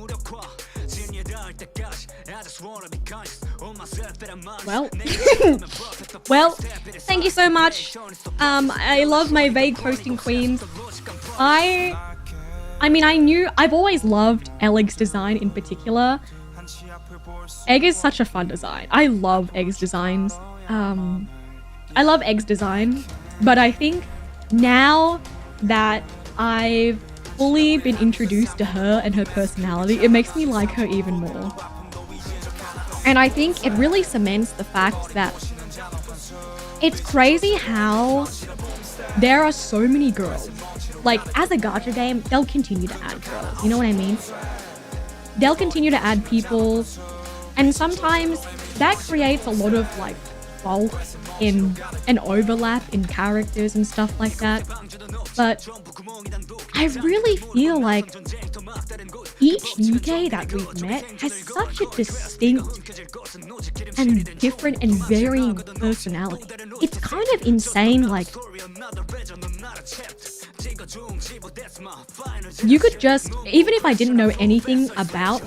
Well, well, thank you so much. I love my vague posting queens. I mean, I've always loved Egg's design in particular. Egg is such a fun design. I love Egg's designs. I love Egg's design, but I think now that I've fully been introduced to her and her personality, it makes me like her even more. And I think it really cements the fact that it's crazy how there are so many girls. Like, as a gacha game, they'll continue to add girls. You know what I mean? They'll continue to add people. And sometimes that creates a lot of, like, bulk in an overlap in characters and stuff like that. But I really feel like each Nikkei that we've met has such a distinct and different and varying personality. It's kind of insane, like, you could just, even if I didn't know anything about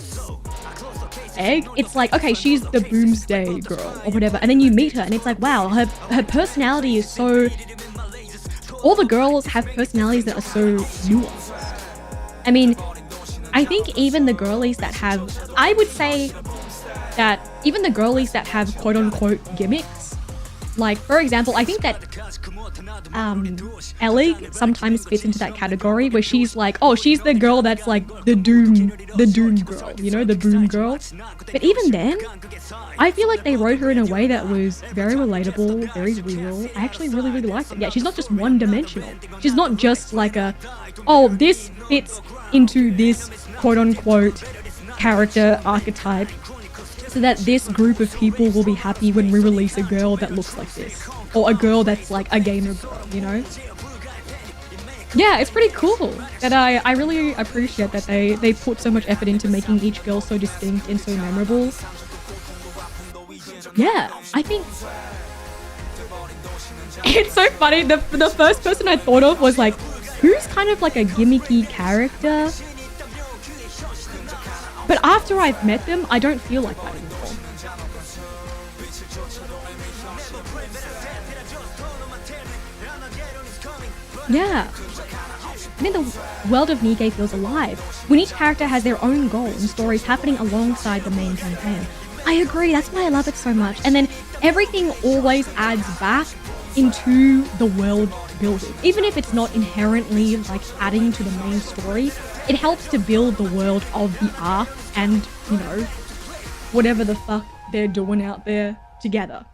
Egg, it's like, okay, she's the Boomsday girl or whatever, and then you meet her and it's like, wow, her personality is so, all the girls have personalities that are so nuanced. I mean, I think even the girlies that have, I would say that even the girlies that have quote-unquote gimmicks, like, for example, I think that Ellie sometimes fits into that category where she's like, oh, she's the girl that's like the doom girl, you know, the boom girl. But even then, I feel like they wrote her in a way that was very relatable, very real. I actually really, really liked it. Yeah, she's not just one-dimensional. She's not just like a, oh, this fits into this quote-unquote character archetype, so that this group of people will be happy when we release a girl that looks like this. Or a girl that's like a gamer girl, you know? Yeah, it's pretty cool. That I really appreciate that they put so much effort into making each girl so distinct and so memorable. Yeah, I think... It's so funny, the first person I thought of was like, who's kind of like a gimmicky character? But after I've met them, I don't feel like that anymore. Yeah. I mean, the world of Nikke feels alive, when each character has their own goal and stories happening alongside the main campaign. I agree, that's why I love it so much. And then everything always adds back into the world building. Even if it's not inherently like adding to the main story, it helps to build the world of the arc and, you know, whatever the fuck they're doing out there together.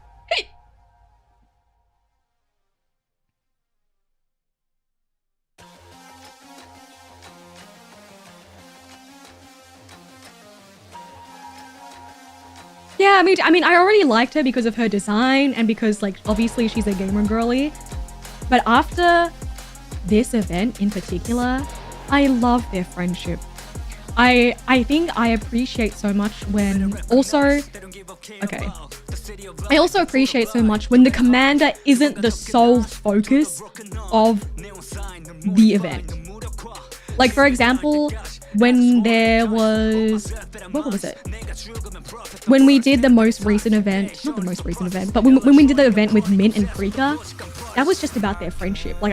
Yeah, I mean, I already liked her because of her design and because, like, obviously she's a gamer girly. But after this event in particular, I love their friendship. I think I appreciate so much when also... Okay. I also appreciate so much when the commander isn't the sole focus of the event. Like, for example, when there was... What was it? When we did the most recent event, not the most recent event, but when we did the event with Mint and Frika, that was just about their friendship. Like,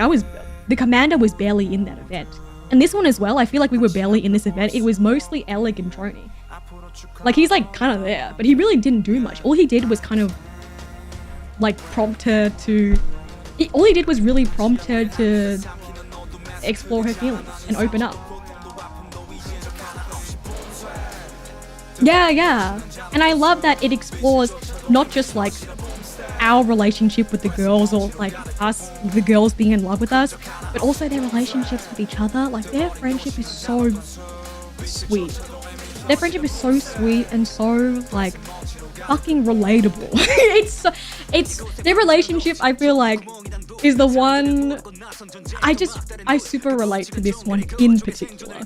the commander was barely in that event. And this one as well, I feel like we were barely in this event. It was mostly Alec and Tony. Like, he's like kind of there, but he really didn't do much. All he did was kind of like prompt her to... All he did was really prompt her to explore her feelings and open up. Yeah. And I love that it explores not just like our relationship with the girls or like us, the girls being in love with us, but also their relationships with each other. Like, their friendship is so sweet. Their friendship is so sweet and so like fucking relatable. it's their relationship, I feel like, is the one I super relate to this one in particular.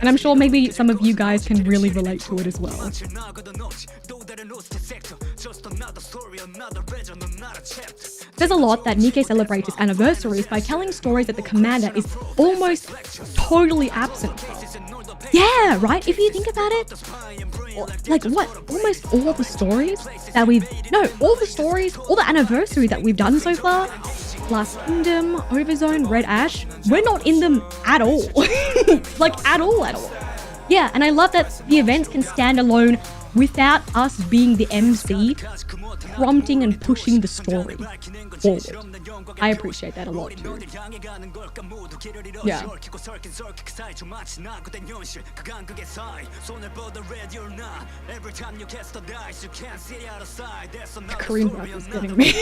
And I'm sure maybe some of you guys can really relate to it as well. There's a lot that Nikke celebrates its anniversaries by telling stories that the commander is almost totally absent from. Yeah, right? If you think about it, like what? Almost all the stories that all the anniversaries that we've done so far, Last Kingdom, Overzone, Red Ash, we're not in them at all. Like, at all. Yeah, and I love that the events can stand alone without us being the MC, prompting and pushing the story forward. I appreciate that a lot too. Yeah. The Korean rap is getting me.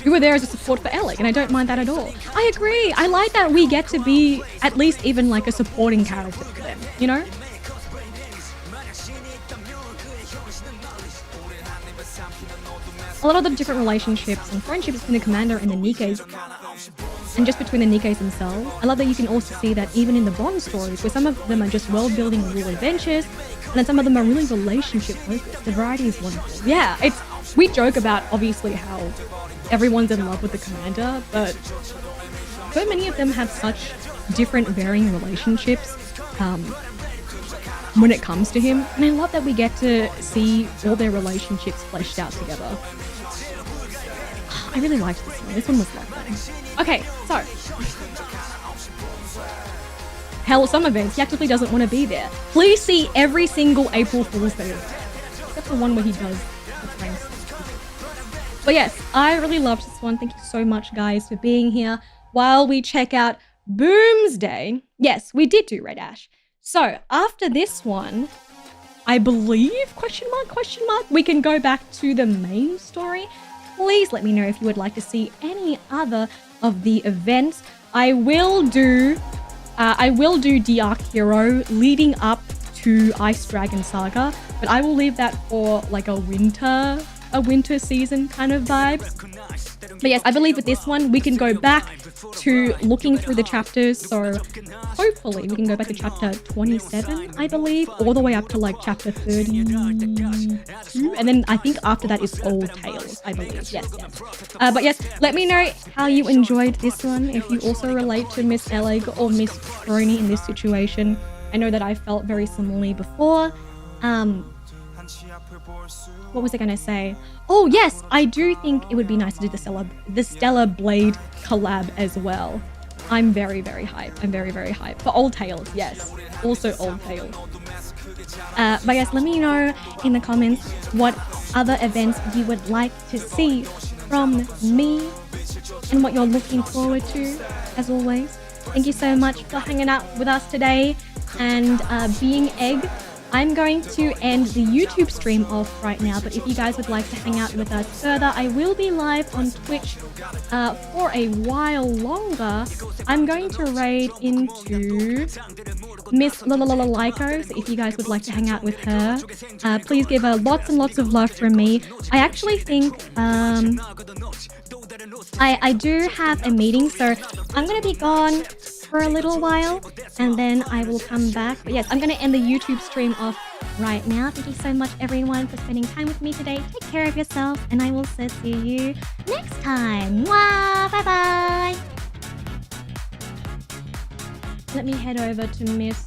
You were there as a support for Alec, and I don't mind that at all. I agree. I like that we get to be at least even like a supporting character for them, you know? A lot of the different relationships and friendships between the commander and the Nikkes, and just between the Nikkes themselves. I love that you can also see that even in the Bond stories, where some of them are just world-building and real adventures, and then some of them are really relationship-focused. The variety is wonderful. Yeah, we joke about, obviously, how everyone's in love with the commander, but so many of them have such different varying relationships when it comes to him. And I love that we get to see all their relationships fleshed out together. I really liked this one. This one was lovely. Okay, so Hell, some events, he actively doesn't want to be there. Please see every single April Fool's Day event, except the one where he does the pranks. But yes, I really loved this one. Thank you so much, guys, for being here while we check out Boomsday. Yes, we did do Red Ash. So after this one, I believe, question mark, we can go back to the main story. Please let me know if you would like to see any other of the events. I will do the Arc Hero leading up to Ice Dragon Saga, but I will leave that for like a winter season kind of vibes. But yes, I believe with this one, we can go back to looking through the chapters. So hopefully we can go back to chapter 27, I believe, all the way up to like chapter 32. And then I think after that is Old Tales, I believe. Yes. But yes, let me know how you enjoyed this one. If you also relate to Miss Eleg or Miss Crony in this situation. I know that I felt very similarly before. What was I going to say? Oh, yes, I do think it would be nice to do the Stellar Blade collab as well. I'm very, very hyped. I'm very, very hyped. For Old Tales, yes. Also Old Tales. But yes, let me know in the comments what other events you would like to see from me and what you're looking forward to, as always. Thank you so much for hanging out with us today and being Egg. I'm going to end the YouTube stream off right now, but if you guys would like to hang out with us further, I will be live on Twitch for a while longer. I'm going to raid into Miss Lyko, so if you guys would like to hang out with her, please give her lots and lots of love from me. I actually think I do have a meeting, so I'm going to be gone for a little while and then I will come back. But yes, I'm going to end the YouTube stream off right now. Thank you so much everyone for spending time with me today. Take care of yourself and I will see you next time. Mwah! Bye bye. Let me head over to Miss